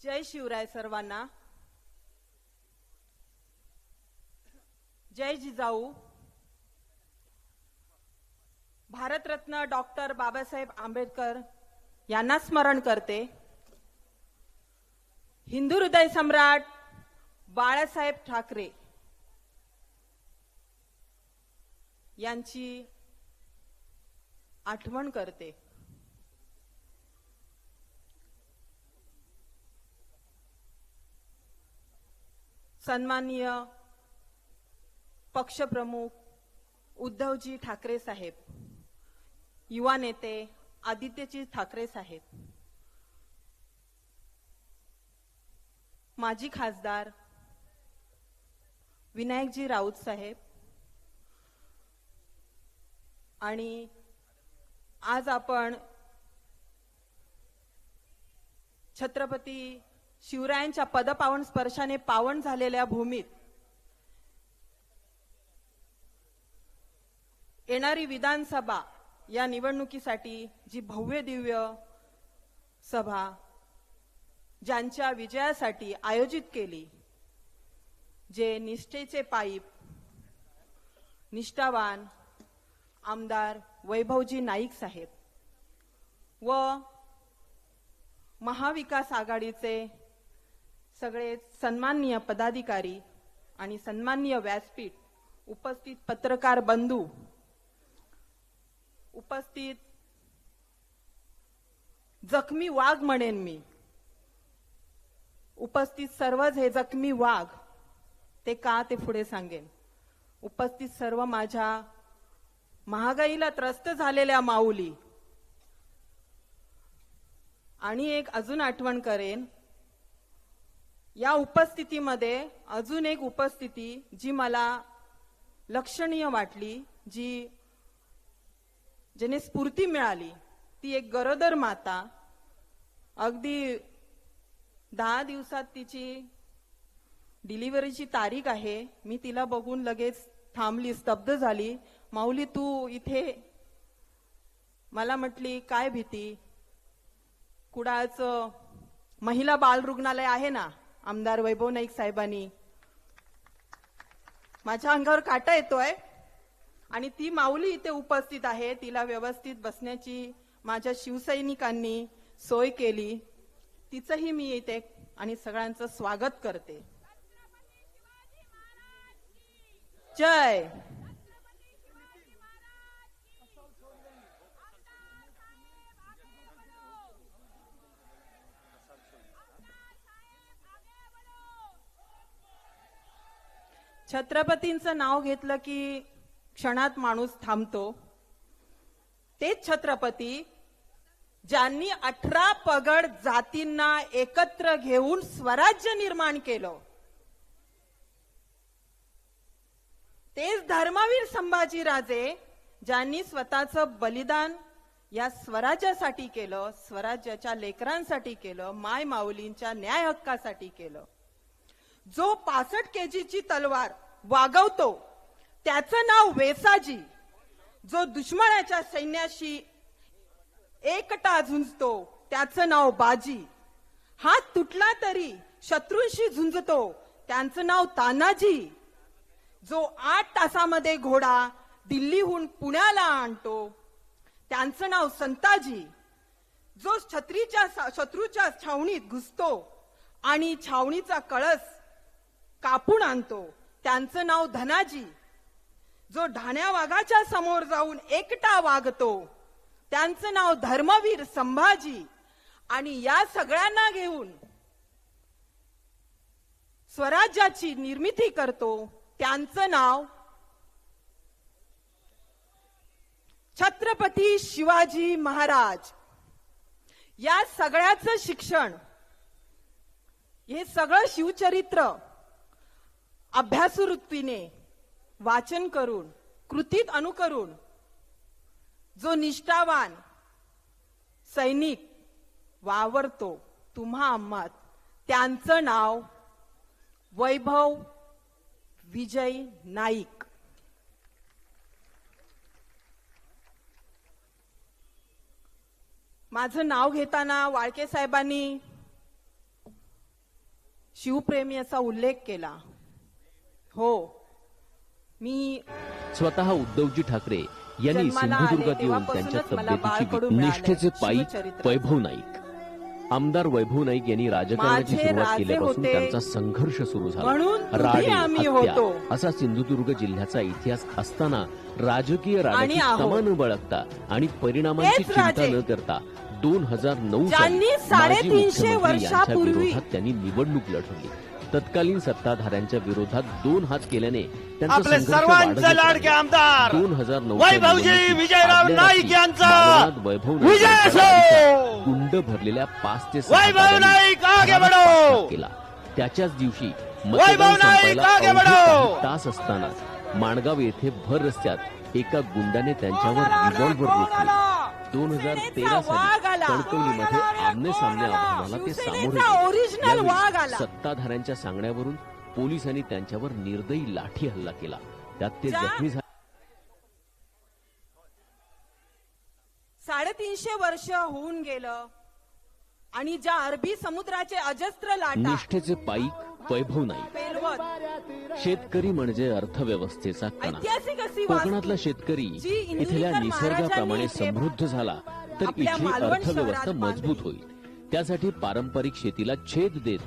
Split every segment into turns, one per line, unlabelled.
जय शिवराय सर्वांना. जय जिजाऊ. भारतरत्न डॉक्टर बाबासाहेब आंबेडकर यांना स्मरण करते. हिंदू हृदय सम्राट बाळासाहेब ठाकरे यांची आठवण करते. सन्माननीय पक्षप्रमुख उद्धवजी ठाकरे साहेब, युवा नेते आदित्यजी ठाकरे साहेब, माजी खासदार विनायकजी राऊत साहेब आणि आज आपण छत्रपती शिवरायांच्या पदपावन स्पर्शाने पावन झालेल्या भूमीत येणारी विधानसभा या निवडणुकीसाठी जी भव्य दिव्य सभा ज्यांच्या विजयासाठी आयोजित केली, जे निष्ठेचे पाईप निष्ठावान आमदार वैभवजी नाईक साहेब व महाविकास आघाडीचे सगळे सन्माननीय पदाधिकारी आणि सन्माननीय व्यासपीठ, उपस्थित पत्रकार बंधू, उपस्थित जखमी वाघ म्हणेन मी, उपस्थित सर्वच हे जखमी वाघ, ते का ते पुढे सांगेन. उपस्थित सर्व माझ्या महागाईला त्रस्त झालेल्या माऊली आणि एक अजून आठवण करेन. या उपस्थितीमध्ये अजून एक उपस्थिती जी मला लक्षणीय वाटली, जेने स्फूर्ती मिळाली, ती एक गरोदर माता. अगदी 10 दिवसात तिची डिलिव्हरीची तारीख आहे. मी तिला बघून लगेच थांबली, स्तब्ध झाली. माऊली तू इथे? मला म्हटली काय भीती, कुडाळचं महिला बाल रुग्णालय आहे ना, आमदार वैभव नाईक साहेबांनी. माझ्या अंगावर काटा येतोय आणि ती माऊली इथे उपस्थित आहे. तिला व्यवस्थित बसण्याची माझ्या शिवसैनिकांनी सोय केली. तिचंही मी इथे आणि सगळ्यांचं स्वागत करते. जय. छत्रपतींचं नाव घेतलं की क्षणात माणूस थांबतो. तेच छत्रपती ज्यांनी 18 पगड जातींना एकत्र घेऊन स्वराज्य निर्माण केलं. तेच धर्मवीर संभाजीराजे ज्यांनी स्वतःचं बलिदान या स्वराज्यासाठी केलं, स्वराज्याच्या लेकरांसाठी केलं, माय माऊलींच्या न्याय हक्कासाठी केलं. जो 65 केजीची तलवार वागवतो त्याचं नाव वेसाजी. जो दुश्मनाच्या सैन्याशी एकटा झुंजतो त्याचं नाव बाजी. हात तुटला तरी शत्रूंशी झुंजतो त्यांचं नाव तानाजी. जो 8 तासामध्ये घोडा दिल्लीहून पुण्याला आणतो त्यांचं नाव संताजी. जो शत्रूच्या छावणीत घुसतो आणि छावणीचा कळस कापून आणतो त्यांचं नाव धनाजी. जो ढाण्या वाघाच्या समोर जाऊन एकटा वागतो त्यांचं नाव धर्मवीर संभाजी. आणि या सगळ्यांना घेऊन स्वराज्याची निर्मिती करतो त्यांचं नाव छत्रपती शिवाजी महाराज. या सगळ्याचं शिक्षण, हे सगळं शिवचरित्र अभ्यासवृत्तीने वाचन करून, कृतीत अनुकरून जो निष्ठावान सैनिक वावरतो तुम्हा आम्हात, त्यांचं नाव वैभव विजय नाईक. माझं नाव घेताना वाळके साहेबांनी शिवप्रेमी असा उल्लेख केला. हो, मी
स्वतः उद्धवजी ठाकरे यांनी
जन्माला आले
सिंधुदुर्गात येऊन त्यांच्या
तेव्हापासूनच मला
तब्येतीची
बाळकडू मिळालंय.
निष्ठेचे पायी
शिवचरित्र.
वैभव नाईक. आमदार वैभव नाईक यांनी राजकारणाची
माझे
सुरुवात
राजे
केल्यापासून
होते.
त्यांचा संघर्ष सुरू झाला.
म्हणून तुम्ही
राडे,
आम्ही
हत्या
होतो.
असा सिंधुदुर्ग जिल्ह्याचा इतिहास असताना राजकीय राजाची
आणि आहोत.
तमा न बाळगता आणि परिणामांची
हेच
चिंता
राजे.
न करता 2009
ज्यांनी
साली माजी
350
मुख्यमंत्री यांच्या
वर्षापूर्वी
विरोधात त्यांनी निवडणूक लढवली. तत्कालीन सत्ताधाऱ्यांच्या विरोधात 2 हात केल्याने त्यांचा
आपले
संघर्ष
सर्वांचे
वाढतच
लाडके
राहिला.
आमदार
2009
वैभवजी विजयराव नाईक यांचा
वैभव
विजय असो.
गुंड भरलेल्या 5 ते 6
वैभव नाईक आगे बढ़ो.
केला. त्याच्याच दिवशी
वैभव नाईक
संपायला
आगे
अवघे
बढ़ो.
काही तास असतानाच माणगाव येथे भर रस्त्यात एका गुंडाने त्यांच्यावर रिव्हॉल्व्हर रोखली. 2013
वाघ
साली
आला.
कणकवलीमध्ये आमने सामने आव्हानाला ते सामोरे
शिवसेनेचा
गेले.
ओरिजिनल वाघ
यावेळी
आला.
सत्ताधाऱ्यांच्या सांगण्यावरून पोलिसांनी त्यांच्यावर निर्दयी लाठी हल्ला केला. त्यात ते जखमी झाले.
350 वर्ष होऊन गेलं आणि ज्या अरबी समुद्राचे अजस्त्र लाटा
निष्ठेचे पाईक वैभव नाईक.
पेलवत
शेतकरी म्हणजे अर्थव्यवस्थेचा कणा.
ऐतिहासिक अशी
कोकणातला शेतकरी
जी इंदुरीकर
इथल्या निसर्गाप्रमाणे
महाराजांनी
समृद्ध झाला तर
आपल्या
इथली
मालवण
अर्थव्यवस्था
शहरात
मजबूत
बांधली.
होईल. त्यासाठी पारंपरिक शेतीला छेद देत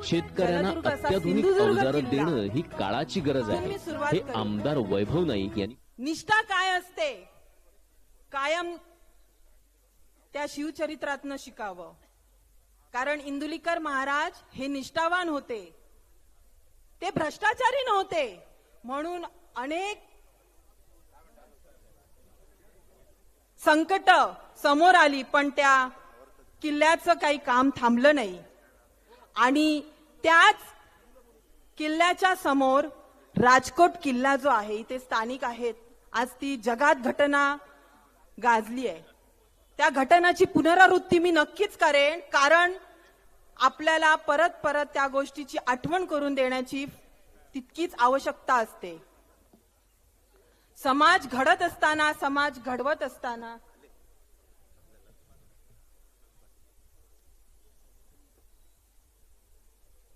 शेतकऱ्यांना
जलदुर्ग असा
अत्याधुनिक
सिंधुदुर्ग
अवजारं
किल्ला.
देणं ही काळाची गरज आहे.
तुम्ही सुरुवात
हे
करा.
आमदार वैभव नाईक यांनी
निष्ठा काय असते कायम त्या शिवचरित्रातनं शिकावं. कारण इंदुलीकर महाराज हे निष्ठावान होते, ते भ्रष्टाचारी नव्हते. म्हणून अनेक संकट समोर आली पण त्या किल्ल्याचं काही काम थांबलं नाही. आणि त्याच किल्ल्याच्या समोर राजकोट किल्ला जो आहे, इथे स्थानिक आहेत, आज ती जगात घटना गाजली आहे. त्या घटनाची पुनरावृत्ती मी नक्कीच करेन, कारण आपल्याला परत परत त्या गोष्टीची आठवण करून देण्याची तितकीच आवश्यकता असते. समाज घडत असताना, समाज घडवत असताना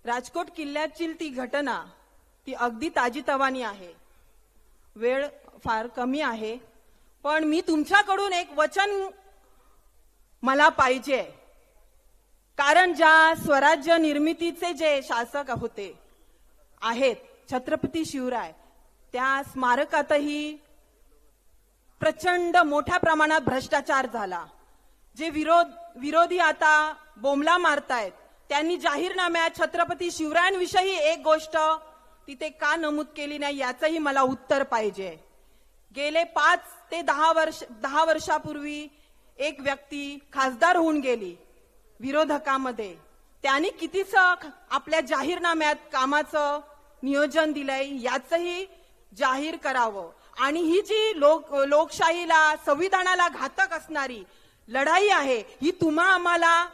राजकोट किल्ल्याची ती घटना ती अगदी ताजीतवानी आहे. वेळ फार कमी आहे, पण मी तुमच्याकडून एक वचन मला पाहिजे. कारण ज्या स्वराज्य निर्मितीचे जे शासक होते आहेत छत्रपती शिवराय, त्या स्मारकातही प्रचंड मोठ्या प्रमाणात भ्रष्टाचार झाला. जे विरोधी आता बोंबला मारतायत, त्यांनी जाहीरनाम्यात छत्रपती शिवरायांविषयी एक गोष्ट तिथे का नमूद केली नाही याचंही मला उत्तर पाहिजे. गेले 5 ते 10 वर्षापूर्वी एक व्यक्ती खासदार होऊन गेली विरोधकामध्ये. त्यांनी कितीचं आपल्या जाहीरनाम्यात कामाचं नियोजन दिलंय याचंही जाहीर करावं. आणि ही जी लोकशाहीला, संविधानाला घातक असणारी लढाई आहे, ही तुम्हा आम्हाला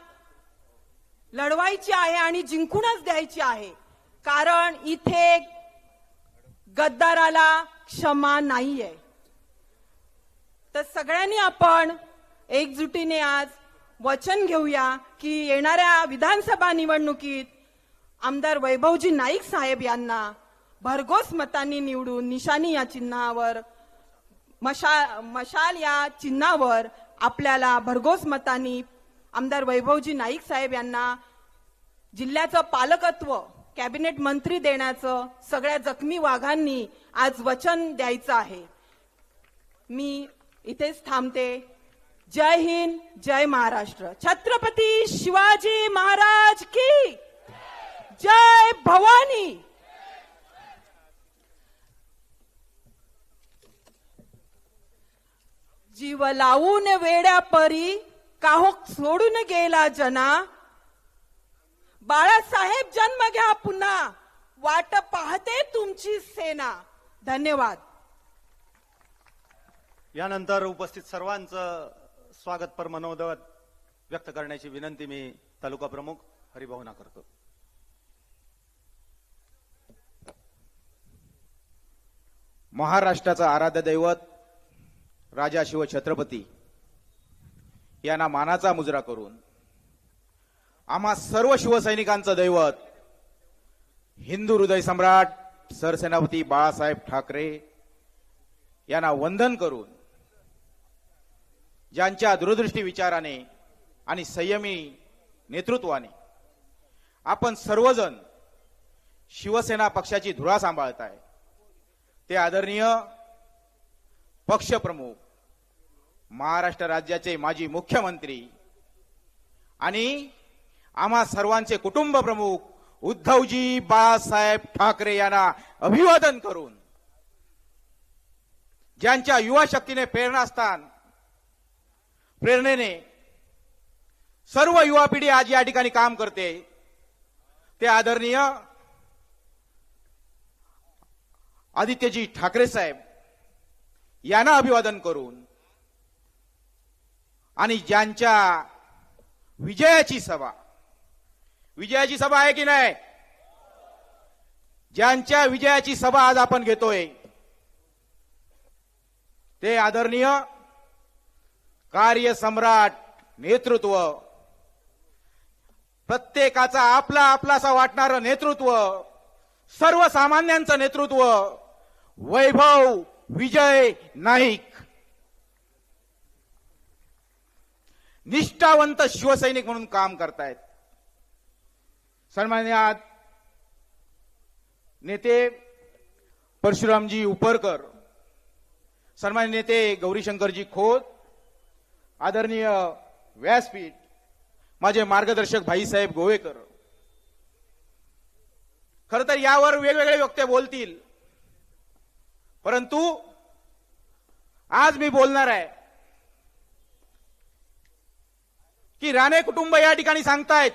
लढवायची आहे आणि जिंकूनच द्यायची आहे. कारण इथे गद्दाराला क्षमा नाहीये. तर सगळ्यांनी आपण एकजुटीने आज वचन घेऊया की येणाऱ्या विधानसभा निवडणुकीत आमदार वैभवजी नाईक साहेब यांना भरघोस मतांनी निवडून निशाणी या चिन्हावर, मशाल या चिन्हावर आपल्याला भरघोस मतांनी आमदार वैभवजी नाईक साहेब यांना जिल्ह्याचं पालकत्व, कॅबिनेट मंत्री देण्याचं सगळ्या जखमी वाघांनी आज वचन द्यायचं आहे. मी इथेच थांबते. जय हिंद, जय महाराष्ट्र. छत्रपती शिवाजी महाराज की जय. भवानी. जीव लावून वेड्या परी काहो सोडून गेला जना. बाळासाहेब जन्म घ्या पुन्हा, वाट पाहते तुमची सेना. धन्यवाद.
यानंतर उपस्थित सर्वांचं स्वागतपर मनोगत व्यक्त करण्याची विनंती मी तालुका प्रमुख हरिभाऊंना करतो.
महाराष्ट्राचा आराध्य दैवत राजा शिवछत्रपती यांना मानाचा मुजरा करून आम्हा सर्व शिवसैनिकांचं दैवत हिंदू हृदय सम्राट सरसेनापती बाळासाहेब ठाकरे यांना वंदन करून ज्यांच्या दूरदृष्टी विचाराने आणि संयमी नेतृत्वाने आपण सर्वजण शिवसेना पक्षाची धुरा सांभाळताय ते आदरणीय पक्षप्रमुख महाराष्ट्र राज्याचे माजी मुख्यमंत्री आणि आम्हा सर्वांचे कुटुंब प्रमुख उद्धवजी बाळासाहेब ठाकरे यांना अभिवादन करून ज्यांच्या युवा शक्तीने प्रेरणास्थान प्रेरणेने सर्व युवा पिढी आज या ठिकाणी काम करते ते आदरणीय आदित्यजी ठाकरे साहेब यांना अभिवादन करून आणि ज्यांच्या विजयाची सभा आहे की नाही, ज्यांच्या विजयाची सभा आज आपण घेतोय ते आदरणीय कार्यसम्राट नेतृत्व, प्रत्येकाचा आपला आपलासा वाटणारं नेतृत्व, सर्वसामान्यांचं नेतृत्व वैभव विजय नाईक निष्ठावंत शिवसैनिक म्हणून काम करतायत. सन्माननीय नेते परशुरामजी उपरकर, सन्माननीय नेते गौरीशंकरजी खोत, आदरणीय व्यासपीठ माझे मार्गदर्शक भाईसाहेब गोवेकर. खर तर यावर वेगवेगळे वक्ते बोलतील, परंतु आज मी बोलणार आहे की राणे कुटुंब या ठिकाणी सांगतायत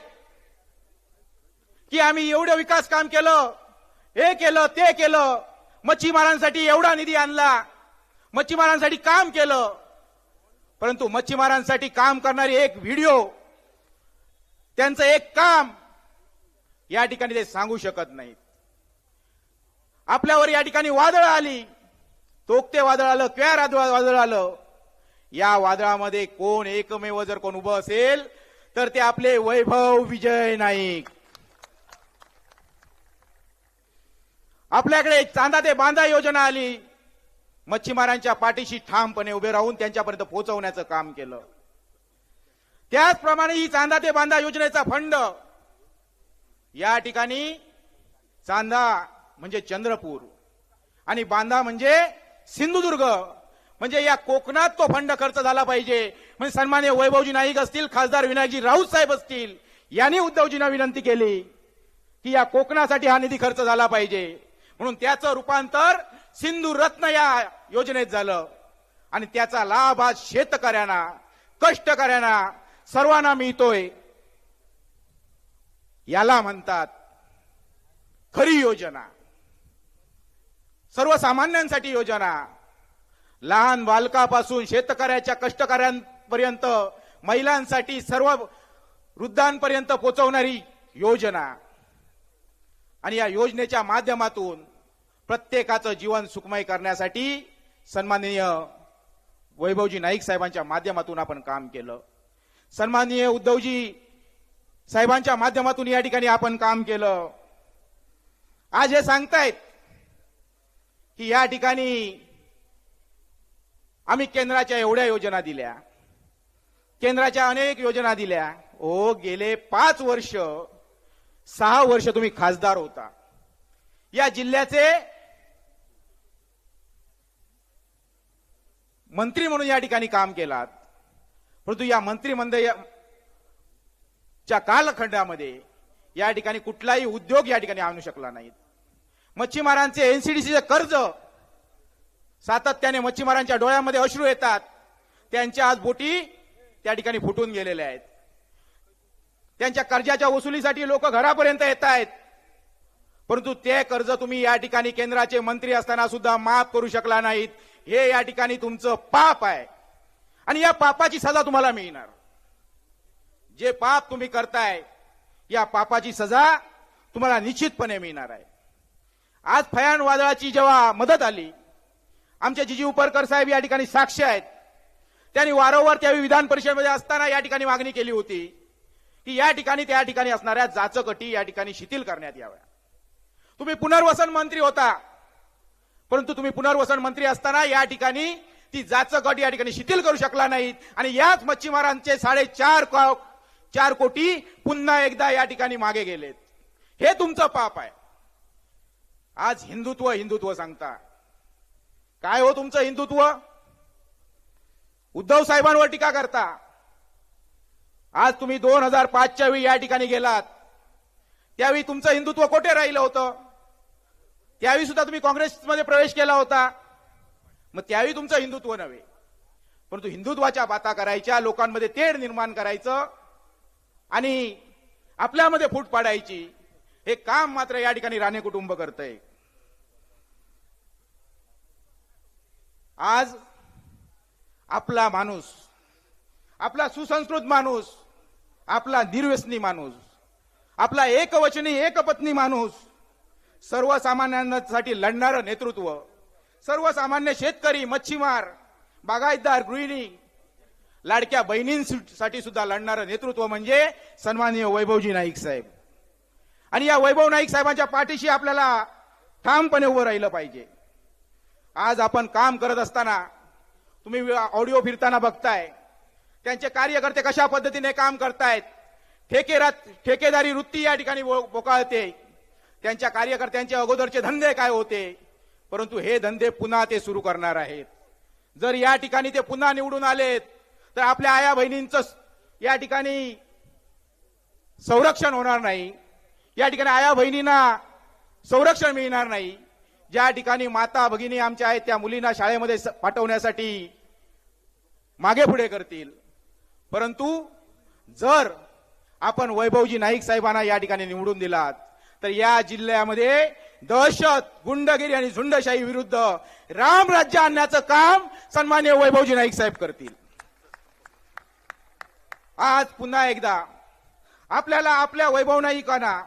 की आम्ही एवढं विकास काम केलं, हे केलं ते केलं, मच्छीमारांसाठी एवढा निधी आणला, मच्छीमारांसाठी काम केलं, परंतु मच्छीमारांसाठी काम करणारी एक व्हिडिओ, त्यांचं एक काम या ठिकाणी ते सांगू शकत नाहीत. आपल्यावर या ठिकाणी वादळ आली, तोक्ते वादळ आलं, क्यार वादळ आलं. या वादळामध्ये कोण एकमेव जर कोण उभं असेल तर ते आपले वैभव विजय नाईक. आपल्याकडे चांदा ते बांधा योजना आली, मच्छीमारांच्या पाठीशी ठामपणे उभे राहून त्यांच्यापर्यंत पोहोचवण्याचं काम केलं. त्याचप्रमाणे ही चांदा ते बांधा योजनेचा फंड या ठिकाणी चांदा म्हणजे चंद्रपूर आणि बांधा म्हणजे सिंधुदुर्ग, म्हणजे या कोकणात तो फंड खर्च झाला पाहिजे. म्हणजे सन्माननीय वैभवजी नाईक असतील, खासदार विनायकजी राऊत साहेब असतील, यांनी उद्धवजींना विनंती केली की या कोकणासाठी हा निधी खर्च झाला पाहिजे. म्हणून त्याचं रूपांतर सिंधू रत्न या योजनेत झालं आणि त्याचा लाभ आज शेतकऱ्यांना, कष्टकऱ्यांना, सर्वांना मिळतोय. याला म्हणतात खरी योजना, सर्वसामान्यांसाठी योजना. लहान बालकापासून शेतकऱ्याच्या कष्टकऱ्यांपर्यंत, महिलांसाठी सर्व वृद्धांपर्यंत पोहोचवणारी योजना. आणि या योजनेच्या माध्यमातून प्रत्येकाचं जीवन सुखमय करण्यासाठी सन्माननीय वैभवजी नाईक साहेबांच्या माध्यमातून आपण काम केलं. सन्माननीय उद्धवजी साहेबांच्या माध्यमातून या ठिकाणी आपण काम केलं. आज हे सांगतायत की या ठिकाणी आम्ही केंद्राच्या एवढ्या योजना दिल्या, केंद्राच्या अनेक योजना दिल्या. ओ गेले 5 वर्ष 6 वर्ष तुम्ही खासदार होता, या जिल्ह्याचे मंत्री म्हणून या ठिकाणी काम केलात, परंतु या मंत्रिमंडळाच्या कालखंडामध्ये या ठिकाणी कुठलाही उद्योग या ठिकाणी आणू शकला नाहीत. मच्छीमारांचे एनसीडीसीचे कर्ज, सातत्याने मच्छीमारांच्या डोळ्यामध्ये अश्रू येतात, त्यांच्या आज बोटी त्या ठिकाणी फुटून गेलेल्या आहेत. त्यांच्या कर्जाच्या वसुलीसाठी लोक घरापर्यंत येत आहेत, परंतु ते कर्ज तुम्ही या ठिकाणी केंद्राचे मंत्री असताना सुद्धा माफ करू शकला नाहीत. हे या ठिकाणी तुमचं पाप आहे आणि या पापाची सजा तुम्हाला मिळणार. जे पाप तुम्ही करताय या पापाची सजा तुम्हाला निश्चितपणे मिळणार आहे. आज फयान वादळाची जेव्हा मदत आली, आमचे जीजी उपरकर साहेब या ठिकाणी साक्ष आहेत. त्यांनी वारंवार त्यावेळी विधान परिषदेमध्ये असताना या ठिकाणी मागणी केली होती की या ठिकाणी त्या ठिकाणी असणाऱ्या जाचकटी या ठिकाणी शिथिल करण्यात याव्या. तुम्ही पुनर्वसन मंत्री होता, परंतु तुम्ही पुनर्वसन मंत्री असताना या ठिकाणी ती जाचं गट या ठिकाणी शिथिल करू शकला नाहीत आणि याच मच्छीमारांचे 4.5 कोटी पुन्हा एकदा या ठिकाणी मागे गेलेत. हे तुमचं पाप आहे. आज हिंदुत्व हिंदुत्व सांगता. काय हो तुमचं हिंदुत्व? उद्धव साहेबांवर टीका करता. आज तुम्ही 2005च्या वेळी या ठिकाणी गेलात, त्यावेळी तुमचं हिंदुत्व कोठे राहिलं होतं? त्यावेळी सुद्धा तुम्ही काँग्रेसमध्ये प्रवेश केला होता. मग त्यावेळी तुमचं हिंदुत्व नव्हे, परंतु हिंदुत्वाच्या बाता करायच्या, लोकांमध्ये तेढ निर्माण करायचं आणि आपल्यामध्ये फूट पाडायची, हे काम मात्र या ठिकाणी राणे कुटुंब करतंय. आज आपला माणूस, आपला सुसंस्कृत माणूस, आपला निर्व्यसनी माणूस, आपला एकवचनी एकपत्नी माणूस, सर्वसामान्यांसाठी लढणारं नेतृत्व, सर्वसामान्य शेतकरी, मच्छीमार, बागायतदार, गृहिणी, लाडक्या बहिणींसाठी सुद्धा लढणारं नेतृत्व म्हणजे सन्माननीय वैभवजी नाईक साहेब. आणि या वैभव नाईक साहेबांच्या पाठीशी आपल्याला ठामपणे उभं राहिलं पाहिजे. आज आपण काम करत असताना तुम्ही ऑडिओ फिरताना बघताय, त्यांचे कार्यकर्ते कशा पद्धतीने काम करतायत. ठेकेदारी वृत्ती या ठिकाणी बोकाळते. त्यांच्या कार्यकर्त्यांचे अगोदरचे धंदे काय होते, परंतु हे धंदे पुन्हा ते सुरू करणार आहेत. जर या ठिकाणी ते पुन्हा निवडून आलेत तर आपल्या आया बहिणींचं या ठिकाणी संरक्षण होणार नाही. या ठिकाणी आया बहिणींना संरक्षण मिळणार नाही. ज्या ठिकाणी माता भगिनी आमच्या आहेत त्या मुलींना शाळेमध्ये पाठवण्यासाठी मागे पुढे करतील. परंतु जर आपण वैभवजी नाईक साहेबांना या ठिकाणी निवडून दिलात तर या जिल्ह्यामध्ये दहशत, गुंडगिरी आणि झुंडशाही विरुद्ध रामराज्य आणण्याचं काम सन्माननीय वैभवजी नाईक साहेब करतील. आज पुन्हा एकदा आपल्याला आपल्या वैभव नाईकांना,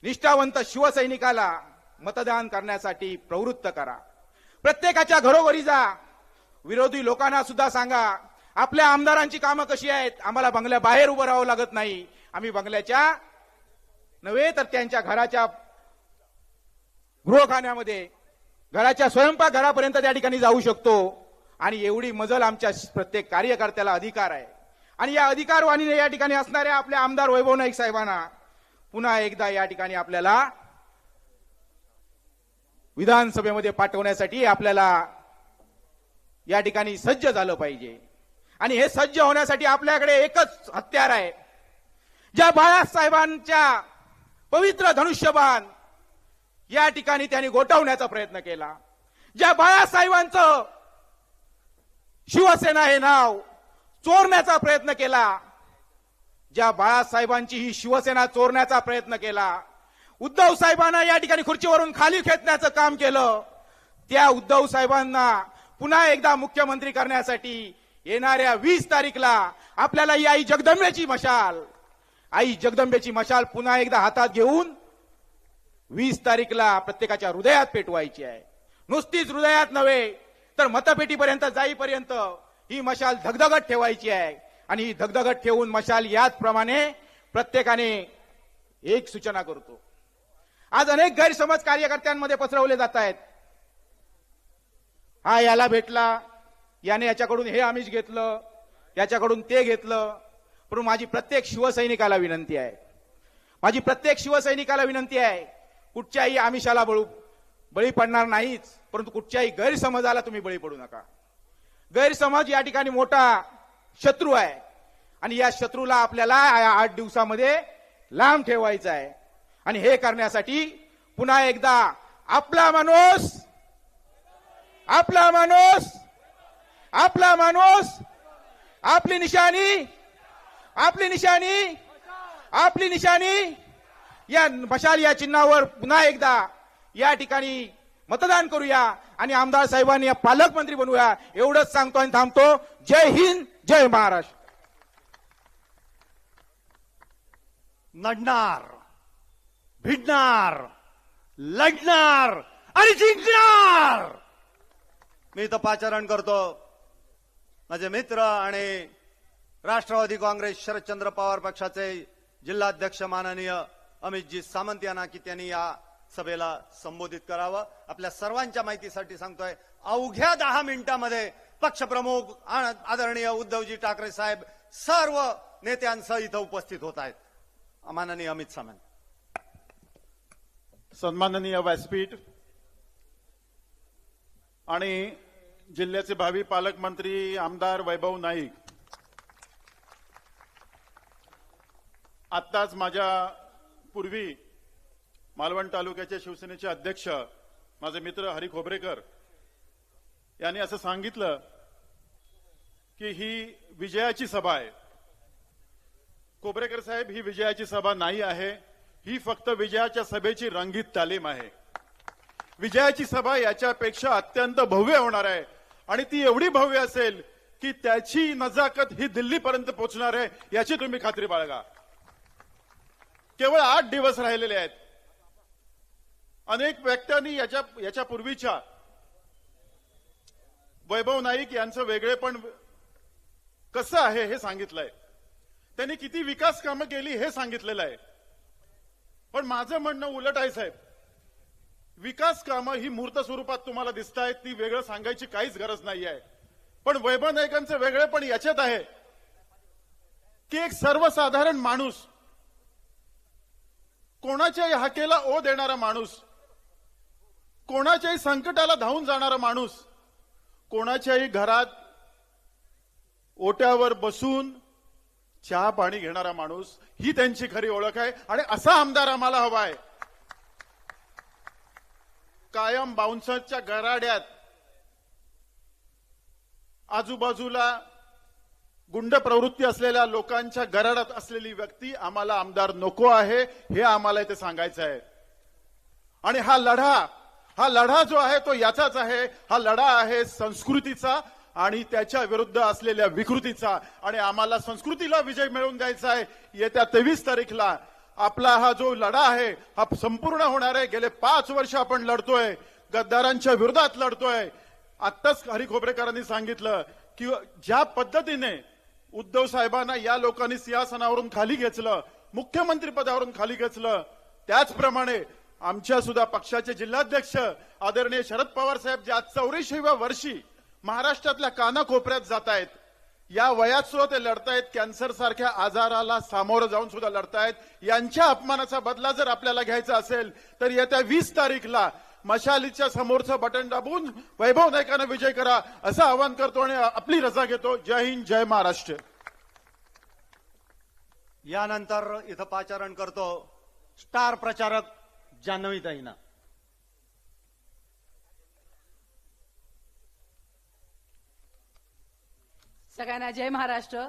निष्ठावंत शिवसैनिकाला मतदान करण्यासाठी प्रवृत्त करा. प्रत्येकाच्या घरोघरी जा. विरोधी लोकांना सुद्धा सांगा आपल्या आमदारांची कामं कशी आहेत. आम्हाला बंगल्या बाहेर उभं राहावं लागत नाही. आम्ही बंगल्याच्या नव्हे तर त्यांच्या घराच्या गृहखान्यामध्ये, घराच्या स्वयंपाकघरापर्यंत त्या ठिकाणी जाऊ शकतो. आणि एवढी मजल आमच्या प्रत्येक कार्यकर्त्याला अधिकार आहे. आणि या अधिकारवाणीने या ठिकाणी असणाऱ्या आपल्या आमदार वैभव नाईक साहेबांना पुन्हा एकदा या ठिकाणी आपल्याला विधानसभेमध्ये पाठवण्यासाठी आपल्याला या ठिकाणी सज्ज झालं पाहिजे. आणि हे सज्ज होण्यासाठी आपल्याकडे एकच हत्यार आहे. ज्या बाळासाहेबांच्या पवित्र धनुष्यबाण या ठिकाणी त्यांनी गोठवण्याचा प्रयत्न केला, ज्या बाळासाहेबांचं शिवसेना हे नाव चोरण्याचा प्रयत्न केला, ज्या बाळासाहेबांची ही शिवसेना चोरण्याचा प्रयत्न केला, उद्धव साहेबांना या ठिकाणी खुर्चीवरून खाली खेचण्याचं काम केलं, त्या उद्धव साहेबांना पुन्हा एकदा मुख्यमंत्री करण्यासाठी येणाऱ्या 20 तारीखला आपल्याला ही आई जगदंबेची मशाल पुन्हा एकदा हातात घेऊन 20 तारीखला प्रत्येकाच्या हृदयात पेटवायची आहे. नुसतीच हृदयात नव्हे तर मतपेटीपर्यंत जाईपर्यंत ही मशाल धगधगत ठेवायची आहे. आणि ही धगधगत ठेवून मशाल याचप्रमाणे प्रत्येकाने एक सूचना करतो. आज अनेक गैरसमज कार्यकर्त्यांमध्ये पसरवले जात आहेत. हा याला भेटला, याने याच्याकडून हे आमिष घेतलं, याच्याकडून ते घेतलं. पण माझी प्रत्येक शिवसैनिकाला विनंती आहे, कुठच्याही आमिषाला बळी पडणार नाहीच, परंतु कुठच्याही गैरसमजाला तुम्ही बळी पडू नका. गैरसमज या ठिकाणी मोठा शत्रू आहे आणि या शत्रूला आपल्याला 8 दिवसामध्ये लांब ठेवायचा आहे. आणि हे करण्यासाठी पुन्हा एकदा आपला माणूस, आपली निशाणी या मशाल या चिन्हावर पुन्हा एकदा या ठिकाणी मतदान करूया आणि आमदार साहेबांनी पालकमंत्री बनवूया. एवढंच सांगतो आणि थांबतो. जय हिंद, जय महाराष्ट्र.
नडणार, भिडणार, लढणार आणि जिंकणार. मी इथं पाचारण करतो. माझे मित्र आणि राष्ट्रवादी काँग्रेस शरदचंद्र पवार पक्षाचे जिल्हाध्यक्ष माननीय अमितजी सामंत यांना की त्यांनी या सभेला संबोधित करावं. आपल्या सर्वांच्या माहितीसाठी सांगतोय, अवघ्या 10 मिनिटांमध्ये पक्षप्रमुख आदरणीय उद्धवजी ठाकरे साहेब सर्व नेत्यांसह इथं उपस्थित होत आहेत. माननीय अमित सामंत.
सन्माननीय व्यासपीठ आणि जिल्ह्याचे भावी पालकमंत्री आमदार वैभव नाईक, आत्ताच माझ्या पूर्वी मालवण तालुक्याचे शिवसेनेचे अध्यक्ष माझे मित्र हरी खोबरेकर यांनी असं सांगितलं की ही विजयाची सभा आहे. खोबरेकर साहेब, ही विजयाची सभा नाही आहे, ही फक्त विजयाच्या सभेची रंगीत तालीम आहे. विजयाची सभा याच्यापेक्षा अत्यंत भव्य होणार आहे आणि ती एवढी भव्य असेल की त्याची नजाकत ही दिल्लीपर्यंत पोहोचणार आहे, याची तुम्ही खात्री बाळगा. केवळ 8 दिवस राहिलेले आहेत. अनेक व्यक्तींनी याच्या पूर्वीच्या वैभव नाईक यांचं वेगळेपण कसं आहे हे सांगितलंय. त्यांनी किती विकास कामं केली हे सांगितलेलं आहे. पण माझं म्हणणं उलट आहे साहेब. विकास कामं ही मूर्त स्वरूपात तुम्हाला दिसत आहेत, ती वेगळं सांगायची काहीच गरज नाही आहे. पण वैभव नाईकांचं वेगळेपण याच्यात आहे की एक सर्वसाधारण माणूस, कोणाच्याही हाकेला ओ देणारा माणूस, कोणाच्याही संकटाला धावून जाणारा माणूस, कोणाच्याही घरात ओट्यावर बसून चहा पाणी घेणारा माणूस, ही त्यांची खरी ओळख आहे. आणि असा आमदार आम्हाला हवा आहे. कायम बाउन्सरच्या गराड्यात आजूबाजूला गुंड प्रवृत्ती असलेल्या लोकांच्या गराडात असलेली व्यक्ती आम्हाला आमदार नको आहे, हे आम्हाला इथे सांगायचं आहे. आणि हा लढा जो आहे तो याचाच आहे. हा लढा आहे संस्कृतीचा आणि त्याच्या विरुद्ध असलेल्या विकृतीचा. आणि आम्हाला संस्कृतीला विजय मिळवून द्यायचा आहे. येत्या 23 तारीखला आपला हा जो लढा आहे हा संपूर्ण होणार आहे. गेले 5 वर्ष आपण लढतोय, गद्दारांच्या विरोधात लढतोय. आत्ताच हरी खोबरेकरांनी सांगितलं की ज्या पद्धतीने उद्धव साहेबांना या लोकांनी सिंहासनावरून खाली घेतलं, मुख्यमंत्री पदावरून खाली घेतलं, त्याचप्रमाणे आमच्या सुद्धा पक्षाचे जिल्हाध्यक्ष आदरणीय शरद पवार साहेब ज्या 84व्या वर्षी महाराष्ट्रातल्या कानाकोपऱ्यात जात आहेत, या वयात सुद्धा ते लढतायत, कॅन्सर सारख्या आजाराला सामोरं जाऊन सुद्धा लढतायत. यांच्या अपमानाचा बदला जर आपल्याला घ्यायचा असेल तर येत्या 20 तारीखला मशालीच्या समोरचं बटन दाबून वैभव नाईकांना विजय करा असं आवाहन करतो आणि आपली रजा घेतो. जय हिंद, जय महाराष्ट्र.
यानंतर इथं पाचारण करतो स्टार प्रचारक जान्हवीताईंना.
सगळ्यांना जय महाराष्ट्र.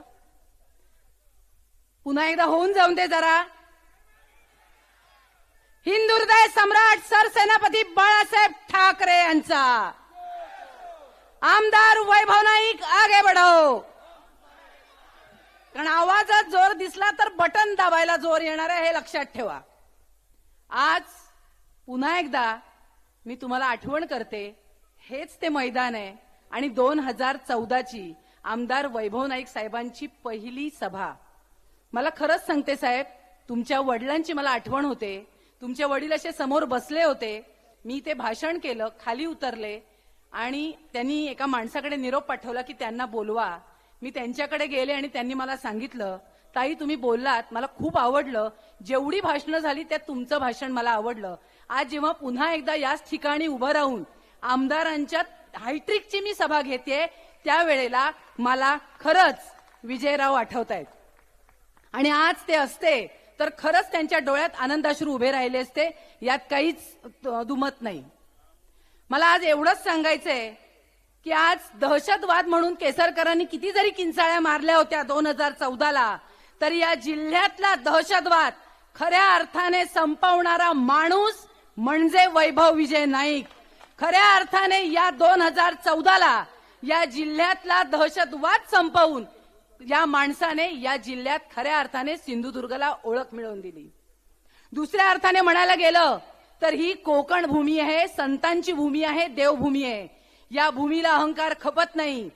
पुन्हा एकदा होऊन जाऊन दे जरा. हिंदुहृदय सम्राट सरसेनापती बाळासाहेब ठाकरे यांचा आमदार वैभव नाईक आगे बढो. कारण आवाजात जोर दिसला तर बटन दाबायला जोर येणार आहे, हे लक्षात ठेवा. आज पुन्हा एकदा मी तुम्हाला आठवण करते, हेच ते मैदान आहे आणि 2014ची आमदार वैभव नाईक साहेबांची पहिली सभा. मला खरंच सांगते साहेब, तुमच्या वडिलांची मला आठवण होते. तुमचे वडील असे समोर बसले होते, मी ते भाषण केलं, खाली उतरले आणि त्यांनी एका माणसाकडे निरोप पाठवला की त्यांना बोलवा. मी त्यांच्याकडे गेले आणि त्यांनी मला सांगितलं, ताई तुम्ही बोललात, मला खूप आवडलं, जेवढी भाषणं झाली त्यात तुमचं भाषण मला आवडलं. आज जेव्हा पुन्हा एकदा याच ठिकाणी उभं राहून आमदारांच्या हायट्रिकची मी सभा घेते, त्यावेळेला मला खरंच विजयराव आठवतायत. आणि आज ते असते तर खरंच त्यांच्या डोळ्यात आनंदाश्रू उभे राहिले असते, यात काहीच दुमत नाही. मला आज एवढंच सांगायचंय की आज दहशतवाद म्हणून केसरकरांनी किती जरी किंचाळ्या मारल्या होत्या 2014ला, तर या जिल्ह्यातला दहशतवाद खऱ्या अर्थाने संपवणारा माणूस म्हणजे वैभव विजय नाईक. खऱ्या अर्थाने या 2014ला या जिल्ह्यातला दहशतवाद संपवून या माणसाने या जिल्ह्यात खऱ्या अर्थाने सिंधुदुर्गला ओळख मिळवून दिली. दुसऱ्या अर्थाने म्हणायला गेलं तर ही कोकण भूमी आहे, संतांची भूमी आहे, देवभूमी आहे. या भूमीला अहंकार खपत नाही.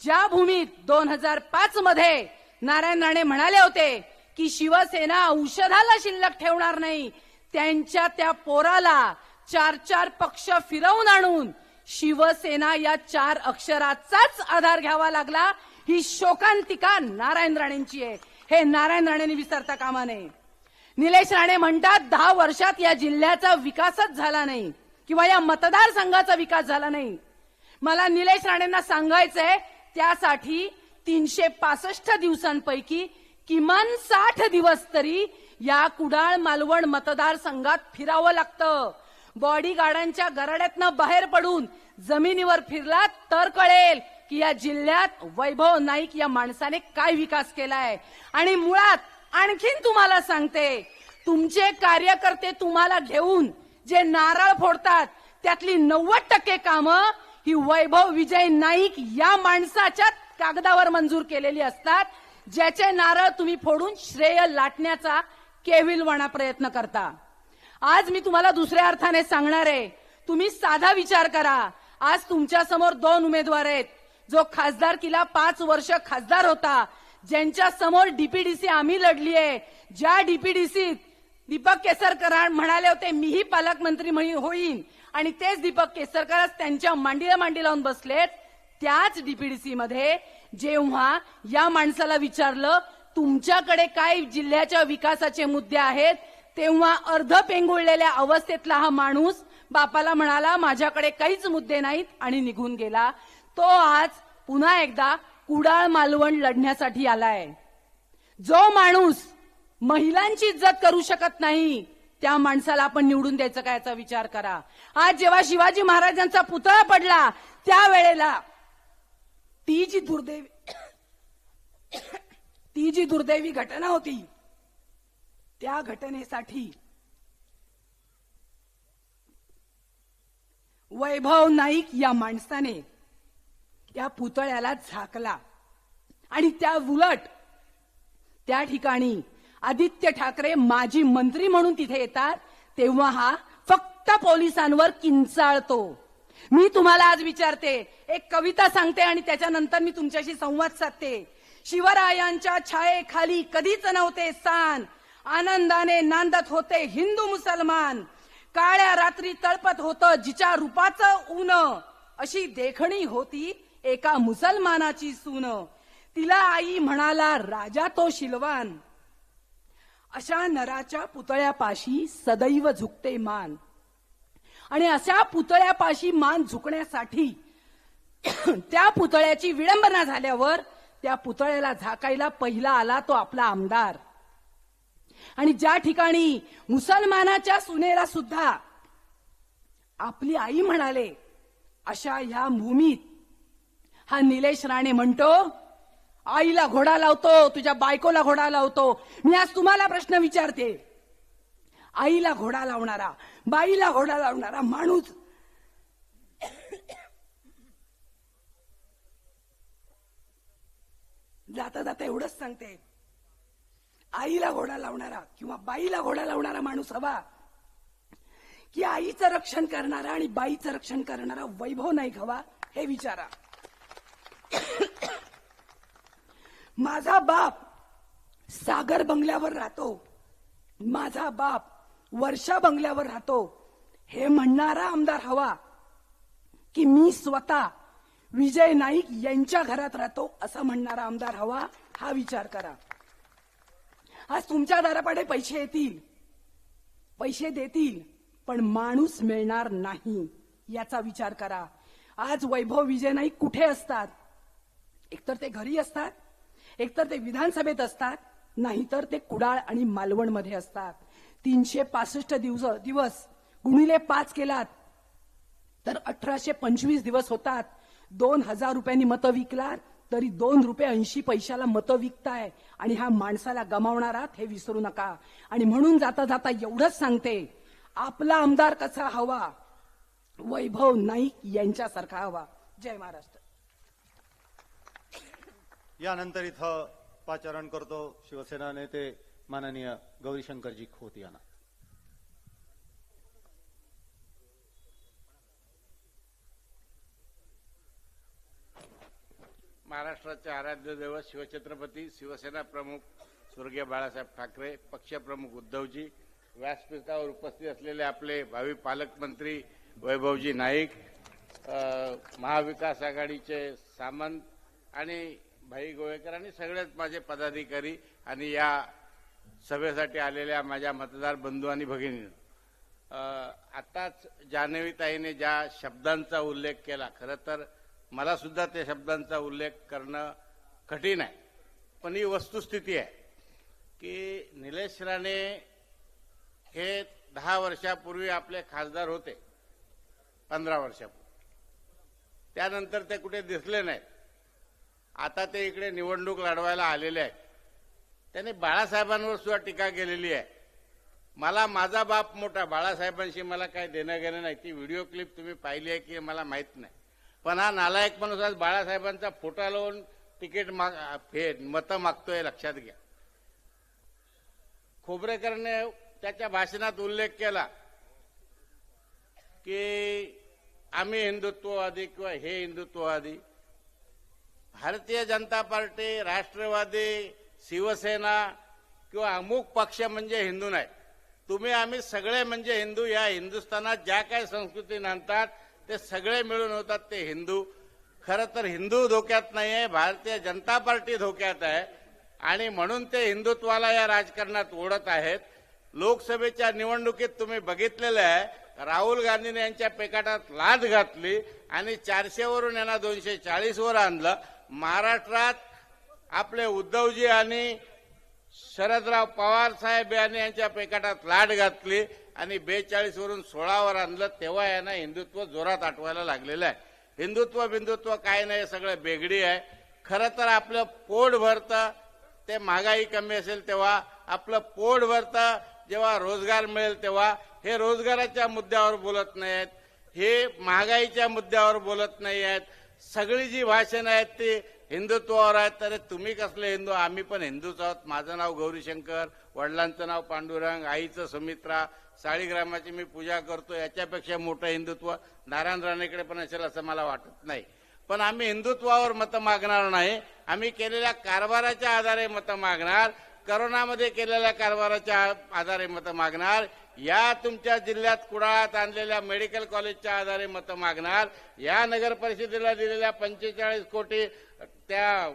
ज्या भूमीत 2005 मध्ये नारायण राणे म्हणाले होते की शिवसेना औषधाला शिल्लक ठेवणार नाही, त्यांच्या त्या पोराला 4-4 पक्ष फिरवून आणून शिवसेना या 4 अक्षराचाच आधार घ्यावा लागला. ही शोकांतिका नारायण राणेंची आहे. हे नारायण राणेंनी विसरता कामा नये. निलेश राणे म्हणतात 10 वर्षात या जिल्ह्याचा विकासच झाला नाही किंवा या मतदारसंघाचा विकास झाला नाही. मला निलेश राणेंना सांगायचंय त्यासाठी 365 दिवसांपैकी किमान 60 दिवस तरी या कुडाळ मालवण मतदारसंघात फिरावं लागतं. बॉडीगार्डांच्या गराड्यातनं बाहेर पडून जमिनीवर फिरलात तर कळेल की या जिल्ह्यात वैभव नाईक या माणसाने काय विकास केलाय. आणि मुळात आणखीन तुम्हाला सांगते, तुमचे कार्यकर्ते तुम्हाला घेऊन जे नारळ फोडतात त्यातली 90% कामं ही वैभव विजय नाईक या माणसाच्या कागदावर मंजूर केलेली असतात, ज्याचे नारळ तुम्ही फोडून श्रेय लाटण्याचा केविलवाणा प्रयत्न करता. आज मी तुम्हाला दुसऱ्या अर्थाने सांगणार आहे, तुम्ही साधा विचार करा. आज तुमच्या समोर 2 उमेदवार आहेत. जो खासदारकीला 5 वर्ष खासदार होता, ज्यांच्या समोर डीपीडीसी आम्ही लढली आहे, ज्या डीपीडीसीत दीपक केसरकर म्हणाले होते मीही पालकमंत्री होईन आणि तेच दीपक केसरकर त्यांच्या मांडीला मांडी लावून बसलेत, त्याच डीपीडीसी मध्ये जेव्हा या माणसाला विचारलं तुमच्याकडे काय जिल्ह्याच्या विकासाचे मुद्दे आहेत, तेव्हा अर्ध पेंगुळलेल्या अवस्थेतला हा माणूस बापाला म्हणाला माझ्याकडे काहीच मुद्दे नाहीत आणि निघून गेला. तो आज पुन्हा एकदा कुडाळ मालवण लढण्यासाठी आलाय. जो माणूस महिलांची इज्जत करू शकत नाही त्या माणसाला आपण निवडून द्यायचं का याचा विचार करा. आज जेव्हा शिवाजी महाराजांचा पुतळा पडला त्यावेळेला ती जी दुर्दैवी घटना होती, त्या घटनेसाठी वैभव नाईक या माणसाने त्या पुतळ्याला झाकला आणि त्या उलट त्या ठिकाणी आदित्य ठाकरे माजी मंत्री म्हणून तिथे येतात, तेव्हा हा फक्त पोलिसांवर किंचाळतो. मी तुम्हाला आज विचारते, एक कविता सांगते आणि त्याच्यानंतर मी तुमच्याशी संवाद साधते. शिवरायांच्या छायेखाली कधीच नव्हते सान, आनंदाने नांदत होते हिंदू मुसलमान. काळ्या रात्री तळपत होतं जिच्या रूपाचं ऊन, अशी देखणी होती एका मुसलमानाची सून. तिला आई म्हणाला राजा तो शिलवान, अशा नराच्या पुतळ्यापाशी सदैव झुकते मान. आणि अशा पुतळ्यापाशी मान झुकण्यासाठी त्या पुतळ्याची विडंबना झाल्यावर त्या पुतळ्याला झाकायला पहिला आला तो आपला आमदार. आणि ज्या ठिकाणी मुसलमानाच्या सुनेला सुद्धा आपली आई म्हणाले, अशा ह्या भूमीत हा निलेश राणे म्हणतो आईला घोडा लावतो, तुझ्या बायकोला घोडा लावतो. मी आज तुम्हाला प्रश्न विचारते, आईला घोडा लावणारा, बाईला घोडा लावणारा माणूस जाता जाता एवढंच सांगते, आईला घोडा लावणारा किंवा बाईला घोडा लावणारा माणूस हवा की आईचं रक्षण करणारा आणि बाईचं रक्षण करणारा वैभव नाईक हवा, हे विचारा. माझा बाप सागर बंगल्यावर राहतो, माझा बाप वर्षा बंगल्यावर राहतो, हे म्हणणारा आमदार हवा की मी स्वतः विजय नाईक यांच्या घरात राहतो असं म्हणणारा आमदार हवा, हा विचार करा. आज तुमच्या दारापाडे पैसे येतील, पैसे देतील, पण माणूस मिळणार नाही याचा विचार करा. आज वैभव विजय नाईक कुठे असतात? एकतर ते घरी असतात, एकतर ते विधानसभेत असतात, नाहीतर ते कुडाळ आणि मालवण मध्ये असतात. 365 दिवस गुणिले 5 केलात तर 1825 दिवस होतात. 2000 रुपयांनी मतं विकलात तरी 2 रुपये 80 पैशाला मतं विकताय आणि ह्या माणसाला गमावणारात हे विसरू नका. आणि म्हणून जाता जाता एवढंच सांगते, आपला आमदार कसा हवा? वैभव नाईक यांच्यासारखा हवा. जय महाराष्ट्र.
यानंतर इथं पाचारण करतो शिवसेना नेते माननीय गौरीशंकरजी खोत यांना.
महाराष्ट्राचे आराध्य दैवत शिवछत्रपती शिवसेना प्रमुख स्वर्गीय बाळासाहेब ठाकरे, पक्षप्रमुख उद्धवजी, व्यासपीठावर उपस्थित असलेले आपले भावी पालकमंत्री वैभवजी नाईक, महाविकास आघाडीचे सामंत आणि भाई गोळेकर आणि सगळेच माझे पदाधिकारी आणि या सभेसाठी आलेल्या माझ्या मतदार बंधू आणि भगिनी, आताच जान्हवीताईने ज्या शब्दांचा उल्लेख केला, खरं तर मला सुद्धा त्या शब्दांचा उल्लेख करणं कठीण आहे, पण ही वस्तुस्थिती आहे की निलेश राणे हे 10 वर्षापूर्वी आपले खासदार होते, 15 वर्षापूर्वी. त्यानंतर ते कुठे दिसले नाहीत. आता ते इकडे निवडणूक लढवायला आलेले आहेत. त्यांनी बाळासाहेबांवर सुद्धा टीका केलेली आहे. मला माझा बाप मोठा, बाळासाहेबांशी मला काही देणं घेणं नाही. ती व्हिडिओ क्लिप तुम्ही पाहिली आहे की मला माहित नाही, पण हा नालायक माणूस आज बाळासाहेबांचा फोटो लावून तिकीट मतं मागतोय, लक्षात घ्या. खोबरेकरने त्याच्या भाषणात उल्लेख केला की आम्ही हिंदुत्ववादी किंवा हे हिंदुत्ववादी. भारतीय जनता पार्टी, राष्ट्रवादी, शिवसेना किंवा अमुक पक्ष म्हणजे हिंदू नाही. तुम्ही आम्ही सगळे म्हणजे हिंदू. या हिंदुस्थानात ज्या काही संस्कृती नांदतात ते सगळे मिळून होतात ते हिंदू. खरं तर हिंदू धोक्यात नाही आहे, भारतीय जनता पार्टी धोक्यात आहे आणि म्हणून ते हिंदुत्वाला या राजकारणात ओढत आहेत. लोकसभेच्या निवडणुकीत तुम्ही बघितलेलं आहे, राहुल गांधीने यांच्या पेकाटात लाद घातली आणि 400 वरून यांना 240 वर आणलं. महाराष्ट्रात आपले उद्धवजी आणि शरदराव पवार साहेब यांनी यांच्या पेकाटात लाट घातली आणि 42 वरून 16 वर आणलं. तेव्हा यांना हिंदुत्व जोरात आठवायला लागलेलं आहे. हिंदुत्व बिंदुत्व काय नाही, सगळं बेगडी आहे. खरं तर आपलं पोट भरतं ते महागाई कमी असेल तेव्हा, आपलं पोट भरतं जेव्हा रोजगार मिळेल तेव्हा. हे रोजगाराच्या मुद्द्यावर बोलत नाहीत, हे महागाईच्या मुद्द्यावर बोलत नाही आहेत. सगळी जी भाषणं आहेत ती हिंदुत्वावर आहेत. तर तुम्ही कसले हिंदू? आम्ही पण हिंदूच आहोत. माझं नाव गौरीशंकर, वडिलांचं नाव पांडुरंग, आईचं सुमित्रा, साळीग्रामाची मी पूजा करतो. याच्यापेक्षा मोठं हिंदुत्व नारायण राणेकडे पण असेल असं मला वाटत नाही. पण आम्ही हिंदुत्वावर मतं मागणार नाही. आम्ही केलेल्या कारभाराच्या आधारे मतं मागणार, करोनामध्ये केलेल्या कारभाराच्या आधारे मतं मागणार, या तुमच्या जिल्ह्यात कुडाळात आणलेल्या मेडिकल कॉलेजच्या आधारे मतं मागणार, या नगर परिषदेला दिलेल्या 45 कोटी त्या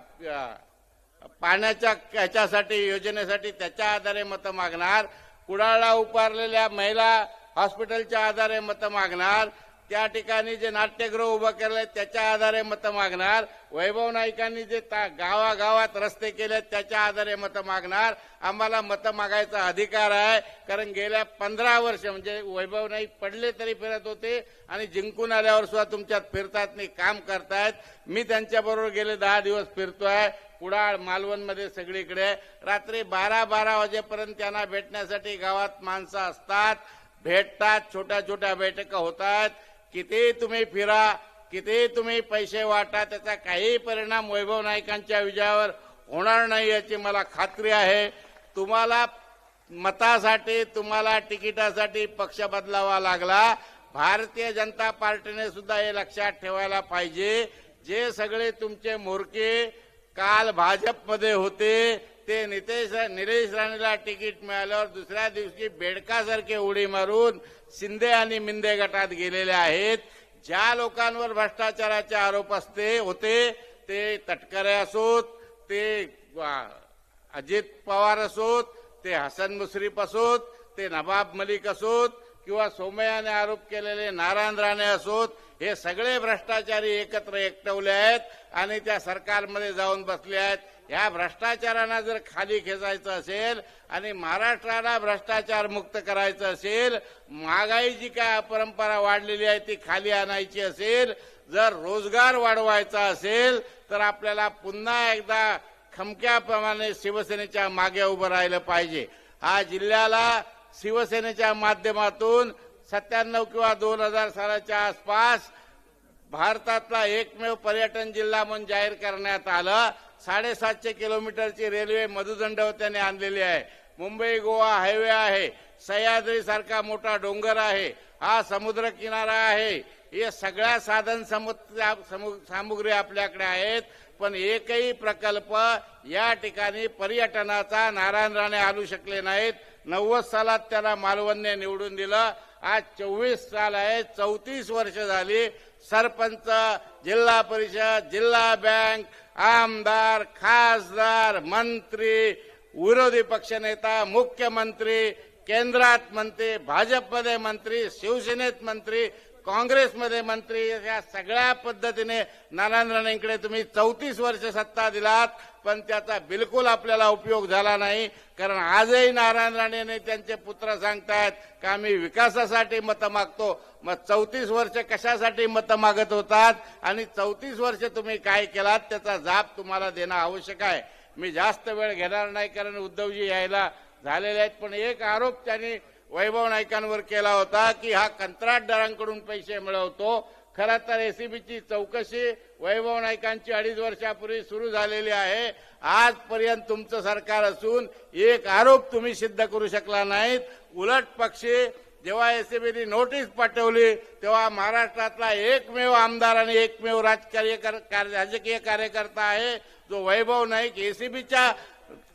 पाण्याच्या ह्याच्यासाठी योजनेसाठी त्याच्या आधारे मतं मागणार, कुडाळला उभारलेल्या महिला हॉस्पिटलच्या आधारे मतं मागणार, त्या ठिकाणी जे नाट्यगृह उभं केलंय त्याच्या आधारे मतं मागणार, वैभव नाईकांनी जे गावागावात रस्ते केले त्याच्या आधारे मतं मागणार. आम्हाला मतं मागायचा अधिकार आहे, कारण गेल्या 15 वर्ष म्हणजे वैभव नाईक पडले तरी फिरत होते आणि जिंकून आल्यावर सुद्धा तुमच्यात फिरतात नाही, काम करतायत. मी त्यांच्याबरोबर गेले 10 दिवस फिरतोय कुडाळ मालवणमध्ये सगळीकडे. रात्री 12-12 वाजेपर्यंत त्यांना भेटण्यासाठी गावात माणसं असतात, भेटतात, छोट्या छोट्या बैठका होतात. किती तुम्ही फिरा, किती तुम्ही पैसे वाटा, त्याचा काही परिणाम वैभव नाईकांच्या विजयावर होणार नाही याची मला खात्री आहे. तुम्हाला मतासाठी, तुम्हाला तिकिटासाठी पक्ष बदलावा लागला. भारतीय जनता पार्टीने सुद्धा हे लक्षात ठेवायला पाहिजे. जे सगळे तुमचे मोरके काल भाजपमध्ये होते ते निलेश राणेला तिकीट मिळाल्यावर दुसऱ्या दिवशी बेडकासारखे उडी मारून शिंदे आणि मिंदे गटात गेलेले आहेत. ज्या लोकांवर भ्रष्टाचाराचे आरोप होते ते तटकरे असोत, ते अजित पवार असोत, ते हसन मुश्रीफ असोत, ते नवाब मलिक असोत किंवा सोमय्याने आरोप केलेले नारायण राणे असोत, हे सगळे भ्रष्टाचारी एकत्र एकटवले आहेत आणि त्या सरकारमध्ये जाऊन बसले आहेत. या भ्रष्टाचारांना जर खाली खेचायचं असेल आणि महाराष्ट्राला भ्रष्टाचार मुक्त करायचं असेल, महागाई जी काय परंपरा वाढलेली आहे ती खाली आणायची असेल, जर रोजगार वाढवायचा असेल तर आपल्याला पुन्हा एकदा खमक्याप्रमाणे शिवसेनेच्या मागे उभं राहिलं पाहिजे. हा जिल्ह्याला शिवसेनेच्या माध्यमातून 97 किंवा 2000 सालाच्या आसपास भारतातला एकमेव पर्यटन जिल्हा म्हणून जाहीर करण्यात आलं. 750 किलोमीटरची रेल्वे मधुदंडवत्याने आणलेली आहे. मुंबई गोवा हायवे आहे, सह्याद्री सारखा मोठा डोंगर आहे, हा समुद्र किनारा आहे. हे सगळ्या साधन सामुग्री आपल्याकडे आहेत, पण एकही प्रकल्प या ठिकाणी पर्यटनाचा नारायण राणे आणू शकले नाहीत. 90 सालात त्याला मालवणने निवडून दिलं. आज 24 साल आहे, 34 वर्ष झाली. सरपंच, जिल्हा परिषद, जिल्हा बँक, आमदार, खासदार, मंत्री, विरोधी पक्षनेता, मुख्यमंत्री, केंद्रात मंत्री, भाजपमध्ये मंत्री, शिवसेनेत मंत्री, काँग्रेसमध्ये मंत्री, या सगळ्या पद्धतीने नारायण राणेंकडे तुम्ही 34 वर्ष सत्ता दिलात, पण त्याचा बिलकुल आपल्याला उपयोग झाला नाही. कारण आजही नारायण राणेने त्यांचे पुत्र सांगतायत का आम्ही विकासासाठी मतं मागतो. मग 34 वर्ष कशासाठी मतं मागत होतात आणि 34 वर्ष तुम्ही काय केलात त्याचा जाब तुम्हाला देणं आवश्यक आहे. मी जास्त वेळ घेणार नाही कारण उद्धवजी यायला झालेले आहेत. पण एक आरोप त्यांनी वैभव नाईकांवर केला होता की हा कंत्राटदारांकडून पैसे मिळवतो. खरं तर एसीबीची चौकशी वैभव नाईकांची 2.5 वर्षापूर्वी सुरू झालेली आहे. आजपर्यंत तुमचं सरकार असून एक आरोप तुम्ही सिद्ध करू शकला नाहीत. उलट पक्षी जेव्हा एसीबीने नोटीस पाठवली तेव्हा महाराष्ट्रातला एकमेव आमदार आणि एकमेव राजकीय कार्यकर्ता आहे जो वैभव नाईक एसीबीच्या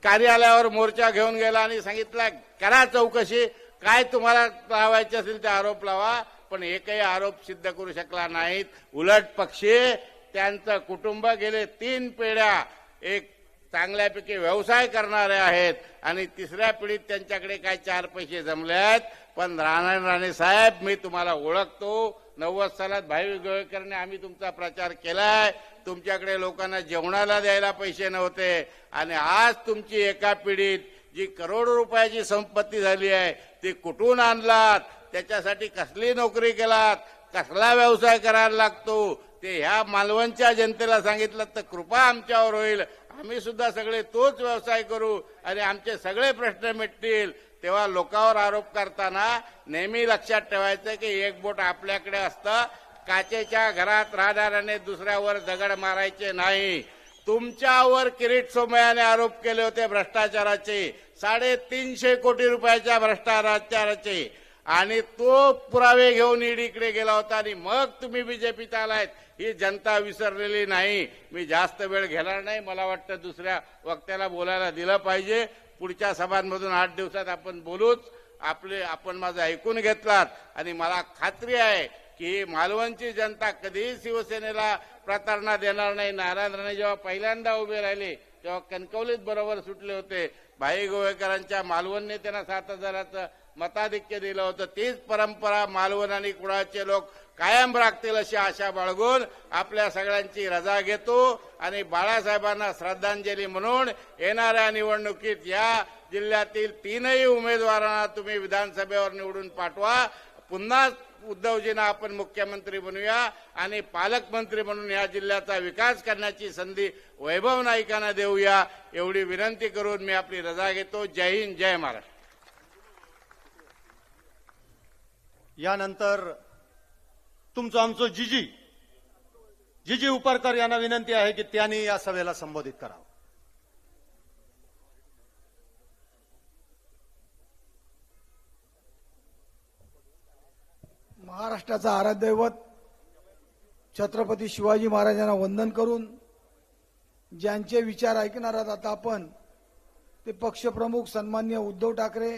कार्यालयावर मोर्चा घेऊन गेला आणि सांगितलं करा चौकशी, काय तुम्हाला लावायचे असेल ते आरोप लावा. पण एकही आरोप सिद्ध करू शकला नाहीत. उलट पक्षी त्यांचं कुटुंब गेले 3 पिढ्या एक चांगल्यापैकी व्यवसाय करणारे आहेत आणि 3ऱ्या पिढीत त्यांच्याकडे काय 4 पैसे जमले आहेत. पण नारायण राणे साहेब, मी तुम्हाला ओळखतो. 90 सालात भाई गोवेकरने आम्ही तुमचा प्रचार केलाय. तुमच्याकडे लोकांना जेवणाला द्यायला पैसे नव्हते आणि आज तुमची एका पिढीत जी करोडो रुपयाची संपत्ती झाली आहे ती कुठून आणलात, त्याच्यासाठी कसली नोकरी केलात, कसला व्यवसाय करायला लागतो ते ह्या मालवणच्या जनतेला सांगितलं तर कृपा आमच्यावर होईल. आम्ही सुद्धा सगळे तोच व्यवसाय करू आणि आमचे सगळे प्रश्न मिटतील. तेव्हा लोकांवर आरोप करताना नेहमी लक्षात ठेवायचं की एक बोट आपल्याकडे असतं. काचेच्या घरात राहणाऱ्याने दुसऱ्यावर दगड मारायचे नाही. तुमच्यावर किरीट सोमय्याने आरोप केले होते भ्रष्टाचाराचे, 350 कोटी रुपयाच्या भ्रष्टाचाराचे, आणि तो पुरावे घेऊन ईडीकडे गेला होता आणि मग तुम्ही बीजेपीत आलायत. ही जनता विसरलेली नाही. मी जास्त वेळ घेणार नाही. मला वाटतं दुसऱ्या वक्त्याला बोलायला दिलं पाहिजे. पुढच्या सभांमधून 8 दिवसात आपण बोलूच. आपण माझं ऐकून घेतलात आणि मला खात्री आहे की मालवणची जनता कधीही शिवसेनेला प्रतारणा देणार नाही. नारायण राणे जेव्हा पहिल्यांदा उभे राहिले तेव्हा कणकवलीत बरोबर सुटले होते. भाई गोवेकरांच्या मालवणने त्यांना 7,000चं मताधिक्य दिलं होतं. तीच परंपरा मालवण आणि कुडाळचे लोक कायम राखतील अशी आशा बाळगून आपल्या सगळ्यांची रजा घेतो आणि बाळासाहेबांना श्रद्धांजली म्हणून येणाऱ्या निवडणुकीत या जिल्ह्यातील 3ही उमेदवारांना तुम्ही विधानसभेवर निवडून पाठवा. पुन्हा उद्धवजींना आपण मुख्यमंत्री बनवूया आणि पालकमंत्री म्हणून या जिल्ह्याचा विकास करण्याची संधी वैभव नाईकांना देऊया, एवढी विनंती करून मी आपली रजा घेतो. जय हिंद, जय महाराष्ट्र.
यानंतर तुमचं आमचं जिजी उपरकर यांना विनंती आहे की त्यांनी या सभेला संबोधित करावं.
महाराष्ट्राचं आराध्यदैवत छत्रपती शिवाजी महाराजांना वंदन करून ज्यांचे विचार ऐकणार आहात आता आपण ते पक्षप्रमुख सन्मान्य उद्धव ठाकरे,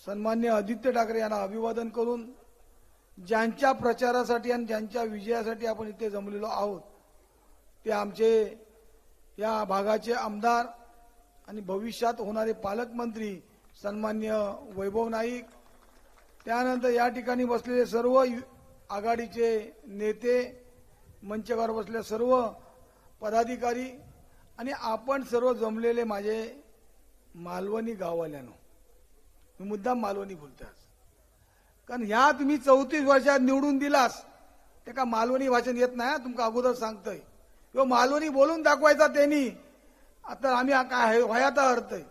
सन्मान्य आदित्य ठाकरे यांना अभिवादन करून ज्यांच्या प्रचारासाठी आणि ज्यांच्या विजयासाठी आपण इथे जमलेलो आहोत ते आमचे या भागाचे आमदार आणि भविष्यात होणारे पालकमंत्री सन्मान्य वैभव नाईक, त्यानंतर या ठिकाणी बसलेले सर्व आघाडीचे नेते, मंचावर बसलेले सर्व पदाधिकारी आणि आपण सर्व जमलेले माझे मालवणी गाववाल्यांनो. मी मुद्दाम मालवणी बोलतोय कारण ह्या तुम्ही 34 वर्षात निवडून दिलास ते का मालवणी भाषण येत नाही. तुमका अगोदर सांगतोय किंवा मालवणी बोलून दाखवायचा त्यांनी. आता आम्ही काय व्हायाचा अर्थ आहे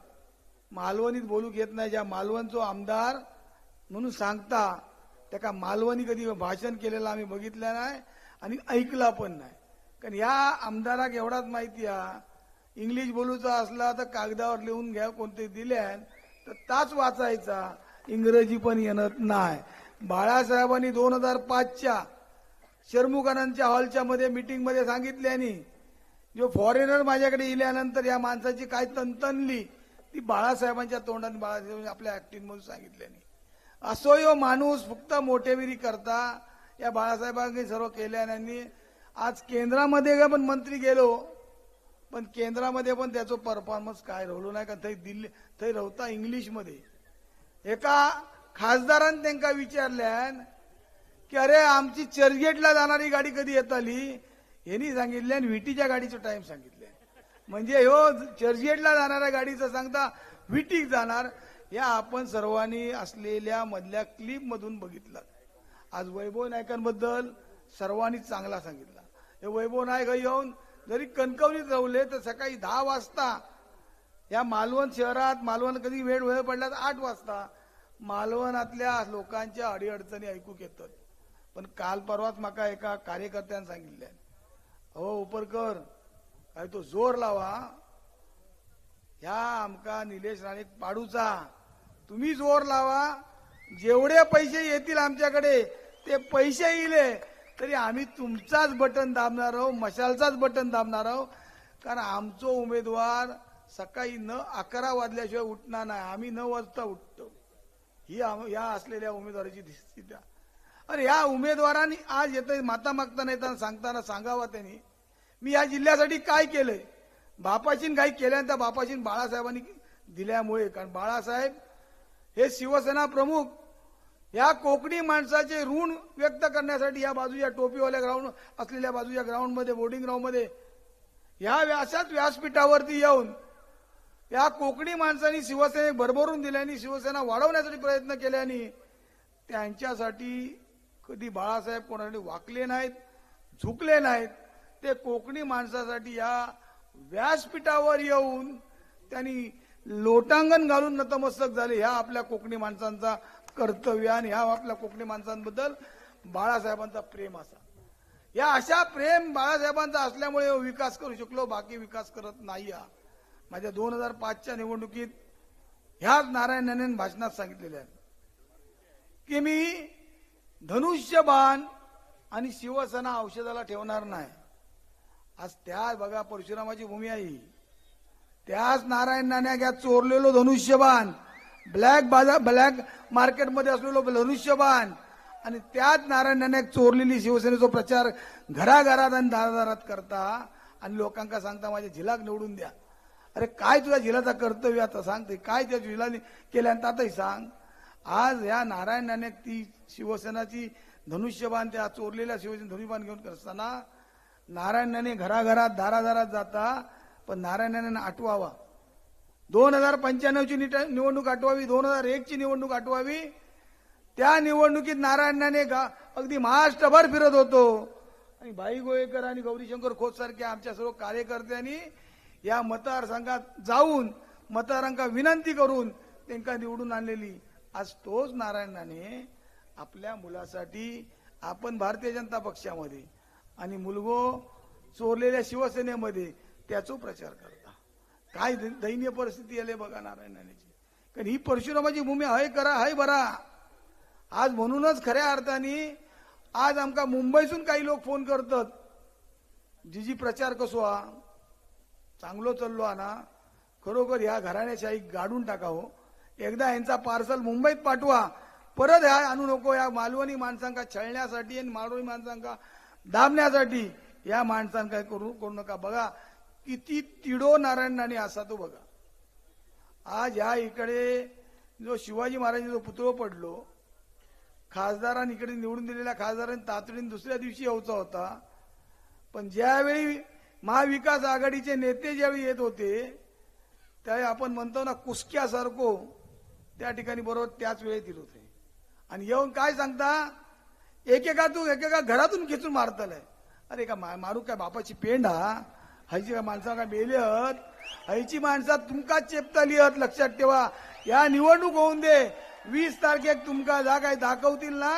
मालवणीत बोलू घेत नाही. ज्या मालवणचो आमदार म्हणून सांगता त्या मालवणी कधी भाषण केलेलं आम्ही बघितलं नाही आणि ऐकला पण नाही. कारण या आमदाराक एवढाच माहिती आहे इंग्लिश बोलूचा असला तर कागदावर लिहून घ्या कोणते दिल्या तर ताच वाचायचा, इंग्रजी पण येणार नाही. बाळासाहेबांनी 2005च्या शर्मुखानांच्या हॉलच्या मीटिंग मध्ये सांगितल्यानी जो फॉरेनर माझ्याकडे इल्यानंतर या माणसाची काय तनतनली ती बाळासाहेबांच्या तोंडाने बाळासाहेब आपल्या ऍक्टिंग मधून सांगितल्याने. असो यो माणूस फक्त मोठेगिरी करता या बाळासाहेबांनी सर्व केल्याने आज केंद्रामध्ये पण मंत्री गेलो, पण केंद्रामध्ये पण त्याचं परफॉर्मन्स काय राहिलो नाही. का थंय दिल्ली थंय रवता इंग्लिशमध्ये. एका खासदारान त्यांना विचारल्यान की अरे आमची चर्चगेटला जाणारी गाडी कधी येताली, यांनी सांगितले आणि व्हीटीच्या गाडीचं टाइम सांगितले. म्हणजे हो चर्चगेटला जाणाऱ्या गाडीचं सांगता व्हीटीक जाणार. या आपण सर्वांनी असलेल्या मधल्या क्लिप मधून बघितलं. आज वैभव नायकांबद्दल सर्वांनी चांगला सांगितला. हे वैभव नायक येऊन जरी कणकवलीत राहले तर सकाळी 10 वाजता या मालवण शहरात, मालवण कधी वेळ पडला तर 8 वाजता मालवणातल्या लोकांच्या अडीअडचणी ऐकू येतात. पण काल परवाच माका एका कार्यकर्त्यानं सांगितले, अहो उपरकर काय तो जोर लावा, ह्या आमका निलेश राणे पाडूचा तुम्ही जोर लावा, जेवढे पैसे येतील आमच्याकडे ते पैसे येईल तरी आम्ही तुमचाच बटन दाबणार आहोत, मशालचाच बटन दाबणार आहोत. कारण आमचो उमेदवार सकाळी 11 वाजल्याशिवाय उठणार नाही, आम्ही 9 वाजता उठतो. ही या असलेल्या उमेदवाराची स्थिती. अरे या उमेदवारांनी आज येतं माता मागताना येताना सांगताना सांगावा त्यांनी मी या जिल्ह्यासाठी काय केलंय. बापाशीन काही केल्यानंतर बापाशीन बाळासाहेबांनी दिल्यामुळे. कारण बाळासाहेब हे शिवसेना प्रमुख या कोकणी माणसाचे ऋण व्यक्त करण्यासाठी या बाजूच्या टोपीवाल्या ग्राउंड असलेल्या बाजूच्या ग्राउंडमध्ये बोर्डिंग ग्राउंडमध्ये या अशाच व्यासपीठावरती येऊन या कोकणी माणसांनी शिवसेने भरभरून दिल्याने शिवसेना वाढवण्यासाठी प्रयत्न केल्याने त्यांच्यासाठी कधी बाळासाहेब कोणासाठी वाकले नाहीत, झुकले नाहीत. ते कोकणी माणसासाठी या व्यासपीठावर येऊन त्यांनी लोटांगण घालून नतमस्तक झाले. ह्या आपल्या कोकणी माणसांचा कर्तव्य आणि ह्या आपल्या कोकणी माणसांबद्दल बाळासाहेबांचा प्रेम असा. या अशा प्रेम बाळासाहेबांचा असल्यामुळे विकास करू शकलो, बाकी विकास करत नाही. माझ्या 2005च्या निवडणुकीत ह्याच नारायण राणेंनी भाषणात सांगितलेले आहे की मी धनुष्यबाण आणि शिवसेना औषधाला ठेवणार नाही. आज त्या बघा परशुरामाची भूमी आहे, त्याच नारायण राणे घ्या चोरलेलो धनुष्यबाण, ब्लॅक मार्केटमध्ये असलेलो धनुष्यबाण आणि त्याच नारायण राणे चोरलेली शिवसेनेचा प्रचार घराघरात आणि दारादारात करता आणि लोकांना सांगता माझ्या झिलाक निवडून द्या. अरे काय तुझ्या झिलाचा कर्तव्य आता सांगते, काय त्या झिलाने केल्यानंतर आताही सांग. आज या नारायण राणे ती शिवसेनाची धनुष्यबाण त्या चोरलेल्या शिवसेना धनुष्यबाण घेऊन असताना नारायण राणे घराघरात दारादारात जाता. पण नारायण राणेंना आठवावा, 2095ची निवडणूक आठवावी, 2001ची निवडणूक आठवावी. त्या निवडणुकीत नारायण राणे अगदी महाराष्ट्रभर फिरत होतो आणि बाई गोळेकर आणि गौरीशंकर खोत सारख्या आमच्या सर्व कार्यकर्त्यांनी या मतदारसंघात जाऊन मतदारांना विनंती करून त्यांना निवडून आणलेली. आज तोच नारायण राणे आपल्या मुलासाठी आपण भारतीय जनता पक्षामध्ये आणि मुलगो चोरलेल्या शिवसेनेमध्ये त्याचा प्रचार करता. काय दयनीय परिस्थिती आली बघा नारायण राणेची. कारण ही परशुरामाची भूमी हय करा हय बरा. आज म्हणूनच खऱ्या अर्थाने आज आमका मुंबईतून काही लोक फोन करतात, जी प्रचार कसो हा चांगलो चाललो हा ना, खरोखर ह्या घराण्याशाही गाडून टाकावं. एकदा यांचा पार्सल मुंबईत पाठवा, परत ह्या आणू नको. या मालवणी माणसांका छळण्यासाठी आणि मालवणी माणसांका दाबण्यासाठी या माणसांना काय करू नका. बघा किती तिडो नारायण राणे असा तो बघा. आज ह्या इकडे जो शिवाजी महाराजांचा जो पुतळो पडलो, खासदारांनी इकडे निवडून दिलेल्या खासदारांनी तातडीने दुसऱ्या दिवशी यायचा होता. पण ज्यावेळी महाविकास आघाडीचे नेते ज्यावेळी येत होते त्यावेळी आपण म्हणतो ना कुसक्यासारखो त्या ठिकाणी बरोबर त्याच वेळेत येत होते आणि येऊन काय सांगता, एकेका घरातून खेचून मारतलाय. अरे का मारू काय बापाची पेंड हा, हयची का माणसा काय मेलेत, हयची माणसा तुमका चेपताली आहेत. लक्षात ठेवा, या निवडणूक होऊन दे, 20 तारखेक तुमका जा काय दाखवतील ना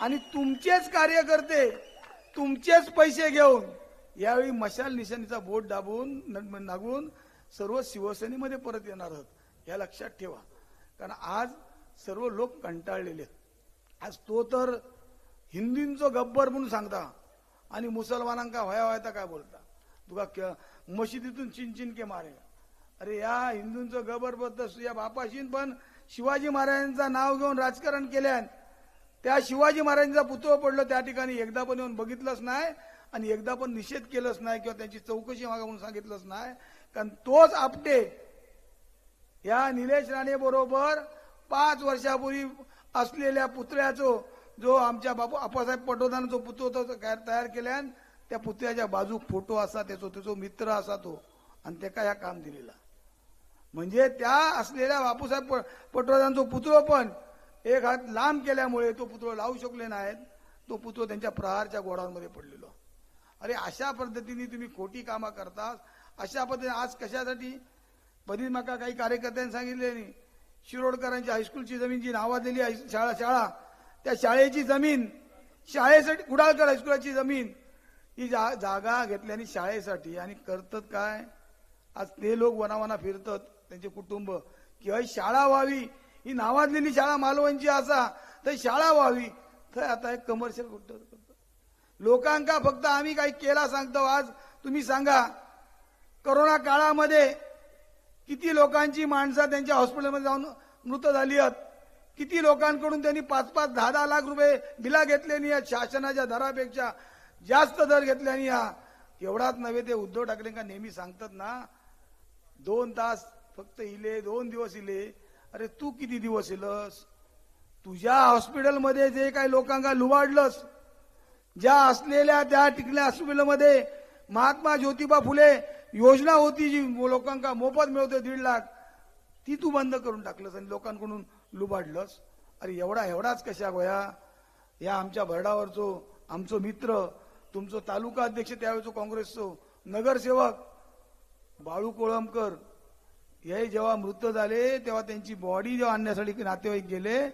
आणि तुमचेच कार्यकर्ते तुमचेच पैसे घेऊन यावेळी मशाल निशाणीचा बोट दाबून नागून सर्व शिवसेनेमध्ये परत येणार आहोत. या लक्षात ठेवा. कारण आज सर्व लोक कंटाळलेले आहेत. आज तो तर हिंदूंचो गब्बर म्हणून सांगता आणि मुसलमानांका व्हाया व्हायता काय बोलता, तुका मशिदीतून चिन चिन के मारेगा. अरे या हिंदूंचं गबरबद्ध या बापाशीन पण शिवाजी महाराजांचं नाव घेऊन राजकारण केल्यान त्या शिवाजी महाराजांचा पुतळा पडलं त्या ठिकाणी एकदा पण येऊन बघितलंच नाही आणि एकदा पण निषेध केलंच नाही किंवा त्यांची चौकशी मागा म्हणून सांगितलंच नाही. कारण तोच आपटे या निलेश राणे बरोबर 5 वर्षापूर्वी असलेल्या पुतळ्याचं जो आमच्या बापू आप्पासाहेब पटवर्धन जो पुतळा तयार केल्यान त्या पुतळ्याच्या बाजूक फोटो असा त्याचा मित्र असा तो आणि त्याका ह्या काम दिलेला. म्हणजे त्या असलेल्या बापूसाहेब पटवर्धनचा पुतळा पण एक हात लांब केल्यामुळे तो पुतळा लावू शकले नाहीत. तो पुतळा त्यांच्या प्रहारच्या गोडाऊनमध्ये पडलेलो. अरे अशा पद्धतीने तुम्ही खोटी कामं करता. अशा पद्धतीने आज कशासाठी पदी मका काही कार्यकर्त्यांनी सांगितले नाही शिरोडकरांची हायस्कूलची जमीन जी नावाजलेली शाळा त्या शाळेची जमीन शाळेसाठी कुडाळकर हायस्कूलची जमीन ही जागा घेतल्याने शाळेसाठी आणि करतात काय आज ते लोक वनावना फिरतात त्यांचे कुटुंब की ही शाळा व्हावी ही नावाजलेली शाळा मालवणची असा तर शाळा व्हावी तर आता एक कमर्शियल कुठं लोकांका फक्त आम्ही काही केला सांगतो. आज तुम्ही सांगा करोना काळामध्ये किती लोकांची माणसं त्यांच्या हॉस्पिटलमध्ये जाऊन मृत झाली आहेत. किती लोकांकडून त्यांनी 5-5, 10-10 लाख रुपये बिला घेतल्यानी या शासनाच्या दरापेक्षा जास्त दर घेतल्यानी या एवढाच नव्हे ते उद्धव ठाकरेंका नेहमी सांगतात ना 2 तास फक्त इले 2 दिवस इले. अरे तू किती दिवस इलस तुझ्या हॉस्पिटलमध्ये जे काही लोकांना लुबाडलंस ज्या असलेल्या त्या टिकल्या हॉस्पिटलमध्ये महात्मा ज्योतिबा फुले योजना होती जी लोकांना मोफत मिळवते 1.5 लाख ती तू बंद करून टाकलंस आणि लोकांकडून लुबाडलंस. अरे एवढाच कशा गोया या आमच्या भरडावरचो आमचो मित्र तुमचं तालुका अध्यक्ष त्यावेळेचो काँग्रेसचो नगरसेवक बाळू कोळंबकर हे जेव्हा मृत झाले तेव्हा त्यांची बॉडी जेव्हा आणण्यासाठी नातेवाईक गेले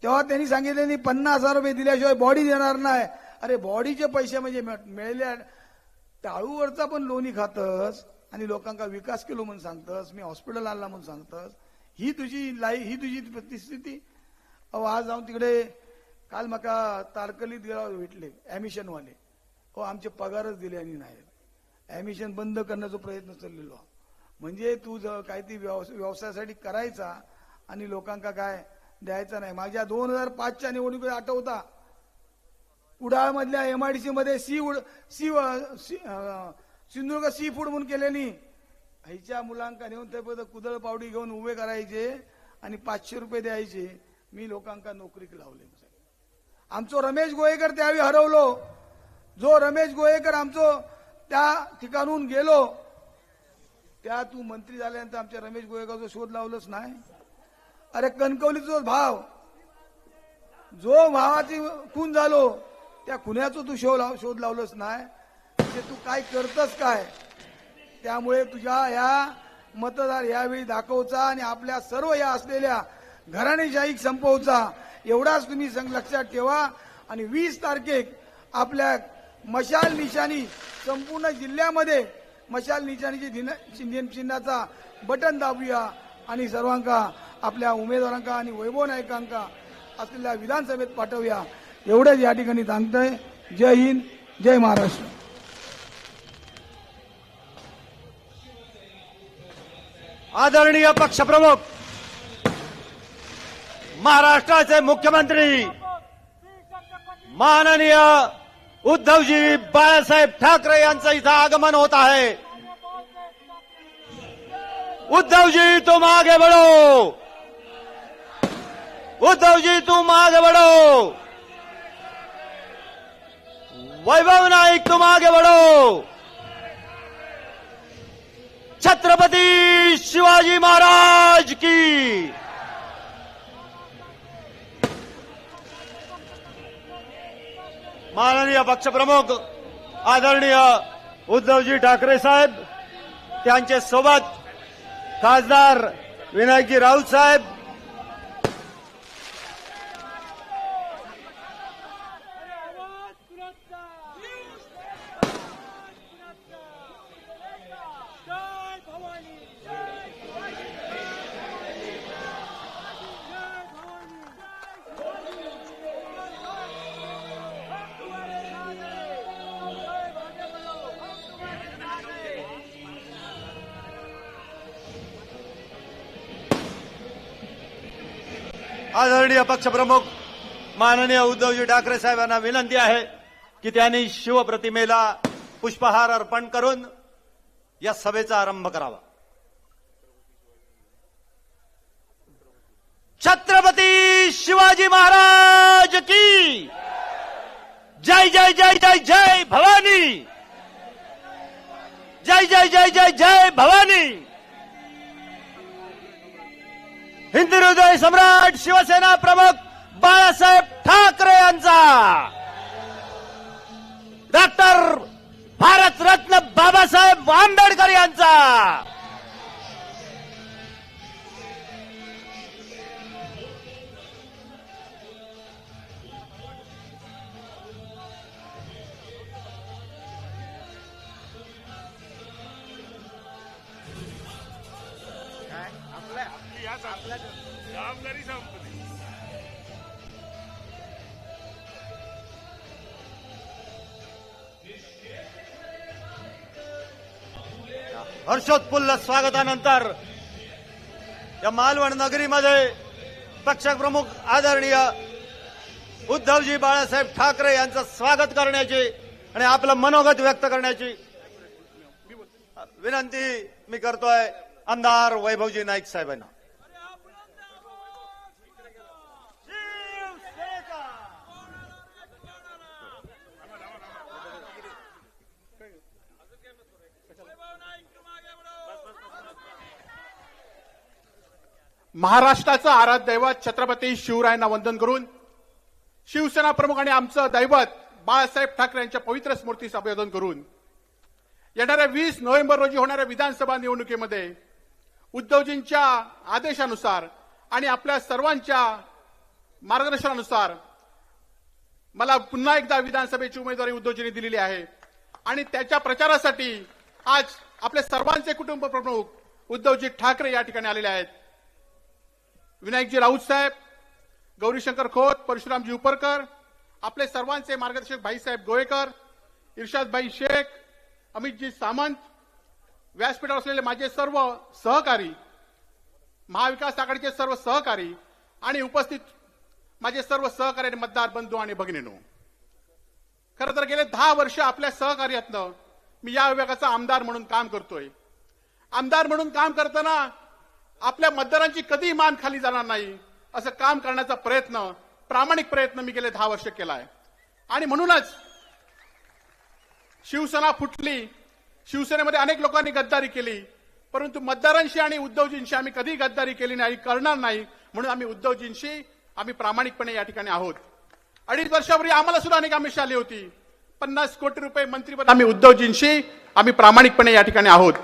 तेव्हा त्यांनी सांगितले 50,000 रुपये दिल्याशिवाय बॉडी देणार नाही. अरे बॉडीचे पैसे म्हणजे मिळाले टाळूवरचा पण लोणी खातस आणि लोकांना विकास केलो म्हणून सांगतस मी हॉस्पिटल आणला म्हणून सांगतस ही तुझी परिस्थिती. आज जाऊन तिकडे काल मका तारकलीत भेटले ऍमिशनवाले आमचे पगारच दिले आणि नाही ऍमिशन बंद करण्याचा प्रयत्न चाललेलो. म्हणजे तू काहीतरी व्यवसायासाठी करायचा आणि लोकांना काय द्यायचा नाही. माझ्या 2005च्या निवडणुकीत आठवता कुडाळमधल्या MIDC मध्ये सिंधुदुर्ग सी फूड म्हणून केलेली ह्याच्या मुलांका नेऊन ते कुदळ पावडी घेऊन उभे करायचे आणि 500 रुपये द्यायचे. मी लोकांका नोकरीक लावले. आमचो रमेश गोयेकर त्यावेळी हरवलो. जो रमेश गोयेकर आमचो त्या ठिकाणून गेलो त्या तू मंत्री झाल्यानंतर आमच्या रमेश गोयेकरचा शोध लावलंच नाही. अरे कणकवलीचा भाव जो भावाची खून झालो त्या खुन्याचा तू शोध लावलंच नाही. म्हणजे तू काय करतस काय. त्यामुळे तुझ्या या मतदार यावेळी दाखवचा आणि आपल्या सर्व या असलेल्या घराणेशाही संपवचा एवढाच तुम्ही लक्षात ठेवा. आणि 20 तारखेक आपल्या मशाल निशाणी संपूर्ण जिल्ह्यामध्ये मशाल निशाणीची चिन्हाचा बटन दाबूया आणि सर्वांका आपल्या उमेदवारांका आणि वैभव नायकांका असलेल्या विधानसभेत पाठवूया एवढंच या ठिकाणी सांगतोय. जय हिंद जय महाराष्ट्र.
आदरणीय पक्षप्रमुख महाराष्ट्राचे मुख्यमंत्री माननीय उद्धवजी बाळासाहेब ठाकरे यांचं इथं आगमन होत आहे. उद्धवजी तुम आगे बढ़ो. उद्धवजी तुम आगे बढ़ो. वैभव नाईक तुम आगे बढ़ो. छत्रपती शिवाजी महाराज की. माननीय पक्षप्रमुख आदरणीय उद्धवजी ठाकरे साहेब त्यांचे सोबत खासदार विनायकजी राऊत साहेब आदरणीय पक्षप्रमुख माननीय उद्धवजी ठाकरे साहेबांना विनंती आहे की त्यांनी शिवप्रतिमेला पुष्पहार अर्पण करून या सभेचा आरंभ करावा. छत्रपती शिवाजी महाराज की जय जय जय जय जय भवानी. जय जय जय जय जय भवानी. हिंदू हृदय सम्राट शिवसेना प्रमुख बाळासाहेब ठाकरे यांचा, डॉक्टर भारतरत्न बाबासाहेब आंबेडकर यांचा, हर्षोत्फुल्ल स्वागतानंतर या मालवण नगरीमध्ये पक्षप्रमुख आदरणीय उद्धवजी बाळासाहेब ठाकरे यांचं स्वागत करण्याची आणि आपलं मनोगत व्यक्त करण्याची विनंती मी करतोय आमदार वैभवजी नाईक साहेबांना.
महाराष्ट्राचं आराध्य दैवत छत्रपती शिवरायांना वंदन करून शिवसेना प्रमुख आणि आमचं दैवत बाळासाहेब ठाकरे यांच्या पवित्र स्मृतीस अभिवादन करून येणाऱ्या 20 नोव्हेंबर रोजी होणाऱ्या विधानसभा निवडणुकीमध्ये उद्धवजींच्या आदेशानुसार आणि आपल्या सर्वांच्या मार्गदर्शनानुसार मला पुन्हा एकदा विधानसभेची उमेदवारी उद्धवजींनी दिलेली आहे आणि त्याच्या प्रचारासाठी आज आपले सर्वांचे कुटुंब प्रमुख उद्धवजी ठाकरे या ठिकाणी आलेले आहेत. विनायकजी राऊत साहेब, गौरीशंकर खोत, परशुरामजी उपरकर, आपले सर्वांचे मार्गदर्शक भाईसाहेब गोयेकर, इर्शादभाई शेख, अमितजी सामंत, व्यासपीठावर असलेले माझे सर्व सहकारी, महाविकास आघाडीचे सर्व सहकारी आणि उपस्थित माझे सर्व सहकारी आणि मतदार बंधू आणि भगिनींनो, खरं तर गेले 10 वर्ष आपल्या सहकार्यातनं मी या विभागाचा आमदार म्हणून काम करतोय. आमदार म्हणून काम करताना आपल्या मतदारांची कधी मान खाली जाणार नाही असं काम करण्याचा प्रयत्न, प्रामाणिक प्रयत्न मी गेले 10 वर्ष केलाय आणि म्हणूनच शिवसेना फुटली. शिवसेनेमध्ये अनेक लोकांनी गद्दारी केली, परंतु मतदारांशी आणि उद्धवजींशी आम्ही कधी गद्दारी केली नाही, करणार नाही. म्हणून आम्ही उद्धवजींशी आम्ही प्रामाणिकपणे या ठिकाणी आहोत. 2.5 वर्षापूर्वी आम्हाला सुद्धा अनेक आमिष आली होती. 50 कोटी रुपये मंत्रिपद आम्ही उद्धवजींशी आम्ही प्रामाणिकपणे या ठिकाणी आहोत.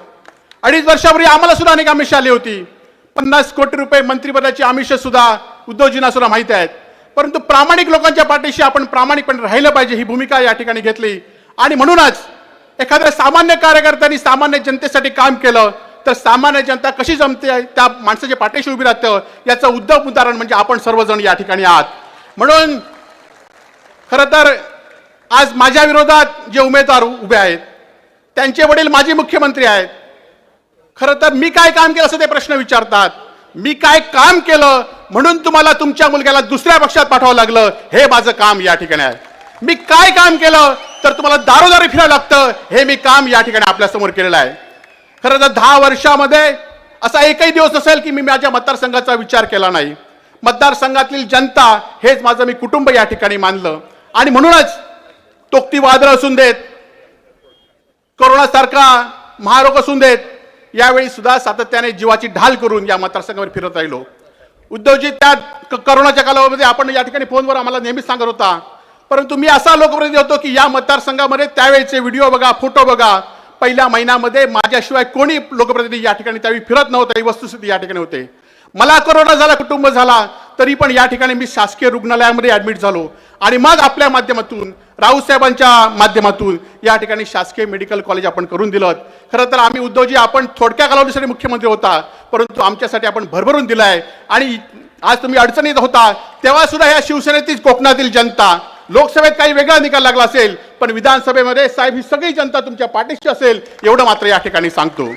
2.5 वर्षापूर्वी आम्हाला सुद्धा अनेक आमिष आली होती. 50 कोटी रुपये मंत्रिपदाची आमिष सुद्धा उद्धवजींना सुद्धा माहिती आहेत. परंतु प्रामाणिक लोकांच्या पाठीशी आपण प्रामाणिकपणे राहिलं पाहिजे ही भूमिका या ठिकाणी घेतली आणि म्हणूनच एखाद्या सामान्य कार्यकर्त्यांनी सामान्य जनतेसाठी काम केलं तर सामान्य जनता कशी जमते, त्या माणसाच्या पाठीशी उभी राहतं याचं उद्धव उदाहरण म्हणजे आपण सर्वजण या ठिकाणी आहात. म्हणून खरं तर आज माझ्या विरोधात जे उमेदवार उभे आहेत त्यांचे वडील माजी मुख्यमंत्री आहेत. खरं तर मी काय काम केलं असं ते प्रश्न विचारतात. मी काय काम केलं म्हणून तुम्हाला तुमच्या मुलग्याला दुसऱ्या पक्षात पाठवावं लागलं, हे माझं काम या ठिकाणी आहे. मी काय काम केलं तर तुम्हाला दारोदारी फिरावं लागतं, हे मी काम या ठिकाणी आपल्या समोर केलेलं आहे. खरं तर 10 वर्षामध्ये असा एकही दिवस नसेल की मी माझ्या मतदारसंघाचा विचार केला नाही. मतदारसंघातील जनता हेच माझं मी कुटुंब या ठिकाणी मानलं आणि म्हणूनच तोक्ती वादळ असून देत, कोरोनासारखा महारोग असून देत, यावेळी सुद्धा सातत्याने जीवाची ढाल करून या मतदारसंघावर फिरत राहिलो. उद्धवजी त्या कोरोनाच्या कालावधीमध्ये आपण या ठिकाणी फोनवर आम्हाला नेहमीच सांगत होता, परंतु मी असा लोकप्रतिनिधी होतो की या मतदारसंघामध्ये त्यावेळेचे व्हिडिओ बघा, फोटो बघा, पहिल्या महिन्यामध्ये माझ्याशिवाय कोणी लोकप्रतिनिधी या ठिकाणी त्यावेळी फिरत नव्हतं, ही वस्तुस्थिती या ठिकाणी होते. मला कोरोना झाला, कुटुंब झाला, तरी पण या ठिकाणी मी शासकीय रुग्णालयामध्ये ऍडमिट झालो आणि मग आपल्या माध्यमातून, राऊत साहेबांच्या माध्यमातून या ठिकाणी शासकीय मेडिकल कॉलेज आपण करून दिलं. खरं तर आम्ही उद्धवजी आपण थोडक्या कालावधीसाठी मुख्यमंत्री होता, परंतु आमच्यासाठी आपण भरभरून दिलाय आणि आज तुम्ही अडचणीत होता तेव्हा सुद्धा या शिवसेनेतील कोकणातील जनता, लोकसभेत काही वेगळा निकाल लागला असेल पण विधानसभेमध्ये साहेब ही सगळी जनता तुमच्या पाठीशी असेल एवढं मात्र या ठिकाणी सांगतो.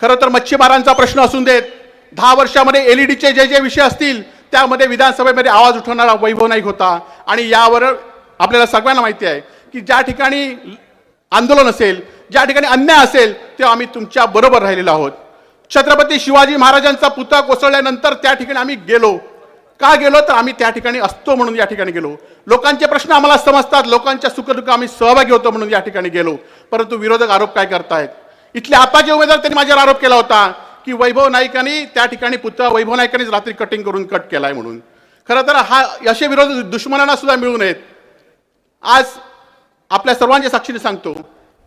खरं तर मच्छीमारांचा प्रश्न असून देत, 10 वर्षामध्ये एलईडीचे जे विषय असतील त्यामध्ये विधानसभेमध्ये आवाज उठवणारा वैभव नाईक होता. आणि यावर आपल्याला सगळ्यांना माहिती आहे की ज्या ठिकाणी आंदोलन असेल, ज्या ठिकाणी अन्याय असेल, तेव्हा आम्ही तुमच्या बरोबर राहिलेलो आहोत. छत्रपती शिवाजी महाराजांचा पुतळा कोसळल्यानंतर त्या ठिकाणी आम्ही गेलो. का गेलो तर आम्ही त्या ठिकाणी असतो म्हणून या ठिकाणी गेलो. लोकांचे प्रश्न आम्हाला समजतात, लोकांच्या सुखदुःख आम्ही सहभागी होतो म्हणून या ठिकाणी गेलो. परंतु विरोधक आरोप काय करतायत? इथले आपाचे उमेदवार त्यांनी माझ्यावर आरोप केला होता की वैभव नाईकांनी त्या ठिकाणी पुतळा वैभव नाईकांनीच रात्री कटिंग करून कट केलाय म्हणून. खरं तर हा असे विरोध दुश्मनांना सुद्धा मिळू नयेत. आज आपल्या सर्वांच्या साक्षीने सांगतो,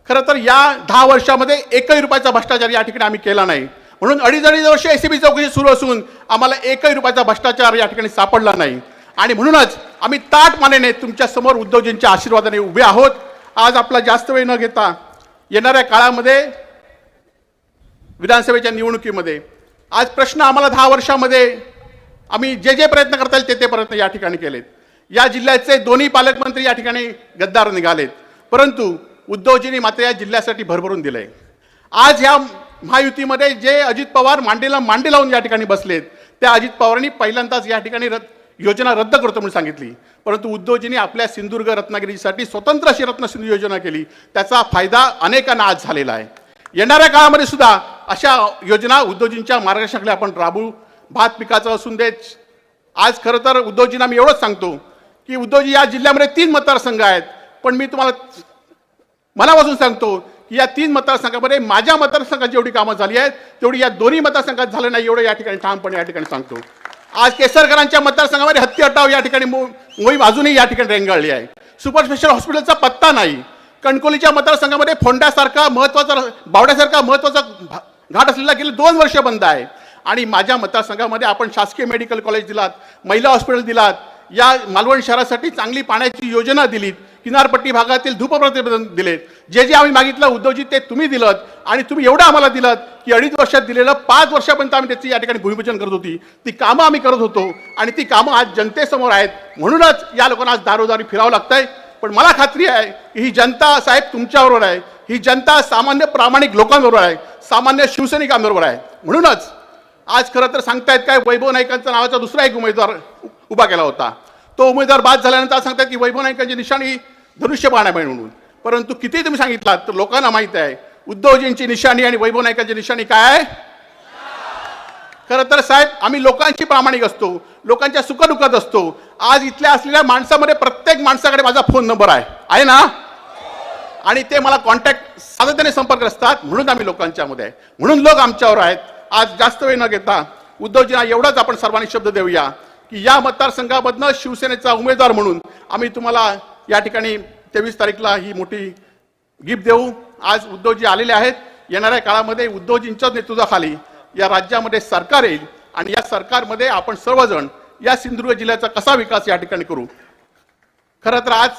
खरं तर या 10 वर्षामध्ये एकही रुपयाचा भ्रष्टाचार या ठिकाणी आम्ही केला नाही. म्हणून अडीच वर्ष एसीबी चौकशी सुरू असून आम्हाला एकही रुपयाचा भ्रष्टाचार या ठिकाणी सापडला नाही. आणि म्हणूनच आम्ही ताठ मानेने तुमच्या समोर उद्धवजींच्या आशीर्वादाने उभे आहोत. आज आपला जास्त वेळ न घेता येणाऱ्या काळामध्ये विधानसभेच्या निवडणुकीमध्ये आज प्रश्न आम्हाला 10 वर्षामध्ये आम्ही जे प्रयत्न करता येईल ते प्रयत्न या ठिकाणी केलेत. या जिल्ह्याचे दोन्ही पालकमंत्री या ठिकाणी गद्दार निघालेत, परंतु उद्धवजींनी मात्र या जिल्ह्यासाठी भरभरून दिलंय. आज ह्या महायुतीमध्ये जे अजित पवार मांडीला मांडी लावून या ठिकाणी बसलेत, त्या अजित पवारांनी पहिल्यांदाच या ठिकाणी योजना रद्द करतो म्हणून सांगितली. परंतु उद्धवजींनी आपल्या सिंधुदुर्ग रत्नागिरीसाठी स्वतंत्र अशी रत्नसिंधू योजना केली. त्याचा फायदा अनेकांना आज झालेला आहे. येणाऱ्या काळामध्ये सुद्धा अशा योजना उद्धवजींच्या मार्गदर्शनाखाली आपण राबवू. भात पिकाचं असून देत. आज खरं तर उद्धवजींना मी एवढंच सांगतो की उद्धवजी या जिल्ह्यामध्ये 3 मतदारसंघ आहेत, पण मी तुम्हाला मनापासून सांगतो की या 3 मतदारसंघामध्ये माझ्या मतदारसंघात जेवढी कामं झाली आहेत तेवढी या दोन्ही मतदारसंघात झालं नाही, एवढं या ठिकाणी ठामपणे या ठिकाणी सांगतो. आज केसरकरांच्या मतदारसंघामध्ये हत्ती हटाव या ठिकाणी मोहीम अजूनही या ठिकाणी रेंगाळली आहे. सुपर स्पेशल हॉस्पिटलचा पत्ता नाही. कणकोलीच्या मतदारसंघामध्ये फोंड्यासारखा महत्वाचा, बावड्यासारखा महत्वाचा घाट असलेला गेले 2 वर्ष बंद आहे. आणि माझ्या मतदारसंघामध्ये आपण शासकीय मेडिकल कॉलेज दिलात, महिला हॉस्पिटल दिलात, या मालवण शहरासाठी चांगली पाण्याची योजना दिलीत, किनारपट्टी भागातील धूपप्रतिबंध दिलेत. जे आम्ही मागितलं उद्धवजी ते तुम्ही दिलं. आणि तुम्ही एवढं आम्हाला दिलं की 2.5 वर्षात दिलेलं 5 वर्षापर्यंत आम्ही त्याची या ठिकाणी भूमिपूजन करत होती. ती कामं आम्ही करत होतो आणि ती कामं आज जनतेसमोर आहेत. म्हणूनच या लोकांना आज दारोदारी फिरावं लागतंय. पण मला खात्री आहे की ही जनता साहेब तुमच्याबरोबर आहे. ही जनता सामान्य प्रामाणिक लोकांबरोबर आहे, सामान्य शिवसैनिकांबरोबर आहे. म्हणूनच आज खरं तर सांगतायत काय, वैभव नाईकांचा नावाचा दुसरा एक उमेदवार उभा केला होता. तो उमेदवार बाद झाल्यानंतर आज सांगतात की वैभव नाईकांची निशाणी धनुष्यबाण आहे म्हणून. परंतु किती तुम्ही सांगितलात तर लोकांना माहित आहे उद्धवजींची निशाणी आणि वैभव नाईकांची निशाणी काय आहे. खरं तर साहेब आम्ही लोकांची प्रामाणिक असतो, लोकांच्या सुखदुःखात असतो. आज इथल्या असलेल्या माणसामध्ये प्रत्येक माणसाकडे माझा फोन नंबर आहे ना, आणि ते मला कॉन्टॅक्ट सातत्याने संपर्क असतात. म्हणून आम्ही लोकांच्या मध्ये आहे, म्हणून लोक आमच्यावर आहेत. आज जास्त वेळ न घेता उद्धवजींना एवढाच आपण सर्वांनी शब्द देऊया की या मतदारसंघामधनं शिवसेनेचा उमेदवार म्हणून आम्ही तुम्हाला या ठिकाणी 23 तारीखला ही मोठी गिफ्ट देऊ. आज उद्धवजी आलेले आहेत. येणाऱ्या काळामध्ये उद्धवजींच्या नेतृत्वाखाली या राज्यामध्ये सरकार येईल आणि या सरकारमध्ये आपण सर्वजण या सिंधुदुर्ग जिल्ह्याचा कसा विकास या ठिकाणी करू. खरं तर आज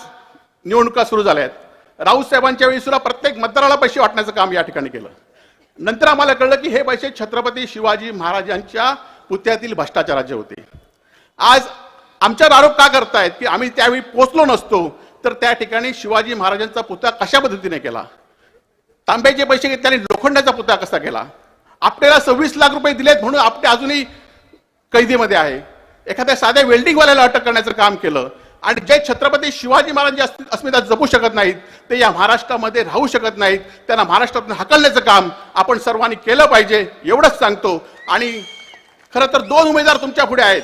निवडणुका सुरू झाल्या आहेत. राऊत साहेबांच्या वेळी सुद्धा प्रत्येक मतदाराला पैसे वाटण्याचं काम या ठिकाणी केलं. नंतर आम्हाला कळलं की हे पैसे छत्रपती शिवाजी महाराजांच्या पुतळ्यातील भ्रष्टाचाराचे होते. आज आमच्यावर आरोप का करतायत की आम्ही त्यावेळी पोचलो नसतो तर त्या ठिकाणी शिवाजी महाराजांचा पुतळा कशा पद्धतीने केला, तांब्याचे पैसे घेतल्याने लोखंडाचा पुतळा कसा केला, आपल्याला 26 लाख रुपये दिलेत म्हणून आपले अजूनही कैदीमध्ये आहे. एखाद्या साध्या वेल्डिंगवाल्याला अटक करण्याचं काम केलं. आणि जे छत्रपती शिवाजी महाराजांची अस्मिता जपू शकत नाहीत ते या महाराष्ट्रामध्ये राहू शकत नाहीत. त्यांना महाराष्ट्रातून हाकलण्याचं काम आपण सर्वांनी केलं पाहिजे एवढंच सांगतो. आणि खरं तर 2 उमेदवार तुमच्या पुढे आहेत.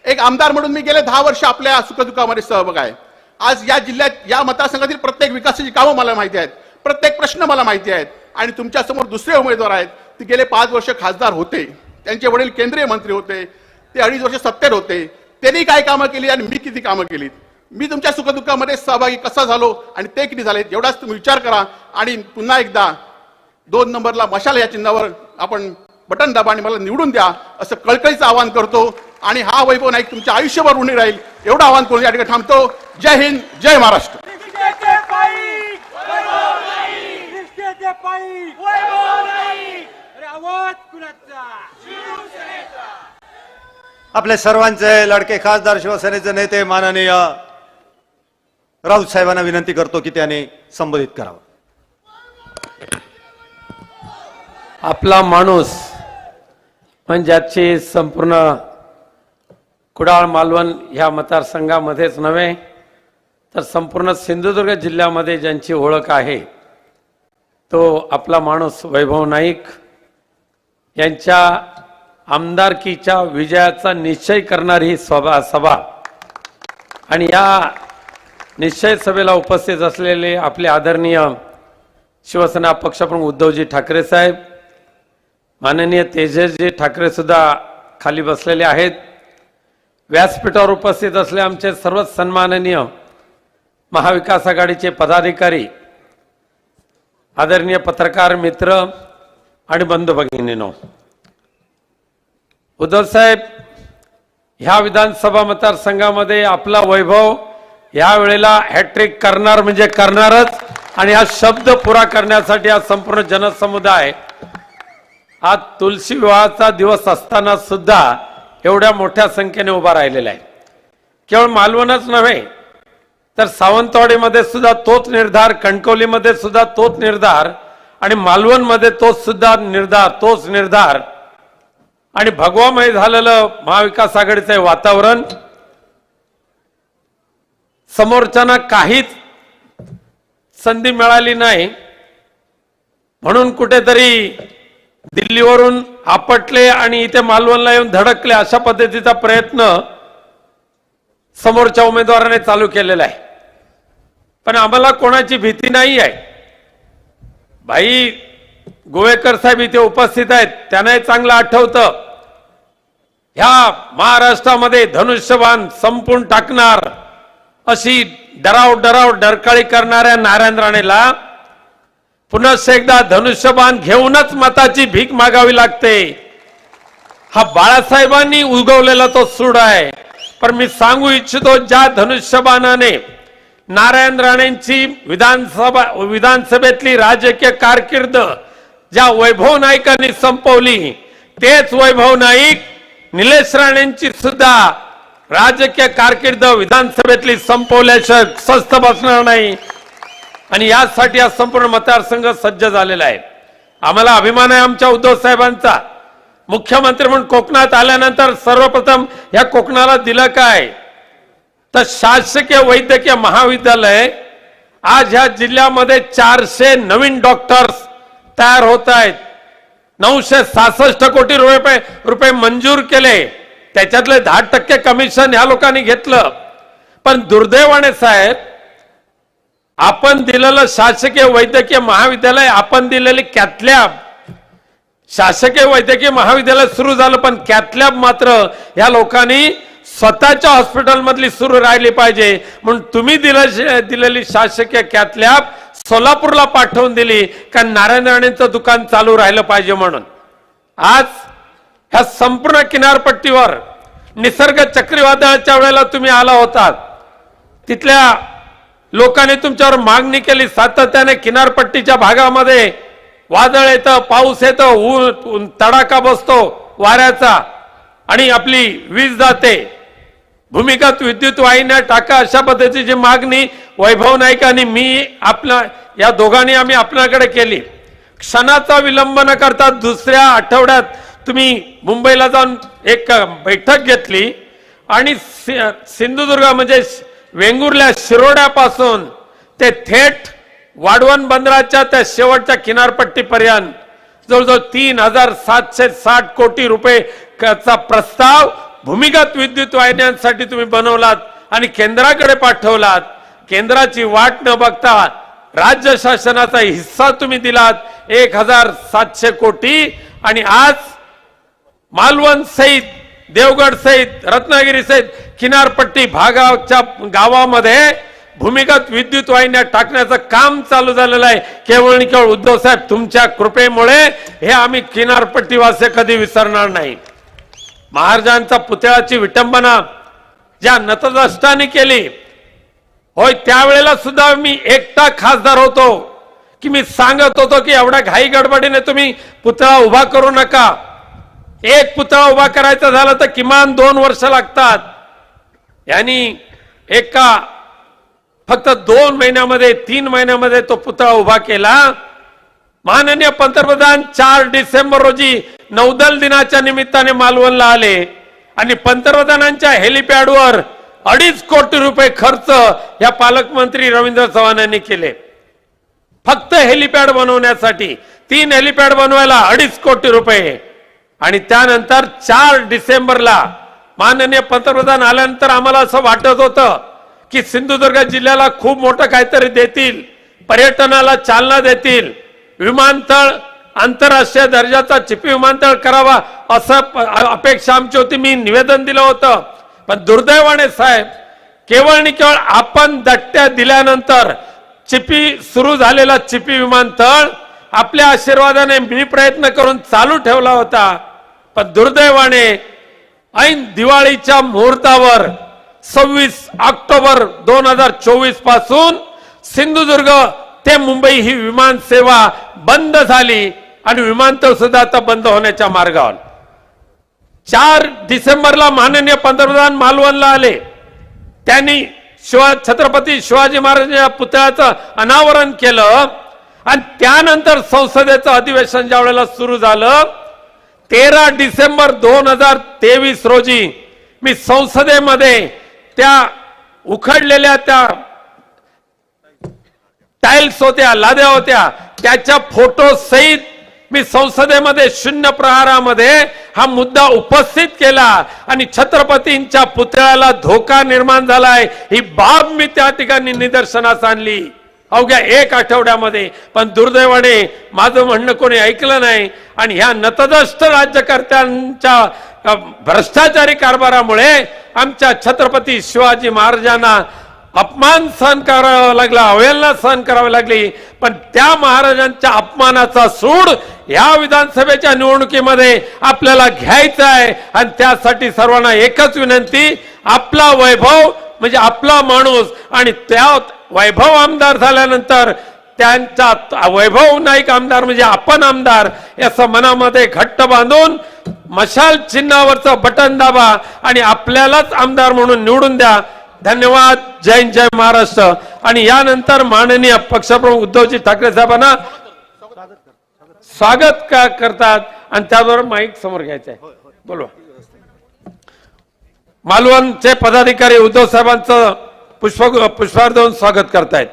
एक आमदार म्हणून मी गेले 10 वर्ष आपल्या सुखदुःखामध्ये सहभाग आहे. आज या जिल्ह्यात या मतदारसंघातील प्रत्येक विकासाची कामं मला माहिती आहेत, प्रत्येक प्रश्न मला माहिती आहेत. आणि तुमच्या समोर दुसरे उमेदवार आहेत, ते गेले 5 वर्ष खासदार होते, त्यांचे वडील केंद्रीय मंत्री होते, ते 2.5 वर्ष सत्तेत होते. त्यांनी काय कामं केली आणि मी किती कामं केलीत, मी तुमच्या सुखदुःखामध्ये सहभागी कसा झालो आणि ते किती झाले एवढाच तुम्ही विचार करा. आणि पुन्हा एकदा 2 नंबरला मशाल या चिन्हावर आपण बटन दाबा आणि मला निवडून द्या असं कळकळीचं आवाहन करतो. आणि हा वैभव नाईक तुमच्या आयुष्यभर ऋणी राहील एवढं आवाहन करून या ठिकाणी थांबतो. जय हिंद, जय महाराष्ट्र.
आपले सर्वांचे लाडके खासदार शिवसेनेचे नेते माननीय राऊत साहेबांना विनंती करतो की त्यांनी संबोधित करावं.
आपला माणूस पण ज्याची संपूर्ण कुडाळ मालवण ह्या मतदारसंघामध्येच नव्हे तर संपूर्ण सिंधुदुर्ग जिल्ह्यामध्ये ज्यांची ओळख आहे तो आपला माणूस वैभव नाईक यांच्या आमदारकीच्या विजयाचा निश्चय करणारी ही सभा आणि या निश्चय सभेला उपस्थित असलेले आपले आदरणीय शिवसेना पक्षप्रमुख उद्धवजी ठाकरे साहेब, माननीय तेजसजी ठाकरे सुद्धा खाली बसलेले आहेत. व्यासपीठावर उपस्थित असले आमचे सर्व सन्माननीय महाविकास आघाडीचे पदाधिकारी, आदरणीय पत्रकार मित्र आणि बंधू भगिनींनो, उद्धव साहेब ह्या विधानसभा मतदारसंघामध्ये आपला वैभव या वेळेला हॅट्रिक करणार म्हणजे करणारच आणि हा शब्द पुरा करण्यासाठी हा संपूर्ण जनसमुदाय आज तुलसी विवाहाचा दिवस असताना सुद्धा एवढ्या मोठ्या संख्येने उभा राहिलेला आहे. केवळ मालवणच नव्हे तर सावंतवाडीमध्ये सुद्धा तोच निर्धार, कणकवलीमध्ये सुद्धा तोच निर्धार आणि मालवणमध्ये तोच निर्धार आणि भगवामय झालेलं महाविकास आघाडीचे वातावरण. समोरच्यांना काहीच संधी मिळाली नाही म्हणून कुठेतरी दिल्लीवरून आपटले आणि इथे मालवणला येऊन धडकले, अशा पद्धतीचा प्रयत्न समोरच्या उमेदवाराने चालू केलेला आहे. पण आम्हाला कोणाची भीती नाही आहे. भाई गोवेकर साहेब इथे उपस्थित आहेत, त्यांनाही चांगलं आठवतं ह्या महाराष्ट्रामध्ये धनुष्यबाण संपून टाकणार अशी डराव डरकाळी करणाऱ्या नारायण राणेला पुन्हा एकदा धनुष्यबाण घेऊनच मताची भीक मागावी लागते. हा बाळासाहेबांनी उगवलेला तो सूड आहे. पण मी सांगू इच्छितो, ज्या धनुष्यबाणाने नारायण राणेंची विधानसभेतली राजकीय कारकीर्द ज्या वैभव नाईकांनी संपवली, तेच वैभव नाईक निलेश राणेंची सुद्धा राजकीय कारकीर्द विधानसभेतली संपवल्याशिवाय स्वस्थ बसणार नाही. आणि यासाठी हा संपूर्ण मतदारसंघ सज्ज झालेला आहे. आम्हाला अभिमान आहे आमच्या उद्धव साहेबांचा. मुख्यमंत्री म्हणून कोकणात आल्यानंतर सर्वप्रथम या कोकणाला दिलं काय तर शासकीय वैद्यकीय महाविद्यालय. आज ह्या जिल्ह्यामध्ये 400 नवीन डॉक्टर्स तयार होत आहेत. 966 कोटी रुपये मंजूर केले, त्याच्यातले 10% कमिशन ह्या लोकांनी घेतलं. पण दुर्दैवाने साहेब, आपण दिलेलं शासकीय वैद्यकीय महाविद्यालय, आपण दिलेली कॅथलॅब, शासकीय वैद्यकीय महाविद्यालय सुरू झालं पण कॅथलॅब मात्र या लोकांनी स्वतःच्या हॉस्पिटलमधली सुरू राहिली पाहिजे म्हणून तुम्ही दिलेली शासकीय कॅथलॅब सोलापूरला पाठवून दिली, कारण नारायण राणेंचं दुकान चालू राहिलं पाहिजे म्हणून. आज ह्या संपूर्ण किनारपट्टीवर निसर्ग चक्रीवादळाच्या वेळेला तुम्ही आला होता, तिथल्या लोकांनी तुमच्यावर मागणी केली. सातत्याने किनारपट्टीच्या भागामध्ये वादळ येतं, पाऊस येतो, ऊन तडाखा बसतो वाऱ्याचा आणि आपली वीज जाते. भूमिगत विद्युत वाहिन्या टाका, अशा पद्धतीची मागणी वैभव नाईक आणि मी या दोघांनी आम्ही आपल्याकडे केली. क्षणाचा विलंब न करता दुसऱ्या आठवड्यात तुम्ही मुंबईला जाऊन एक बैठक घेतली आणि सिंधुदुर्ग म्हणजे वेंगुर्ल्या शिरोड्यापासून ते थेट वाढवण बंदराच्या त्या शेवटच्या किनारपट्टीपर्यंत जवळजवळ 3760 कोटी रुपयेचा प्रस्ताव भूमिगत विद्युत वाहिन्यांसाठी तुम्ही बनवलात आणि केंद्राकडे पाठवलात. केंद्राची वाट न बघता राज्य शासनाचा हिस्सा तुम्ही दिलात 1700 कोटी. आणि आज मालवण सहित, देवगड सहित, रत्नागिरी सहित किनारपट्टी भागाच्या गावामध्ये भूमिगत विद्युत वाहिन्या टाकण्याचं काम चालू झालेलं आहे. केवळ आणि केवळ उद्धव साहेब तुमच्या कृपेमुळे हे आम्ही किनारपट्टीवासी कधी विसरणार नाही. महाराजांचा पुतळ्याची विटंबना ज्या नतद्रष्टांनी केली होय, त्यावेळेला सुद्धा मी एकटा खासदार होतो की मी सांगत होतो की एवढ्या घाई गडबडीने तुम्ही पुतळा उभा करू नका. एक पुतळा उभा करायचा झाला तर किमान 2 वर्ष लागतात. यांनी फक्त 2 महिन्यामध्ये 3 महिन्यामध्ये तो पुतळा उभा केला. माननीय पंतप्रधान 4 डिसेंबर रोजी नौदल दिनाच्या निमित्ताने मालवणला आले आणि पंतप्रधानांच्या हेलिपॅडवर 2.5 कोटी रुपये खर्च या पालकमंत्री रवींद्र चव्हाण यांनी केले. फक्त हेलिपॅड बनवण्यासाठी 3 हेलिपॅड बनवायला 2.5 कोटी रुपये. आणि त्यानंतर 4 डिसेंबरला माननीय पंतप्रधान आल्यानंतर आम्हाला असं वाटत होतं की सिंधुदुर्ग जिल्ह्याला खूप मोठं काहीतरी देतील, पर्यटनाला चालना देतील, विमानतळ आंतरराष्ट्रीय दर्जाचा चिपी विमानतळ करावा असं अपेक्षा आमची होती. मी निवेदन दिलं होतं. पण दुर्दैवाने साहेब, केवळ आणि केवळ आपण दट्ट्या दिल्यानंतर चिपी सुरू झालेला चिपी विमानतळ आपल्या आशीर्वादाने मी प्रयत्न करून चालू ठेवला होता. पण दुर्दैवाने ऐन दिवाळीच्या मुहूर्तावर 26 ऑक्टोबर 2024 पासून सिंधुदुर्ग ते मुंबई ही विमान सेवा बंद झाली आणि विमानतळ सुद्धा आता बंद होण्याच्या मार्गावर. 4 डिसेंबरला माननीय पंतप्रधान मालवणला आले. त्यांनी छत्रपती शिवाजी महाराजांच्या पुतळ्याचं अनावरण केलं आणि त्यानंतर संसदेचं अधिवेशन ज्या वेळेला सुरू झालं 13 डिसेंबर 2023 रोजी मी संसदेमध्ये त्या उखडलेल्या त्या टाइल्स होत्या, लाद्या होत्या, त्याच्या फोटो सहित मी संसदेमध्ये शून्य प्रहारामध्ये हा मुद्दा उपस्थित केला आणि छत्रपतींच्या पुतळ्याला धोका निर्माण झालाय ही बाब मी त्या ठिकाणी निदर्शनास आणली अवघ्या 1 आठवड्यामध्ये. पण दुर्दैवाने माझं म्हणणं कोणी ऐकलं नाही आणि ह्या नतदष्ट राज्यकर्त्यांच्या भ्रष्टाचारी कारभारामुळे आमच्या छत्रपती शिवाजी महाराजांना अपमान सहन करावा लागला, अवहेलना सहन करावी लागली. पण त्या महाराजांच्या अपमानाचा सूड या विधानसभेच्या निवडणुकीमध्ये आपल्याला घ्यायचा आहे आणि त्यासाठी सर्वांना एकच विनंती, आपला वैभव म्हणजे आपला माणूस आणि त्या वैभव आमदार झाल्यानंतर त्यांचा वैभव नाईक आमदार म्हणजे आपण आमदार याचं मनामध्ये घट्ट बांधून मशाल चिन्हावरचं बटन दाबा आणि आपल्यालाच आमदार म्हणून निवडून द्या. धन्यवाद. जय हिंद, जय महाराष्ट्र. आणि यानंतर माननीय पक्षप्रमुख उद्धवजी ठाकरे साहेबांना स्वागत करतात आणि त्याबरोबर माईक समोर घ्यायचं आहे. बोलवा. मालवणचे पदाधिकारी उद्धव साहेबांचं पुष्पहार देऊन स्वागत करतायत.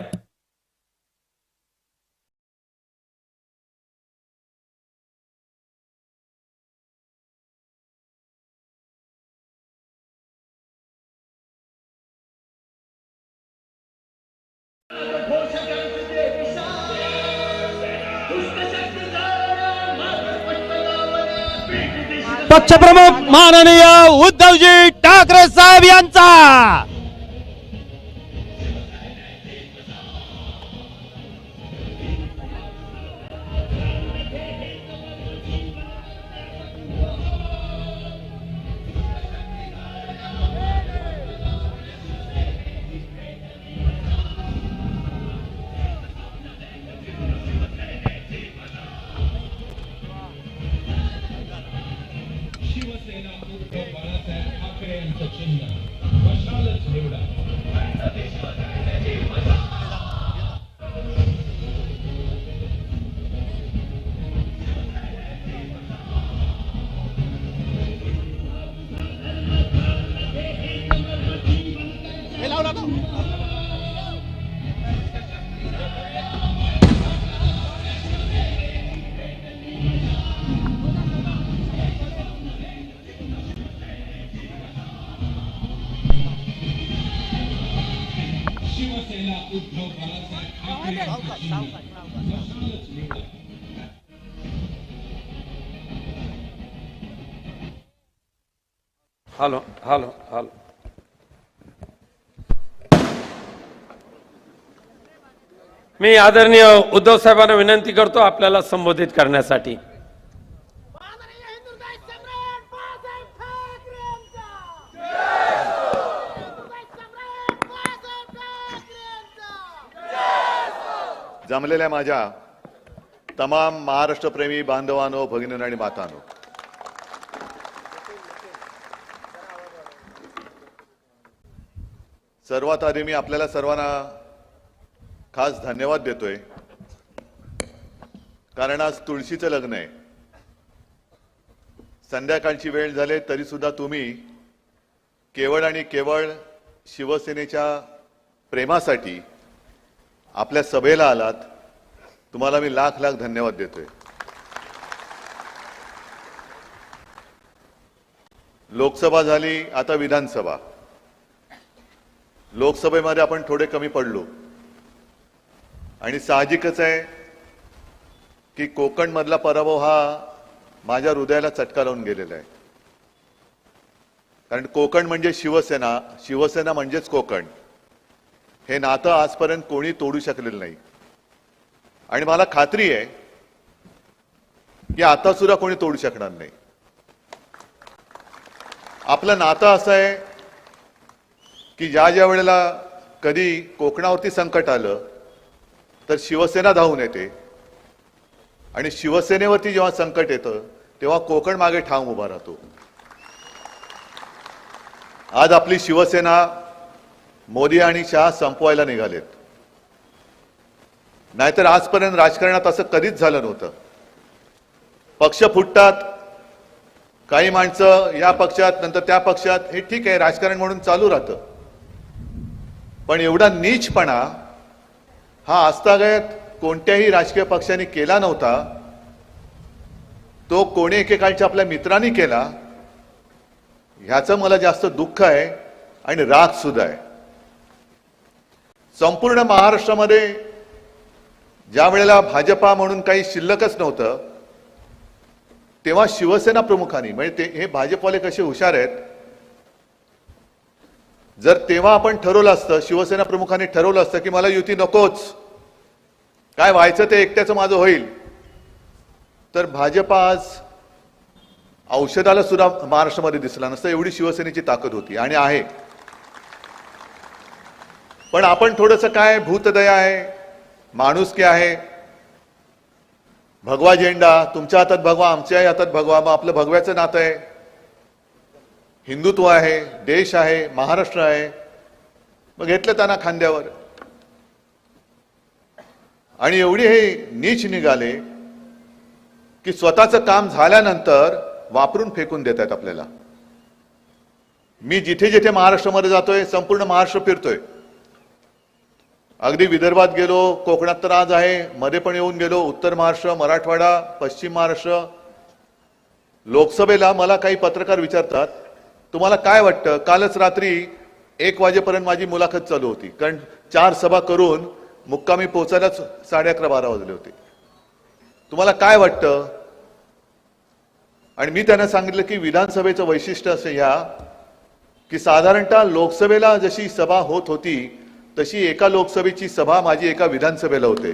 पक्षप्रमुख माननीय उद्धवजी ठाकरे साहेब यांचा
हॅलो हॅलो हॅलो. मी आदरणीय उद्धव साहेबांना विनंती करतो आपल्याला संबोधित करण्यासाठी.
जमलेल्या माझ्या तमाम महाराष्ट्रप्रेमी बांधवांनो, भगिनींनो आणि मातांनो, सर्वात आधी मी आपल्याला सर्वांना खास धन्यवाद देतोय, कारण आज तुळशीचं लग्न आहे. संध्याकाळची वेळ झाली तरी सुद्धा तुम्ही केवळ आणि केवळ शिवसेनेच्या प्रेमासाठी आपल्या सभेला आलात. तुम्हाला मी लाख लाख धन्यवाद देतोय. लोकसभा झाली, आता विधानसभा. लोकसभेमध्ये आपण थोडे कमी पडलो आणि साहजिकच आहे की कोकण मधला पराभव हा माझ्या हृदयाला चटका लावून गेलेला आहे. कारण कोकण म्हणजे शिवसेना, शिवसेना म्हणजेच कोकण. हे नातं आजपर्यंत कोणी तोडू शकलेलं नाही आणि मला खात्री आहे की आता सुद्धा कोणी तोडू शकणार नाही. आपलं नातं असं आहे की ज्या वेळेला कधी कोकणावरती संकट आलं तर शिवसेना धावून येते आणि शिवसेनेवरती जेव्हा संकट येतं तेव्हा कोकण मागे ठाम उभा राहतो. आज आपली शिवसेना मोदी आणि शहा संपवायला निघालेत. नाहीतर आजपर्यंत राजकारणात असं कधीच झालं नव्हतं. पक्ष फुटतात, काही माणसं या पक्षात नंतर त्या पक्षात, हे ठीक आहे, राजकारण म्हणून चालू राहतं. पण एवढा नीचपणा हा आजतागायत कोणत्याही राजकीय पक्षाने केला नव्हता. तो कोणी एकेकाळच्या आपल्या मित्रांनी केला. ह्याचं मला जास्त दुःख आहे आणि राग सुद्धा आहे. संपूर्ण महाराष्ट्रामध्ये ज्या वेळेला भाजपा म्हणून काही शिल्लकच नव्हतं तेव्हा शिवसेना प्रमुखांनी, म्हणजे हे भाजपवाले कसे हुशार आहेत, जर तेव्हा आपण ठरवलं असतं, शिवसेना प्रमुखांनी ठरवलं असतं की मला युती नकोच, काय व्हायचं ते एकट्याचं माझं होईल, तर भाजपा आज औषधाला सुद्धा महाराष्ट्रामध्ये दिसला नसतं. एवढी शिवसेनेची ताकद होती आणि आहे. पण आपण थोडंसं काय भूतदया आहे, माणुसकी आहे, भगवा झेंडा, तुमच्या हातात भगवा, आमच्याही हातात भगवा, मग आपलं भगव्याचं नातं आहे, हिंदुत्व आहे, देश आहे, महाराष्ट्र आहे, मग घेतलं त्यांना खांद्यावर. आणि एवढी हे नीच निघाले की स्वतःचं काम झाल्यानंतर वापरून फेकून देत आहेत आपल्याला. मी जिथे जिथे महाराष्ट्रामध्ये जातोय, संपूर्ण महाराष्ट्र फिरतोय. अगदी विदर्भात गेलो, कोकणात तर आज आहे, मध्ये पण येऊन गेलो, उत्तर महाराष्ट्र, मराठवाडा, पश्चिम महाराष्ट्र. लोकसभेला मला काही पत्रकार विचारतात, तुम्हाला काय वाटतं? कालच रात्री 1 वाजेपर्यंत माझी मुलाखत चालू होती, कारण 4 सभा करून मुक्कामी पोहोचायलाच 11:30-12 वाजले होते. तुम्हाला काय वाटतं? आणि मी त्यांना सांगितलं की विधानसभेचं वैशिष्ट्य असं ह्या की साधारणतः लोकसभेला जशी सभा होत होती तशी एका लोकसभेची सभा माझी एका विधानसभेला होते.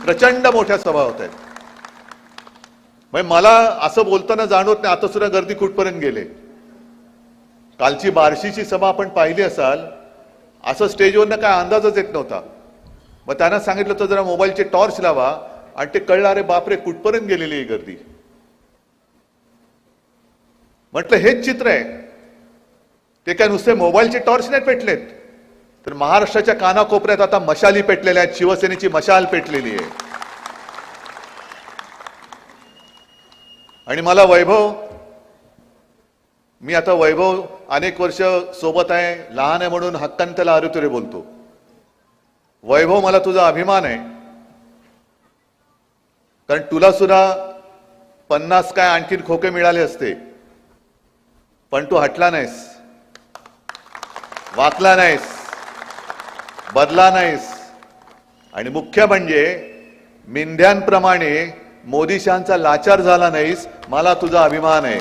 प्रचंड मोठ्या सभा होत आहेत. म्हणजे मला असं बोलताना जाणवत नाही आता सुद्धा गर्दी कुठपर्यंत गेले. कालची बार्शीची सभा आपण पाहिली असाल, असं स्टेजवरनं काय अंदाजच येत नव्हता. मग त्यांना सांगितलं तर जरा मोबाईलचे टॉर्च लावा आणि ते कळलं, अरे बापरे कुठपर्यंत गेलेली ही गर्दी. म्हटलं हेच चित्र आहे. ते काय नुसते मोबाईलचे टॉर्च नाही पेटलेत, तर महाराष्ट्राच्या कानाकोपऱ्यात आता मशाली पेटलेल्या आहेत. शिवसेनेची मशाल पेटलेली आहे. आणि मला वैभव, मी आता वैभव अनेक वर्ष सोबत आहे, लहान आहे म्हणून हक्काने त्याला अरुतुरे बोलतो. वैभव, मला तुझा अभिमान आहे, कारण तुला सुद्धा 50 काय आणखीन खोके मिळाले असते, पण तू हटला नाहीस, वाकला नाहीस, बदला नाहीस. आणि मुख्य म्हणजे मेंढ्यांप्रमाणे मोदी शहांचा लाचार झाला नाहीस. मला तुझा अभिमान आहे.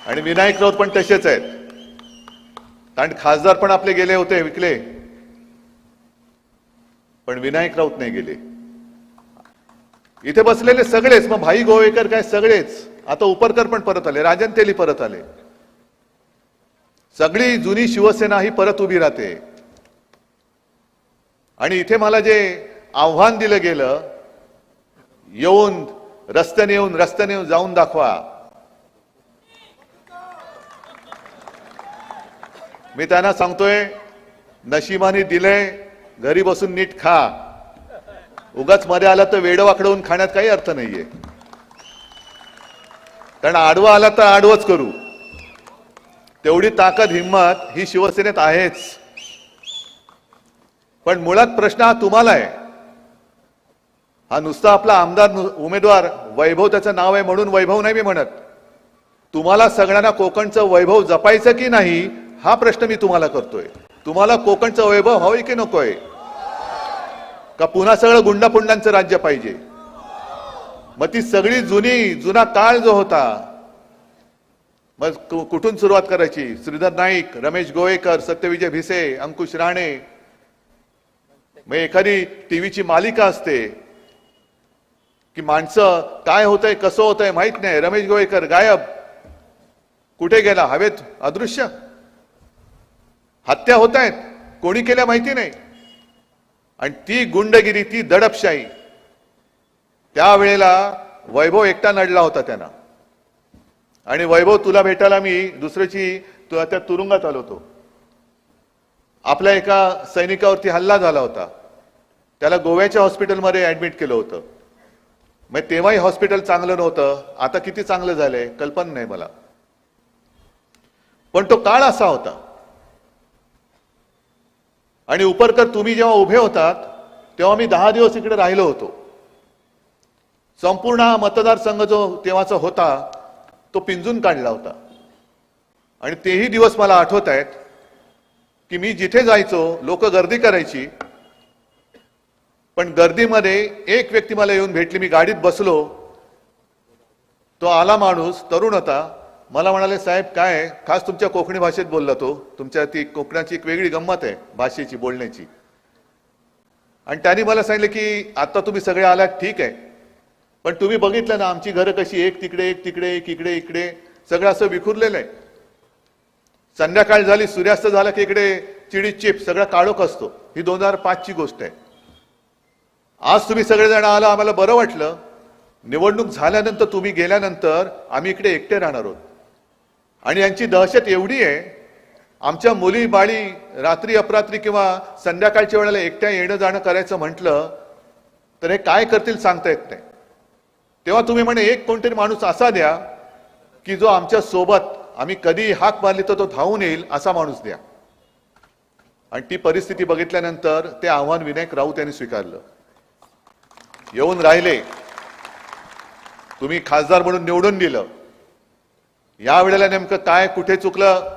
आणि विनायक राऊत पण तसेच आहेत, कारण खासदार पण आपले गेले होते, विकले, पण विनायक राऊत नाही गेले. इथे बसलेले सगळेच, मग भाई गोवेकर काय सगळेच, आता उपरकर पण परत आले, राजन तेली परत आले, सगळी जुनी शिवसेना ही परत उभी राहते. आणि इथे मला जे आव्हान दिलं गेलं, येऊन रस्त्याने जाऊन दाखवा, मी त्यांना सांगतोय, नशिबाने दिलंय, घरी बसून नीट खा. उगाच मध्ये आला तर वेड वाकडवून खाण्यात काही अर्थ नाहीये. कारण आडवा आला तर आडवच करू, तेवढी ताकद हिंमत ही शिवसेनेत आहेच. पण मुळात प्रश्न हा तुम्हाला आहे. हा नुसता आपला आमदार उमेदवार वैभव त्याचं नाव आहे म्हणून वैभव नाही मी म्हणत. तुम्हाला सगळ्यांना कोकणचं वैभव जपायचं की नाही हा प्रश्न मी तुम्हाला करतोय. तुम्हाला कोकणचं वैभव हवंय की नकोय? का पुन्हा सगळं गुंडापुंडांचं राज्य पाहिजे? मग ती सगळी जुना काळ जो होता, मग कुठून सुरुवात करायची? श्रीधर नाईक, रमेश गोवेकर, सत्यविजय भिसे, अंकुश राणे. मग एखादी टीव्हीची मालिका असते की माणसं काय होतंय कसं होतंय माहित नाही, रमेश गोवेकर गायब, कुठे गेला? हवेत अदृश्य. हत्या होत आहेत, कोणी केल्या माहिती नाही. आणि ती गुंडगिरी, ती दडपशाही, त्यावेळेला वैभव एकटा नडला होता त्यांना. आणि वैभव तुला भेटायला मी दुसऱ्याची त्या तुरुंगात आलो होतो. आपल्या एका सैनिकावरती हल्ला झाला होता, त्याला गोव्याच्या हॉस्पिटलमध्ये ऍडमिट केलं होतं. मग तेव्हाही हॉस्पिटल चांगलं नव्हतं, आता किती चांगलं झालंय कल्पना नाही मला. पण तो काळ असा होता. आणि उपरकर तुम्ही जेव्हा उभे होतात तेव्हा मी 10 दिवस इकडे राहिलो होतो. संपूर्ण मतदारसंघ जो तेव्हाचा होता तो पिंजून काढला होता. आणि तेही दिवस मला आठवत आहेत की मी जिथे जायचो लोक गर्दी करायची, पण गर्दीमध्ये एक व्यक्ती मला येऊन भेटली. मी गाडीत बसलो, तो आला माणूस, तरुण होता. मला म्हणाले, साहेब काय खास तुमच्या कोकणी भाषेत बोलला तो, तुमच्या ती कोकणाची एक वेगळी गंमत आहे भाषेची, बोलण्याची. आणि त्यांनी मला सांगितलं की आता तुम्ही सगळे आलात ठीक आहे, पण तुम्ही बघितलं ना आमची घरं कशी, एक तिकडे एक तिकडे एक इकडे इकडे सगळं असं विखुरलेलं आहे. संध्याकाळ झाली, सूर्यास्त झाला की इकडे चिडी चिप सगळा काळोख असतो. ही 2005ची गोष्ट आहे. आज तुम्ही सगळेजण आला, आम्हाला बरं वाटलं. निवडणूक झाल्यानंतर तुम्ही गेल्यानंतर आम्ही इकडे एकटे राहणार आहोत. आणि यांची दहशत एवढी आहे, आमच्या मुली बाळी रात्री अपरात्री किंवा संध्याकाळच्या वेळेला एकट्या येणं जाणं करायचं म्हटलं तर हे काय करतील सांगता येत नाही. तेव्हा तुम्ही म्हणे एक कोणतरी माणूस असा द्या की जो आमच्या सोबत आम्ही कधी हाक मारली तर तो धावून येईल असा माणूस द्या. आणि ती परिस्थिती बघितल्यानंतर ते आव्हान विनायक राऊत यांनी स्वीकारलं. येऊन राहिले, तुम्ही खासदार म्हणून निवडून दिलं. या वेळेला नेमकं काय कुठे चुकलं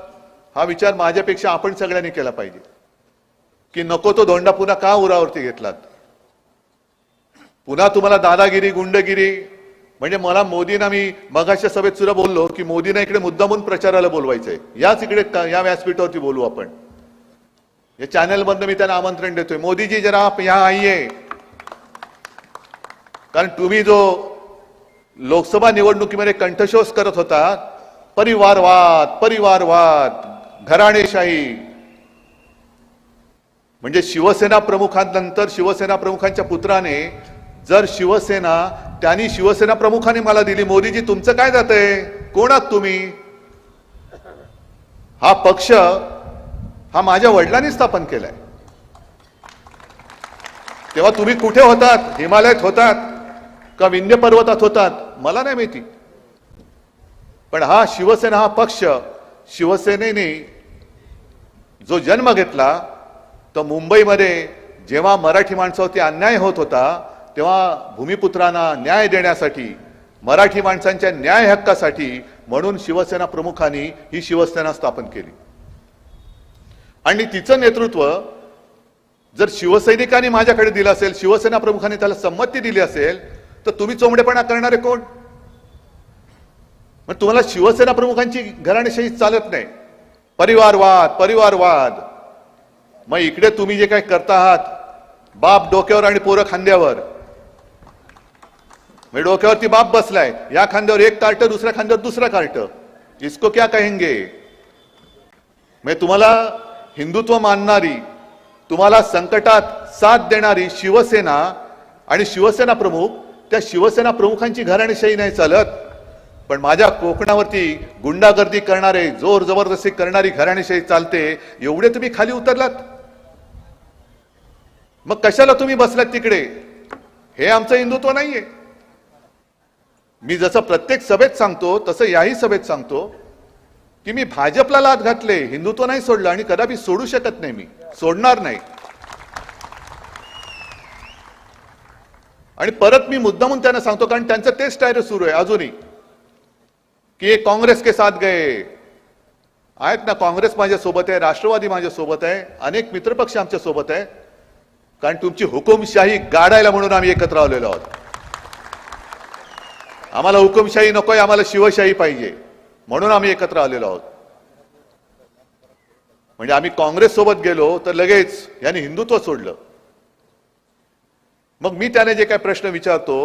हा विचार माझ्यापेक्षा आपण सगळ्यांनी केला पाहिजे. की नको तो धोंडा पुन्हा का उरावरती घेतलात? पुन्हा तुम्हाला दादागिरी गुंडगिरी. म्हणजे मला मोदींना मी मगाच्या सभेत सुद्धा बोललो की मोदींना इकडे मुद्दामून प्रचाराला बोलवायचंय, याच इकडे या व्यासपीठावरती बोलू आपण. या चॅनल मधनं मी त्यांना आमंत्रण देतोय, मोदीजी जरा आप यहां आइए. कारण तुम्ही जो लोकसभा निवडणुकीमध्ये कंठशोष करत होता, परिवारवाद परिवारवाद घराणेशाही, म्हणजे शिवसेना प्रमुखांनंतर शिवसेना प्रमुखांच्या पुत्राने जर शिवसेना त्यांनी शिवसेना प्रमुखाने मला दिली, मोदीजी तुमचं काय जातंय, कोण आहात तुम्ही? हा पक्ष हा माझ्या वडिलांनी स्थापन केलाय. तेव्हा तुम्ही कुठे होतात? हिमालयात होतात का विंध्य पर्वतात होतात मला नाही माहिती. पण हा शिवसेना हा पक्ष, शिवसेनेने जो जन्म घेतला तो मुंबईमध्ये जेव्हा मराठी माणसावरती अन्याय होत होता तेव्हा भूमिपुत्रांना न्याय देण्यासाठी, मराठी माणसांच्या न्याय हक्कासाठी म्हणून शिवसेना प्रमुखांनी ही शिवसेना स्थापन केली. आणि तिचं नेतृत्व जर शिवसैनिकांनी माझ्याकडे दिलं असेल, शिवसेना प्रमुखांनी त्याला संमती दिली असेल, तर तुम्ही चोंबडेपणा करणारे कोण? मग तुम्हाला शिवसेना प्रमुखांची घराणेशाही चालत नाही. परिवारवाद परिवारवाद. मग इकडे तुम्ही जे काही करता आहात, बाप डोक्यावर आणि पोरं खांद्यावर. म्हणजे डोक्यावरती बाप बसलाय, या खांद्यावर एक कार्ट, दुसऱ्या खांद्यावर दुसरा कार्ट. इसको क्या कहेंगे? म्हणजे तुम्हाला हिंदुत्व मानणारी, तुम्हाला संकटात साथ देणारी शिवसेना आणि शिवसेना प्रमुख, त्या शिवसेना प्रमुखांची घराणेशाही नाही चालत. पण माझ्या कोकणावरती गुंडागर्दी करणारे, जोर जबरदस्ती करणारी घराणेशाही चालते. एवढे तुम्ही खाली उतरलात, मग कशाला तुम्ही बसलात तिकडे? हे आमचं हिंदुत्व नाहीये. मी जसं प्रत्येक सभेत सांगतो तसं याही सभेत सांगतो की मी भाजपला लाथ घातले, हिंदुत्व नाही सोडलं आणि कदापि सोडू शकत नाही, मी सोडणार नाही. आणि परत मी मुद्दामून त्यांना सांगतो, कारण त्यांचं तेच टायर सुरू आहे अजूनही, की हे काँग्रेस के साथ गए आहेत ना. काँग्रेस माझ्या सोबत आहे, राष्ट्रवादी माझ्या सोबत आहे, अनेक मित्रपक्ष आमच्या सोबत आहे, कारण तुमची हुकुमशाही गाडायला म्हणून आम्ही एकत्र आलेलो आहोत. आम्हाला हुकुमशाही नकोय, आम्हाला शिवशाही पाहिजे, म्हणून आम्ही एकत्र आलेलो आहोत. म्हणजे आम्ही काँग्रेस सोबत गेलो तर लगेच यांनी हिंदुत्व सोडलं. मग मी त्याने जे काय प्रश्न विचारतो,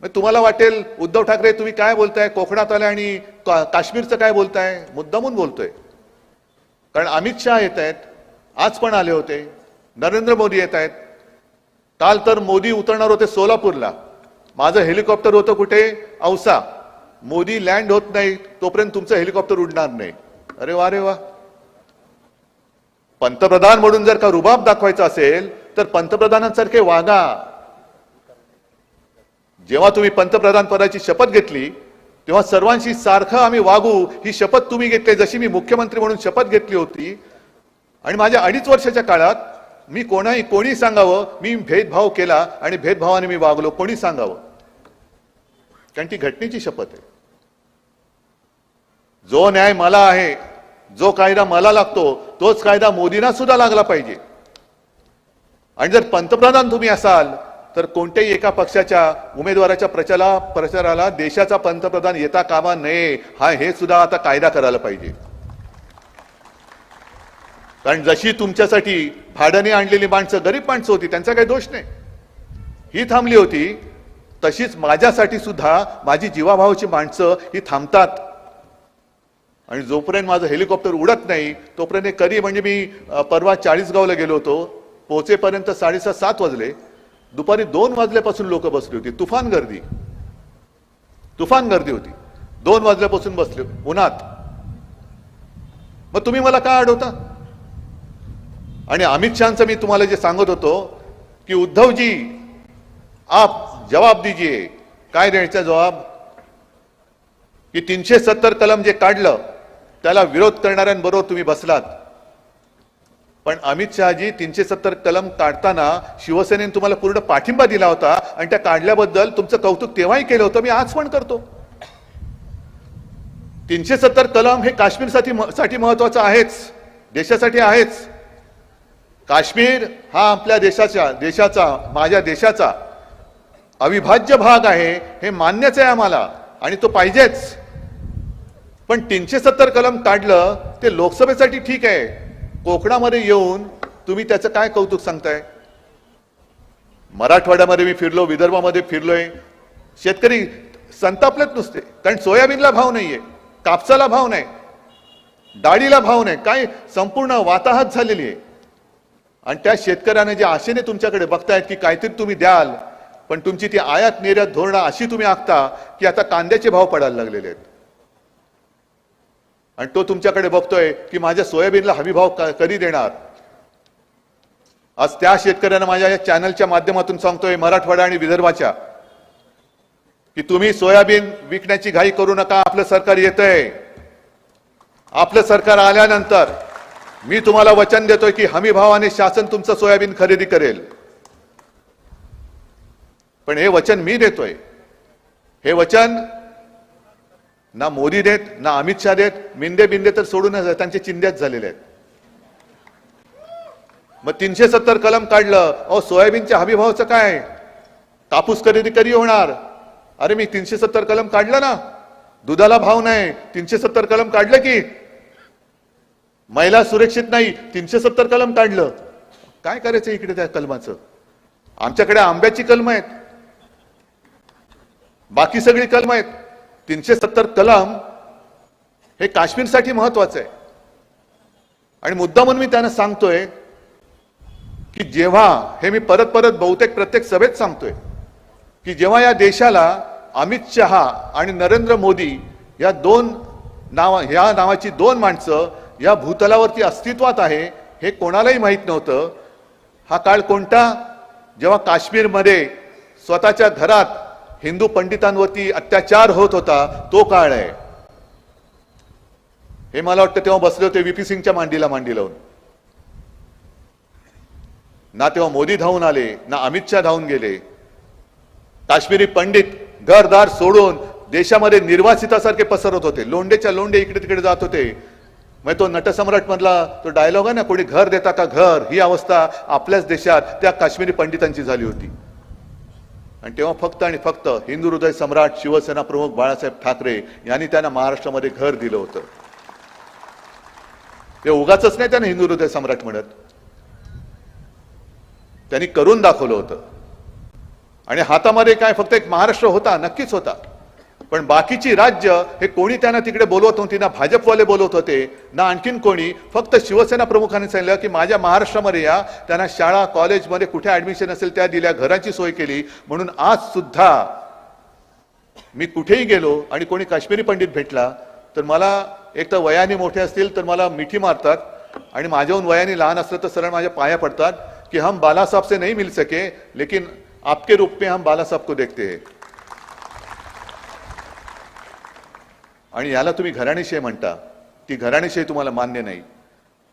मग तुम्हाला वाटेल उद्धव ठाकरे तुम्ही काय बोलताय, कोकणात आले आणि काश्मीरचं काय बोलताय, मुद्दामून बोलतोय. कारण अमित शहा येत आहेत, आज पण आले होते, नरेंद्र मोदी येत आहेत. काल तर मोदी उतरणार होते सोलापूरला, माझं हेलिकॉप्टर होतं कुठे, औसा. मोदी लँड होत नाही तोपर्यंत तुमचं हेलिकॉप्टर उडणार नाही. अरे वा रे वा. पंतप्रधान म्हणून जर का रुबाब दाखवायचा असेल तर पंतप्रधानांसारखे वागा. जेव्हा तुम्ही पंतप्रधान पदाची शपथ घेतली तेव्हा सर्वांशी सारखं आम्ही वागू ही शपथ तुम्ही घेतली, जशी मी मुख्यमंत्री म्हणून शपथ घेतली होती. आणि माझ्या 2.5 वर्षाच्या काळात मी कोणी सांगावं मी भेदभाव केला आणि भेदभावाने मी वागलो, कोणी सांगावं, कारण ती घटनेची शपथ आहे. जो न्याय मला आहे, जो कायदा मला लागतो तोच कायदा मोदींना सुद्धा लागला पाहिजे. आणि जर पंतप्रधान तुम्ही असाल तर कोणत्याही एका पक्षाच्या उमेदवाराच्या प्रचाराला देशाचा पंतप्रधान येता कामा नये, हे सुद्धा आता कायदा करायला पाहिजे. कारण जशी तुमच्यासाठी भाड्याने आणलेली माणसं गरीब माणसं होती, त्यांचा काही दोष नाही, ही थांबली होती, तशीच माझ्यासाठी सुद्धा माझी जीवाभावाची माणसं ही थांबतात. आणि जोपर्यंत माझं हेलिकॉप्टर उडत नाही तोपर्यंत कधी, म्हणजे मी परवा 40गावला गेलो होतो, पोहोचेपर्यंत 6:30-7 वाजले. दुपारी 2 वाजल्यापासून लोक बसली होती, तुफान गर्दी होती. 2 वाजल्यापासून बसले उन्हात. मग तुम्ही मला का अडवता? आणि अमित शहाचं मी तुम्हाला जे सांगत होतो की उद्धवजी आप जवाब दीजिए, काय द्यायचा जवाब, की 370 कलम जे काढलं त्याला विरोध करणाऱ्यांबरोबर तुम्ही बसलात. पण अमित शहाजी 370 कलम काढताना शिवसेनेने तुम्हाला पूर्ण पाठिंबा दिला होता आणि त्या काढल्याबद्दल तुमचं कौतुक तेव्हाही केलं होतं, मी आज पण करतो. 370 कलम हे काश्मीरसाठी महत्वाचं आहेच, देशासाठी आहेच. काश्मीर हा आपल्या देशाचा माझ्या देशाचा अविभाज्य भाग आहे, हे मान्यच आहे आम्हाला आणि तो पाहिजेच. पण 370 कलम काढलं ते लोकसभेसाठी ठीक आहे, कोकणामध्ये येऊन तुम्ही त्याचं काय कौतुक सांगताय? मराठवाड्यामध्ये मी फिरलो, विदर्भामध्ये फिरलोय, शेतकरी संतापलेत नुसते, कारण सोयाबीनला भाव नाहीये, कापसाला भाव नाही, डाळीला भाव नाही, काय संपूर्ण वाताहत झालेली आहे. आणि त्या शेतकऱ्याने जे आशेने तुमच्याकडे बघतायत की काहीतरी तुम्ही द्याल, पण तुमची ती आयात निर्यात धोरणं अशी तुम्ही आखता की आता कांद्याचे भाव पडायला लागलेले आहेत. आणि तो तुमच्याकडे बघतोय की माझ्या सोयाबीनला हमी भाव कधी देणार. आज त्या शेतकऱ्यांना माझ्या या चॅनलच्या माध्यमातून सांगतोय, मराठवाडा आणि विदर्भाच्या, की तुम्ही सोयाबीन विकण्याची घाई करू नका. आपलं सरकार येतंय, आपलं सरकार आल्यानंतर मी तुम्हाला वचन देतोय की हमी भावाने शासन तुमचं सोयाबीन खरेदी करेल. पण हे वचन मी देतोय, हे वचन ना मोदी देत ना अमित शहा देत, मिंदे बिंदे तर सोडूनच त्यांचे चिंध्याच झालेले आहेत. मग 370 कलम काढलं, अहो सोयाबीनच्या हमी भावाचं काय, कापूस खरेदी कधी होणार? अरे मी 370 कलम काढलं ना, दुधाला भाव नाही, 370 कलम काढलं की महिला सुरक्षित नाही, 370 कलम काढलं. काय करायचं इकडे त्या कलमाचं? आमच्याकडे आंब्याची कलम आहेत, बाकी सगळी कलम आहेत. 370 कलम हे काश्मीरसाठी महत्वाचं आहे. आणि मुद्दा म्हणून मी त्यांना सांगतोय की जेव्हा, हे मी परत बहुतेक प्रत्येक सभेत सांगतोय, की जेव्हा या देशाला अमित शहा आणि नरेंद्र मोदी या नावाची 2 माणसं या भूतलावरती अस्तित्वात आहे हे कोणालाही माहित नव्हतं. हा काळ कोणता? जेव्हा काश्मीरमध्ये स्वतःच्या घरात हिंदू पंडितांवरती अत्याचार होत होता तो काळ आहे. हे मला वाटतं तेव्हा बसले होते व्हीपी सिंगच्या मांडीला मांडी लावून. ना तेव्हा मोदी धावून आले, ना अमित शहा धावून गेले. काश्मीरी पंडित घरदार सोडून देशामध्ये निर्वासितासारखे पसरत होते. लोंडेच्या लोंडे इकडे तिकडे जात होते. मग तो नटसम्राट मधला तो डायलॉग आहे ना, कोणी घर देता का घर, ही अवस्था आपल्याच देशात त्या काश्मीरी पंडितांची झाली होती. आणि तेव्हा फक्त आणि फक्त हिंदू हृदय सम्राट शिवसेना प्रमुख बाळासाहेब ठाकरे यांनी त्यांना महाराष्ट्रामध्ये घर दिलं होतं. ते उगाचच नाही त्यांना हिंदू हृदय सम्राट म्हणत, त्यांनी करून दाखवलं होतं. आणि हातामध्ये काय फक्त एक महाराष्ट्र होता, नक्कीच होता, पण बाकीची राज्य हे कोणी त्यांना तिकडे बोलवत नव्हती. ना भाजपवाले बोलवत होते, ना आणखीन कोणी. फक्त शिवसेना प्रमुखांनी सांगितलं की माझ्या महाराष्ट्रामध्ये या. त्यांना शाळा कॉलेजमध्ये कुठे ऍडमिशन असेल त्या दिल्या, घराची सोय केली. म्हणून आज सुद्धा मी कुठेही गेलो आणि कोणी काश्मीरी पंडित भेटला तर मला एक तर वयाने मोठे असतील तर मला मिठी मारतात, आणि माझ्याहून वयाने लहान असलं तर सरळ माझ्या पाया पडतात की हम बाला साहब से नहीं मिल सके लेकिन आपके रूप में हम बाला साहब को देखते हैं. आणि याला तुम्ही घराणेशाही म्हणता. ती घराणेशाही तुम्हाला मान्य नाही.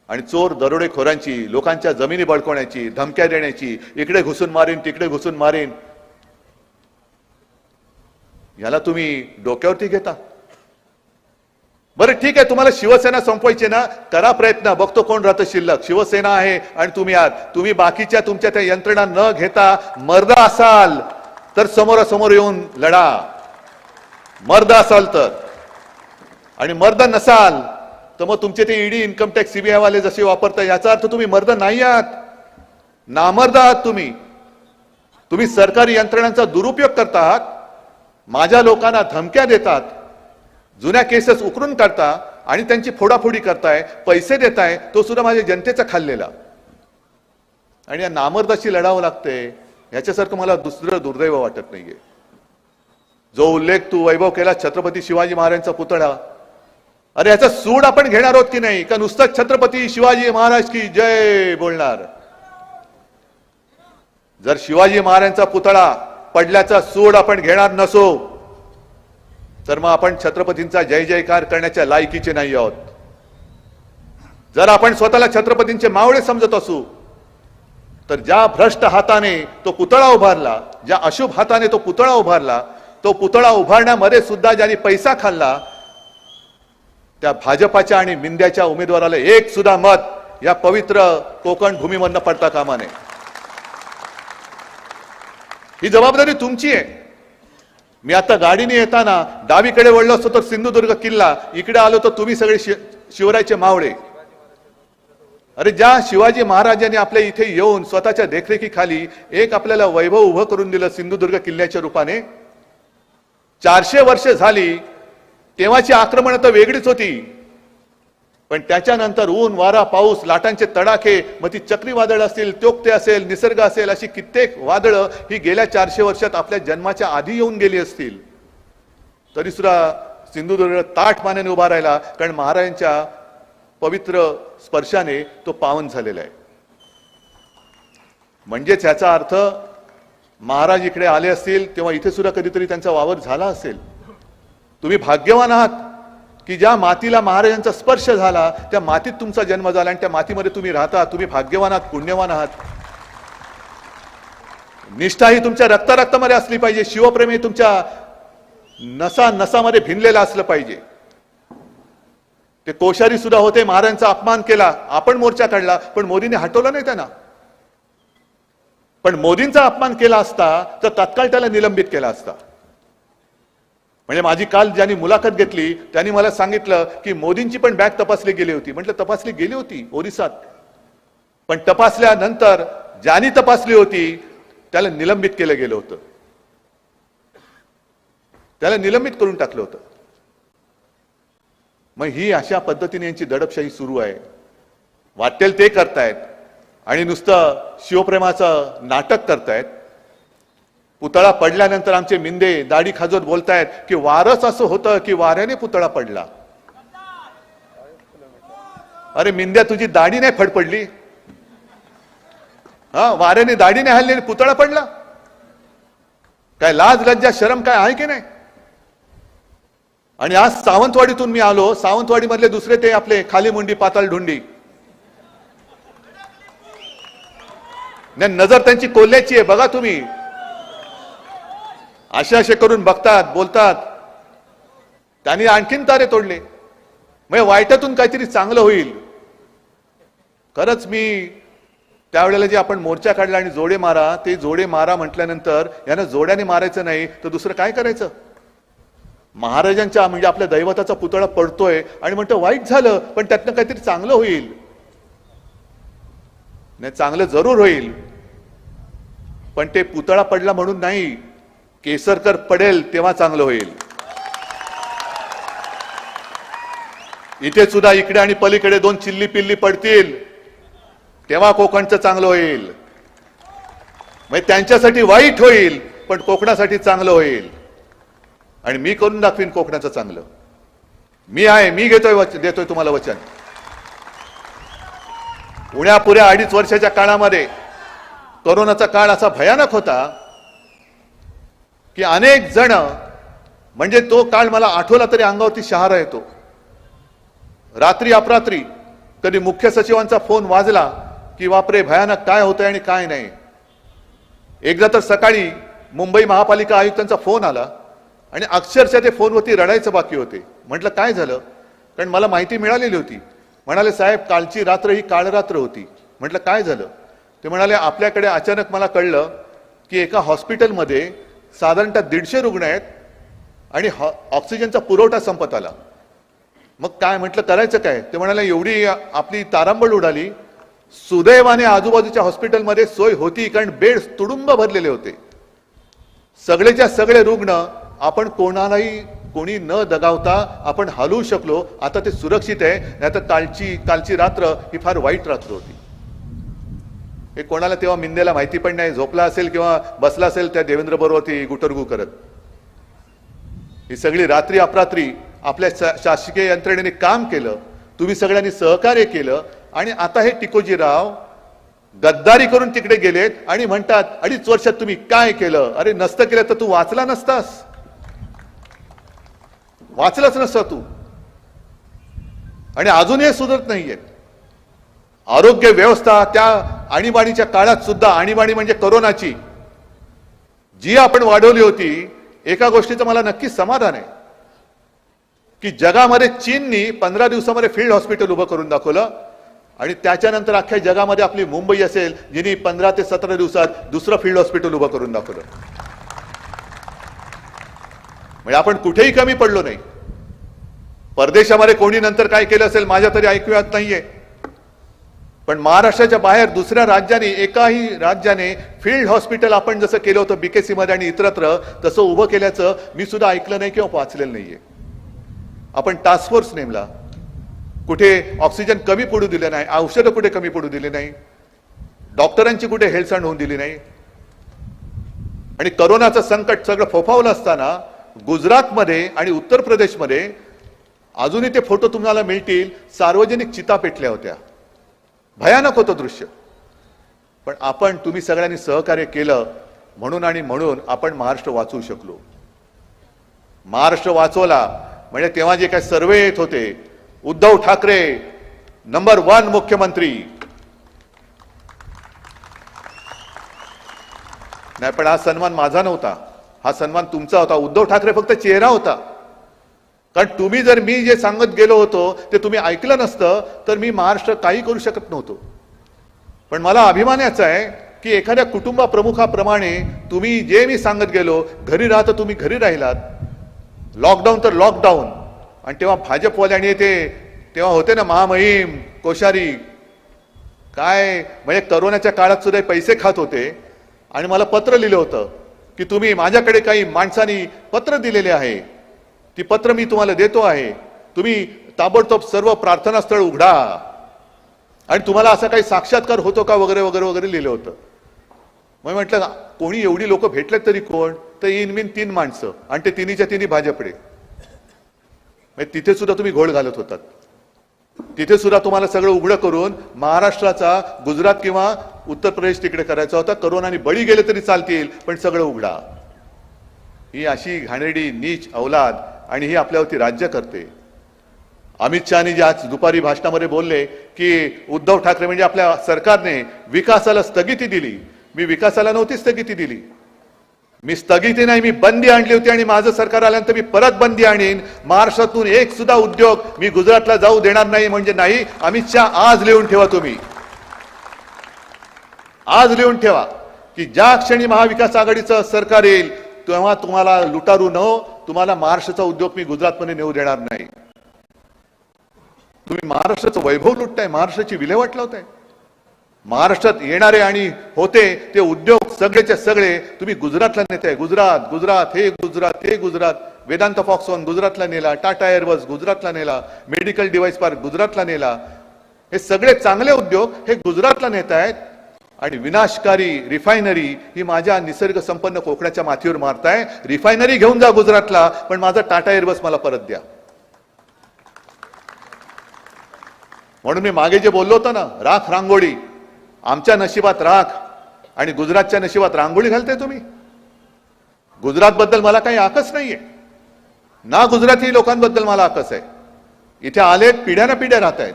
आणि चोर दरोडेखोरांची, लोकांच्या जमिनी बळकवण्याची, धमक्या देण्याची, इकडे घुसून मारीन तिकडे घुसून मारीन, याला तुम्ही डोक्यावरती घेता. बरं ठीक आहे, तुम्हाला शिवसेना संपवायची ना, करा प्रयत्न. बघतो कोण राहतं शिल्लक. शिवसेना आहे आणि तुम्ही आहात. तुम्ही बाकीच्या तुमच्या त्या यंत्रणा न घेता मर्द असाल तर समोरासमोर येऊन लढा. मर्द असाल तर. आणि मर्द नसाल तर मग तुमचे ते ईडी, इन्कम टॅक्स, सीबीआय वाले जसे वापरता याचा अर्थ तुम्ही मर्द नाही आहात, नामर्द आहात तुम्ही. तुम्ही सरकारी यंत्रणांचा दुरुपयोग करता आहात. माझ्या लोकांना धमक्या देतात, जुन्या केसेस उकरून काढता आणि त्यांची फोडाफोडी करताय, पैसे देताय, तो सुद्धा माझ्या जनतेचा खाल्लेला. आणि या नामर्दाशी लढावं लागतंय याच्यासारखं मला दुसरं दुर्दैव वाटत नाहीये. जो उल्लेख तू वैभव केला छत्रपती शिवाजी महाराजांचा पुतळा, अरे याचा सूड आपण घेणार आहोत की नाही, का नुसतं छत्रपती शिवाजी महाराज की जय बोलणार? जर शिवाजी महाराजांचा पुतळा पडल्याचा सूड आपण घेणार नसो तर मग आपण छत्रपतींचा जय जयकार करण्याच्या लायकीचे नाही आहोत. जर आपण स्वतःला छत्रपतींचे मावळे समजत असू तर ज्या भ्रष्ट हाताने तो पुतळा उभारला, ज्या अशुभ हाताने तो पुतळा उभारला, तो पुतळा उभारण्यामध्ये सुद्धा ज्यांनी पैसा खाल्ला त्या भाजपाच्या आणि मिंद्याच्या उमेदवाराला एक सुद्धा मत या पवित्र कोकण भूमीमधनं पडता कामा नये. ही जबाबदारी तुमची आहे. मी आता गाडीने येताना डावीकडे वळलो असतो तर सिंधुदुर्ग किल्ला, इकडे आलो तर तुम्ही सगळे शिवरायचे मावळे. अरे ज्या शिवाजी महाराजांनी आपल्या इथे येऊन स्वतःच्या देखरेखीखाली एक आपल्याला वैभव उभं करून दिलं सिंधुदुर्ग किल्ल्याच्या रूपाने, 400 वर्ष झाली. तेव्हाची आक्रमण तर वेगळीच होती, पण त्याच्यानंतर ऊन वारा पाऊस लाटांचे तडाखे, मग ती चक्रीवादळ असतील, तोक्ते असेल, निसर्ग असेल, अशी कित्येक वादळं ही गेल्या 400 वर्षात आपल्या जन्माच्या आधी येऊन गेली असतील तरी सुद्धा सिंधुदुर्ग ताठ मानेने उभा राहिला, कारण महाराजांच्या पवित्र स्पर्शाने तो पावन झालेला आहे. म्हणजेच याचा अर्थ महाराज इकडे आले असतील तेव्हा इथे सुद्धा कधीतरी त्यांचा वावर झाला असेल. तुम्ही भाग्यवान आहात की ज्या मातीला महाराजांचा स्पर्श झाला त्या मातीत तुमचा जन्म झाला आणि त्या मातीमध्ये तुम्ही राहता. तुम्ही भाग्यवान आहात, पुण्यवान आहात. निष्ठा ही तुमच्या रक्तामध्ये असली पाहिजे. शिवप्रेम हे तुमच्या नसा नसामध्ये भिनलेलं असलं पाहिजे. ते कोश्यारी सुद्धा होते, महाराजांचा अपमान केला, आपण मोर्चा काढला, पण मोदींनी हटवलं नाही त्यांना. पण मोदींचा अपमान केला असता तर तात्काळ त्याला निलंबित केला असता. म्हणजे माझी काल ज्यांनी मुलाखत घेतली त्यांनी मला सांगितलं की मोदींची पण बॅग तपासली गेली होती. म्हटलं तपासली गेली होती ओरिसात, पण तपासल्यानंतर ज्यांनी तपासली होती त्याला निलंबित केलं गेलं होतं, त्याला निलंबित करून टाकलं होतं. मग ही अशा पद्धतीने यांची दडपशाही सुरू आहे. वाटेल ते करतायत आणि नुसतं शिवप्रेमाचं नाटक करतायत. पुतळा पडल्यानंतर आमचे मिंदे दाढी खाजवत बोलतायत की वारच असं होतं की वाऱ्याने पुतळा पडला. अरे मिंद्या, तुझी दाढी नाही फडफडली? हा, वाऱ्याने दाढी नाही हल्ली, पुतळा पडला? काय लाज लज्जा शरम काय आहे की नाही? आणि आज सावंतवाडीतून मी आलो, सावंतवाडी मधले दुसरे ते आपले खाली मुंडी पाताळ ढुंडी, नजर त्यांची कोल्ह्याची आहे. बघा तुम्ही, असे करून बघतात, बोलतात. त्यांनी आणखीन तारे तोडले. म्हणजे वाईटातून काहीतरी चांगलं होईल. खरंच मी त्यावेळेला जे आपण मोर्चा काढला आणि जोडे मारा, ते जोडे मारा म्हटल्यानंतर यांना जोड्याने मारायचं नाही तर दुसरं काय करायचं? महाराजांच्या म्हणजे आपल्या दैवताचा पुतळा पडतोय आणि म्हणतो वाईट झालं, पण त्यातनं काहीतरी चांगलं होईल. नाही, चांगलं जरूर होईल, पण ते पुतळा पडला म्हणून नाही, केसरकर पडेल तेव्हा चांगलं होईल. इथे सुद्धा इकडे आणि पलीकडे 2 चिल्ली पिल्ली पडतील तेव्हा कोकणचं चांगलं होईल. म्हणजे त्यांच्यासाठी वाईट होईल, पण कोकणासाठी चांगलं होईल. आणि मी करून दाखवीन कोकणाचं चांगलं. मी आहे, मी देतोय तुम्हाला वचन. उण्यापुऱ्या 2.5 वर्षाच्या काळामध्ये कोरोनाचा काळ असा भयानक होता की अनेक जण, म्हणजे तो काळ मला आठवला तरी अंगावरती शहारा येतो. रात्री अपरात्री कधी मुख्य सचिवांचा फोन वाजला की बापरे भयानक काय होतंय आणि काय नाही. एकदा तर सकाळी मुंबई महापालिका आयुक्तांचा फोन आला आणि अक्षरशः ते फोनवरती रडायचं बाकी होते. म्हटलं काय झालं? कारण मला माहिती मिळालेली होती. म्हणाले साहेब कालची रात्र ही काळरात्र होती. म्हटलं काय झालं? ते म्हणाले आपल्याकडे अचानक मला कळलं की एका हॉस्पिटलमध्ये साधारणतः 150 रुग्ण आहेत आणि ऑक्सिजनचा पुरवठा संपत आला. मग काय? म्हटलं करायचं काय? ते म्हणाले एवढी आपली तारांबळ उडाली. सुदैवाने आजूबाजूच्या हॉस्पिटलमध्ये सोय होती, कारण बेड तुडुंब भरलेले होते. सगळेच्या सगळे रुग्ण आपण कोणी न दगावता आपण हलवू शकलो. आता ते सुरक्षित आहे. नाही तर कालची रात्र ही फार वाईट रात्र होती. हे कोणाला तेव्हा मिंदेला माहिती पण नाही. झोपला असेल किंवा बसला असेल त्या देवेंद्र बरोबर गुटरगू करत. ही सगळी रात्री अपरात्री आपल्या शासकीय यंत्रणेने काम केलं. तुम्ही सगळ्यांनी सहकार्य केलं. आणि आता हे टिकोजीराव गद्दारी करून तिकडे गेलेत आणि म्हणतात 2.5 वर्षात तुम्ही काय केलं? अरे नसतं केलं तर तू वाचला नसतास, वाचलाच नसता तू. आणि अजूनही सुधरत नाहीये. आरोग्य व्यवस्था त्या आणीबाणीच्या काळात सुद्धा, आणीबाणी म्हणजे कोरोनाची जी आपण वाढवली होती, एका गोष्टीचं मला नक्कीच समाधान आहे की जगामध्ये चीननी 15 दिवसामध्ये फील्ड हॉस्पिटल उभं करून दाखवलं. आणि त्याच्यानंतर अख्ख्या जगामध्ये आपली मुंबई असेल जिनी 15 ते 17 दिवसात दुसरं फील्ड हॉस्पिटल उभं करून दाखवलं. म्हणजे आपण कुठेही कमी पडलो नाही. परदेशामध्ये कोणी नंतर काय केलं असेल माझ्या तरी ऐकूयात नाहीये, पण महाराष्ट्राच्या बाहेर दुसऱ्या राज्याने, एकाही राज्याने फील्ड हॉस्पिटल आपण जसं केलं होतं बीकेसी मध्ये आणि इतरत्र, तसं उभं केल्याचं मी सुद्धा ऐकलं नाही किंवा वाचलेलं नाहीये. आपण टास्क फोर्स नेमला. कुठे ऑक्सिजन कमी पडू दिले नाही, औषधं कुठे कमी पडू दिली नाही, डॉक्टरांची कुठे हेळसांड होऊन दिली नाही. आणि करोनाचं संकट सगळं फोफावलं असताना गुजरातमध्ये आणि उत्तर प्रदेशमध्ये अजूनही ते फोटो तुम्हाला मिळतील, सार्वजनिक चिता पेटल्या होत्या. भयानक होतं दृश्य. पण तुम्ही सगळ्यांनी सहकार्य केलं म्हणून आपण महाराष्ट्र वाचवू शकलो. महाराष्ट्र वाचवला म्हणजे तेव्हा जे काही सर्वे येत होते, उद्धव ठाकरे नंबर 1 मुख्यमंत्री. नाही, पण हा सन्मान माझा नव्हता, हा सन्मान तुमचा होता. उद्धव ठाकरे फक्त चेहरा होता. कारण तुम्ही जर मी जे सांगत गेलो होतो ते तुम्ही ऐकलं नसतं तर मी महाराष्ट्र काही करू शकत नव्हतो. पण मला अभिमान याचा आहे की एखाद्या कुटुंबा प्रमुखाप्रमाणे तुम्ही जे मी सांगत गेलो, घरी राहता तुम्ही घरी राहिलात, लॉकडाऊन तर लॉकडाऊन. आणि तेव्हा भाजपवाल्याने तेव्हा होते ना महामहिम कोश्यारी, काय म्हणजे करोनाच्या काळात सुद्धा पैसे खात होते. आणि मला पत्र लिहिलं होतं की तुम्ही, माझ्याकडे काही माणसांनी पत्र दिलेले आहे, ती पत्र मी तुम्हाला देतो आहे, तुम्ही ताबडतोब सर्व प्रार्थना स्थळ उघडा. आणि तुम्हाला असा काही साक्षात्कार होतो का वगैरे वगैरे वगैरे लिहिलं होतं. मग म्हटलं कोणी एवढी लोक भेटले तरी कोण? तर इनमिन 3 माणसं, आणि ते तिन्हीच्या तिन्ही भाजपडे. तिथे सुद्धा तुम्ही घोळ घालत होतात. तिथे सुद्धा तुम्हाला सगळं उघडं करून महाराष्ट्राचा गुजरात किंवा उत्तर प्रदेश तिकडे करायचा होता. करोनाने बळी गेले तरी चालतील, पण सगळं उघडा. ही अशी घाणेरडी नीच औलाद आणि ही आपल्यावरती राज्य करते. अमित शहानी जे आज दुपारी भाषणामध्ये बोलले की उद्धव ठाकरे म्हणजे आपल्या सरकारने विकासाला स्थगिती दिली. मी विकासाला नव्हती स्थगिती दिली, मी स्थगिती नाही, मी बंदी आणली होती आणि माझं सरकार आल्यानंतर मी परत बंदी आणीन. महाराष्ट्रातून एक सुद्धा उद्योग मी गुजरातला जाऊ देणार नाही म्हणजे नाही. अमित शहा आज लिहून ठेवा, तुम्ही आज लिहून ठेवा की ज्या क्षणी महाविकास आघाडीचं सरकार येईल तेव्हा तुम्हाला लुटारू न तुम्हाला महाराष्ट्राचा उद्योग मी गुजरातमध्ये नेऊ देणार नाही. तुम्ही महाराष्ट्राचं वैभव लुटताय, महाराष्ट्राची विल्हेवाट लावताय. महाराष्ट्रात येणारे आणि होते ते उद्योग सगळेच्या सगळे तुम्ही गुजरातला नेताय. गुजरात गुजरात हे गुजरात हे गुजरात. वेदांत फॉक्सॉन गुजरातला नेला, टाटा एअरबस गुजरातला नेला, मेडिकल डिव्हाइस पार्क गुजरातला नेला. हे सगळे चांगले उद्योग हे गुजरातला नेत आहेत आणि विनाशकारी रिफायनरी ही माझ्या निसर्ग संपन्न कोकणाच्या मातीवर मारताय. रिफायनरी घेऊन जा गुजरातला, पण माझा टाटा एअरबस मला परत द्या. म्हणून मी मागे जे बोललो होतो ना, राख रांगोळी, आमच्या नशिबात राख आणि गुजरातच्या नशिबात रांगोळी घालताय तुम्ही. गुजरात बद्दल मला काही आकस नाहीये ना, गुजराती लोकांबद्दल मला आकस आहे. इथे आलेत, पिढ्याना पिढ्या राहत आहेत,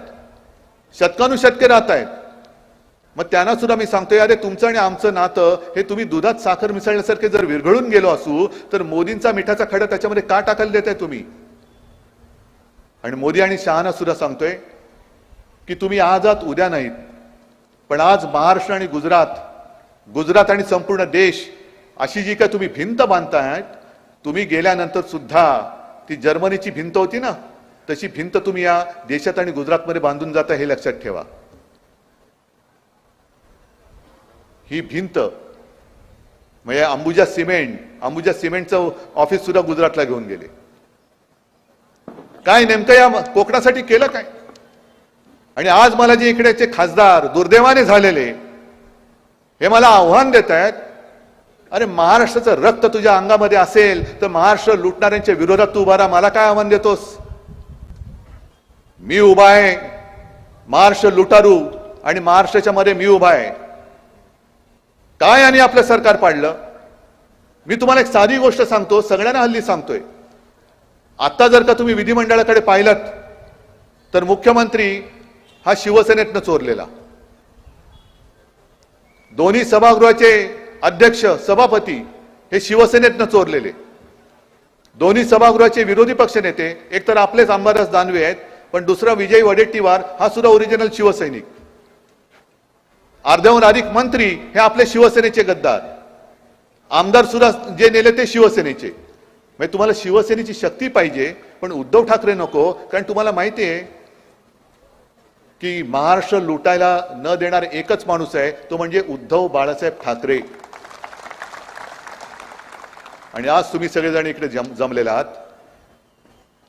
शतकानुशतके राहत आहेत. मग त्यांना सुद्धा मी सांगतोय, अरे तुमचं आणि आमचं नातं हे तुम्ही दुधात साखर मिसळल्यासारखे जर विरघळून गेलो असू तर मोदींचा मिठाचा खडा त्याच्यामध्ये का टाकायला देताय तुम्ही. आणि मोदी आणि शहाना सुद्धा सांगतोय की तुम्ही आज आहात उद्या नाहीत, पण आज महाराष्ट्र आणि गुजरात आणि संपूर्ण देश अशी जी काय तुम्ही भिंत बांधतायत, तुम्ही गेल्यानंतर सुद्धा ती जर्मनीची भिंत होती ना, तशी भिंत तुम्ही या देशात आणि गुजरातमध्ये बांधून जाता, हे लक्षात ठेवा. ही भिंत म्हणजे अंबुजा सिमेंटचं ऑफिस सुद्धा गुजरातला घेऊन गेले. काय नेमकं या कोकणासाठी केलं काय. आणि आज मला जे इकडेचे खासदार दुर्दैवाने झालेले हे मला आव्हान देत आहेत, अरे महाराष्ट्राचं रक्त तुझ्या अंगामध्ये असेल तर महाराष्ट्र लुटणाऱ्यांच्या विरोधात तू उभा राहा. मला काय आव्हान देतोस. मी उभा आहे, महाराष्ट्र लुटारू आणि महाराष्ट्राच्या मध्ये मी उभा आहे. काय आणि आपलं सरकार पाडलं. मी तुम्हाला एक साधी गोष्ट सांगतो, सगळ्यांना हल्ली सांगतोय. आता जर का तुम्ही विधिमंडळाकडे पाहिलं तर मुख्यमंत्री हा शिवसेनेतनं चोरलेला, दोन्ही सभागृहाचे अध्यक्ष सभापती हे शिवसेनेतनं चोरलेले, दोन्ही सभागृहाचे विरोधी पक्ष नेते एक तर आपलेच अंबादास दानवे आहेत, पण दुसरा विजय वडेट्टीवार हा सुद्धा ओरिजिनल शिवसैनिक. अर्ध्याहून अधिक मंत्री हे आपले शिवसेनेचे गद्दार. आमदार सुद्धा जे नेले ते शिवसेनेचे. म्हणजे तुम्हाला शिवसेनेची शक्ती पाहिजे पण उद्धव ठाकरे नको. कारण तुम्हाला माहिती आहे की महाराष्ट्र लुटायला न देणारा एकच माणूस आहे, तो म्हणजे उद्धव बाळासाहेब ठाकरे. आणि आज तुम्ही सगळेजण इकडे जमलेला आहात.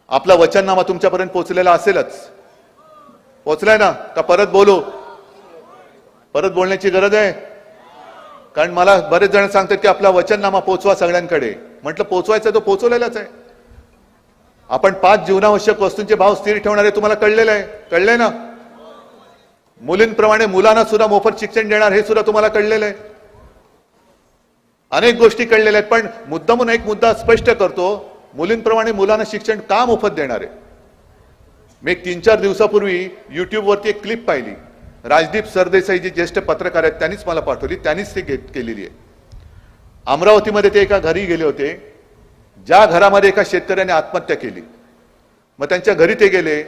आपला वचननामा तुमच्यापर्यंत पोहोचलेला असेलच. पोहोचलाय ना का परत बोलू. परत बोलण्याची गरज आहे. कारण मला बरेच जण सांगतात की आपला वचननामा पोहोचवा सगळ्यांकडे. म्हटलं पोहोचवायचा तो पोहोचवलेलाच आहे. आपण 5 जीवनावश्यक वस्तूंचे भाव स्थिर ठेवणारे तुम्हाला कळलेलं आहे. कळलंय ना. मुलींप्रमाणे मुलांना सुद्धा मोफत शिक्षण देणार हे सुद्धा तुम्हाला कळलेलं आहे. अनेक गोष्टी कळलेल्या आहेत. पण मुद्दामून एक मुद्दा स्पष्ट करतो, मुलींप्रमाणे मुलांना शिक्षण का मोफत देणार आहे. मी 3-4 दिवसापूर्वी युट्यूबवरती एक क्लिप पाहिली. राजदीप सरदेसाई जे ज्येष्ठ पत्रकार आहेत त्यांनीच मला पाठवली, त्यांनीच ती केलेली आहे. अमरावतीमध्ये ते एका घरी गेले होते, ज्या घरामध्ये एका शेतकऱ्याने आत्महत्या केली. मग त्यांच्या घरी ते गेले.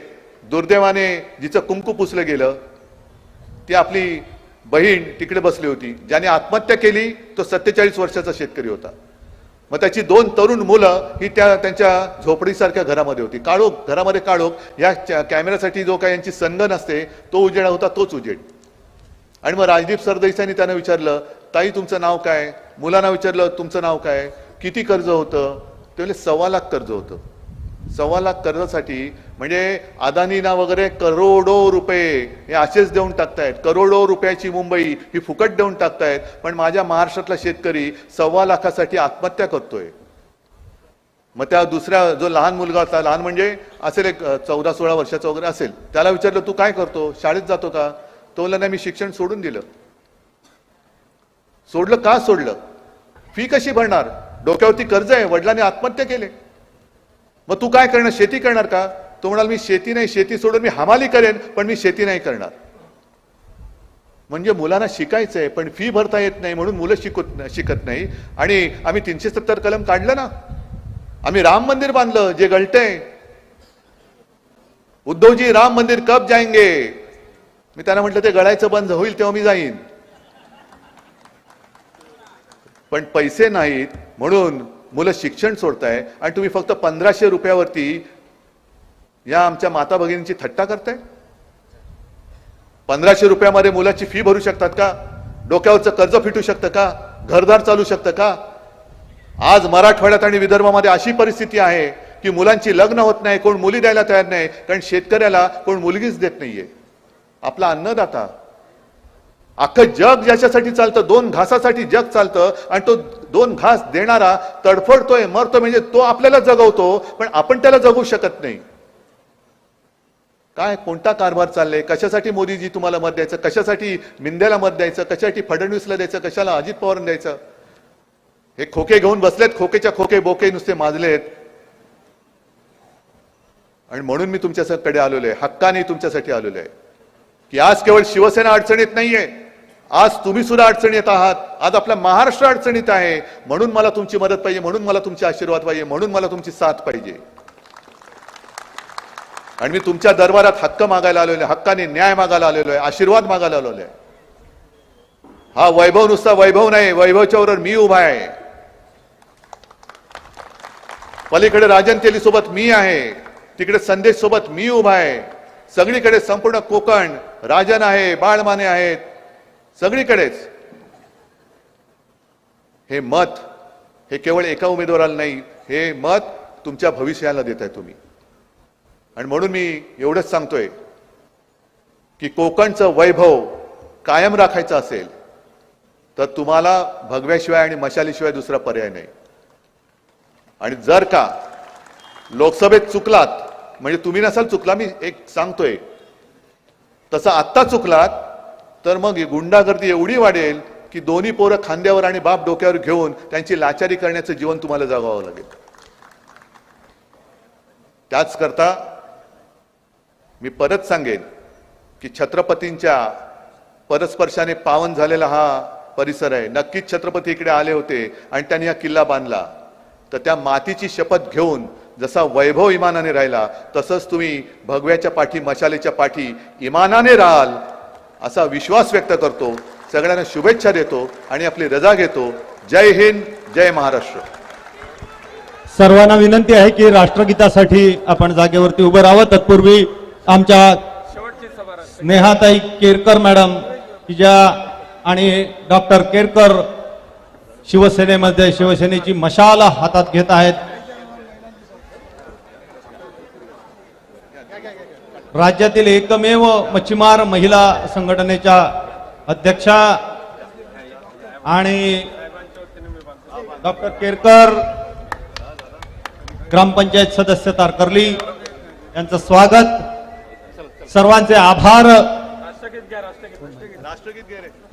दुर्दैवाने जिचं कुंकू पुसलं गेलं ती आपली बहीण तिकडे बसली होती. ज्याने आत्महत्या केली तो 47 वर्षाचा शेतकरी होता. मग त्याची 2 तरुण मुलं ही त्यांच्या झोपडीसारख्या घरामध्ये होती. काळोख, घरामध्ये काळोख. या कॅमेऱ्यासाठी जो काय यांची संगन असते तो उजेड होता, तोच उजेड. आणि मग राजदीप सरदेसाईंनी त्यांना विचारलं, ताई तुमचं नाव काय. मुलांना विचारलं तुमचं नाव काय, किती कर्ज होतं. ते म्हणले 1.25 लाख कर्ज होतं. 1.25 लाख कर्जासाठी म्हणजे अदानीना वगैरे करोडो रुपये हे असेच देऊन टाकतायत. करोडो रुपयाची मुंबई ही फुकट देऊन टाकतायत. पण माझ्या महाराष्ट्रातला शेतकरी 1.25 लाखासाठी आत्महत्या करतोय. मग त्या दुसऱ्या जो लहान मुलगा होता, लहान म्हणजे असेल एक 14-16 वर्षाचा वगैरे असेल, त्याला विचारलं तू काय करतो, शाळेत जातो का. तो म्हणला नाही मी शिक्षण सोडून दिलं. सोडलं का सोडलं, फी कशी भरणार. डोक्यावरती कर्ज आहे, वडिलांनी आत्महत्या केले. मग तू काय करणार, शेती करणार का? तो म्हणाल मी शेती नाही, शेती सोडून मी हमाली करेन, पण मी शेती नाही करणार. म्हणजे मुलांना शिकायचंय पण फी भरता येत नाही म्हणून मुलं शिकत नाही. आणि आम्ही 370 कलम काढलं ना, आम्ही राम मंदिर बांधलं जे गळतंय. उद्धवजी राम मंदिर कब जाएंगे? मी त्यांना म्हटलं ते गळायचं बंद होईल तेव्हा मी जाईन. पण पैसे नाहीत म्हणून मुलं शिक्षण सोडताय आणि तुम्ही फक्त 1500 रुपयावरती या आमच्या माता भगिनींची थट्टा करताय. 1500 रुपयामध्ये मुलाची फी भरू शकतात का? डोक्यावरचं कर्ज फिटू शकतं का? घरदार चालू शकतं का? आज मराठवाड्यात आणि विदर्भामध्ये अशी परिस्थिती आहे की मुलांची लग्न होत नाही, कोण मुली द्यायला तयार नाही, कारण शेतकऱ्याला कोण मुलगीच देत नाहीये. आपला अन्नदाता, अख्खं जग ज्याच्यासाठी चालतं, 2 घासासाठी जग चालतं आणि तो 2 घास देणारा तडफडतोय, मरतोय. म्हणजे तो आपल्याला जगवतो पण आपण त्याला जगू शकत नाही. काय कोणता कारभार चाललाय? कशासाठी मोदीजी तुम्हाला मत द्यायचं? कशासाठी मिंद्याला मत द्यायचं? कशासाठी फडणवीसला द्यायचं? कशाला अजित पवारांना द्यायचं? हे खोके घेऊन बसलेत, खोकेच्या खोके बोके नुसते माजलेत. आणि म्हणून मी तुमच्याकडे आलेलो आहे, हक्काने तुमच्यासाठी आलेलो आहे की आज केवळ शिवसेना अडचणीत नाहीये, आज तुम्ही सुद्धा अडचणीत आहात. आज आपला महाराष्ट्र अडचणीत आहे. म्हणून मला तुमची मदत पाहिजे, म्हणून मला तुमचे आशीर्वाद पाहिजे, म्हणून मला तुमची साथ पाहिजे. आणि मी तुमच्या दरबारात हक्क मागायला आलेलो आहे, हक्काने न्याय मागायला आलेलो आहे, आशीर्वाद मागायला आलेलो आहे. हा वैभव नुसता वैभव नाही, वैभवच्या बरोबर मी उभा आहे. पलीकडे राजन तेली सोबत मी आहे, तिकडे संदेश सोबत मी उभा आहे. सगळीकडे संपूर्ण कोकण राजन आहे, बाळमाने आहेत, सगळीकडेच. हे मत हे केवळ एका उमेदवाराला नाही, हे मत तुमच्या भविष्याला देताय तुम्ही. आणि म्हणून मी एवढंच सांगतोय की कोकणचं वैभव कायम राखायचं असेल तर तुम्हाला भगव्याशिवाय आणि मशालीशिवाय दुसरा पर्याय नाही. आणि जर का लोकसभेत चुकलात, म्हणजे तुम्ही नसाल चुकला, मी एक सांगतोय, तसं आत्ता चुकलात तर मग गुंडागर्दी एवढी वाढेल की दोन्ही पोरं खांद्यावर आणि बाप डोक्यावर घेऊन त्यांची लाचारी करण्याचं जीवन तुम्हाला जगावं लागेल. त्याच करता मी परत सांगेन की छत्रपतींच्या परस्पर्शाने पावन झालेला हा परिसर आहे. नक्कीच छत्रपती इकडे आले होते आणि त्यांनी हा किल्ला बांधला. तर त्या मातीची शपथ घेऊन जसा वैभव इमानाने राहिला तसंच तुम्ही भगव्याच्या पाठी, मशालेच्या पाठी इमानाने राहाल असा विश्वास व्यक्त करतो. सगळ्यांना शुभेच्छा देतो आणि आपली रजा घेतो. जय हिंद, जय महाराष्ट्र.
सर्वांना विनंती आहे की राष्ट्रगीतासाठी आपण जागेवरती उभं राहावं. तत्पूर्वी आमच्या स्नेहाताई केरकर मॅडम की ज्या आणि डॉक्टर केरकर शिवसेनेमध्ये शिवसेनेची मशाल हातात घेत आहेत. राज्यातील एकमेव मच्छीमार महिला संघटनेच्या अध्यक्षा आणि डॉक्टर केरकर ग्रामपंचायत सदस्य तारकर्ली यांचं स्वागत. सर्वांचे आभार.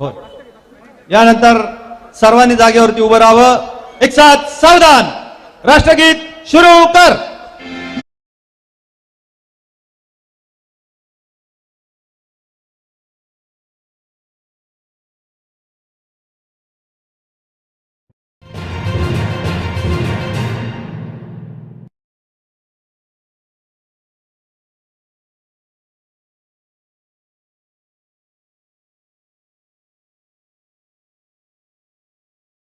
हो. यानंतर सर्वांनी जागेवरती उभं राहावं. एक साथ सावधान. राष्ट्रगीत सुरू कर.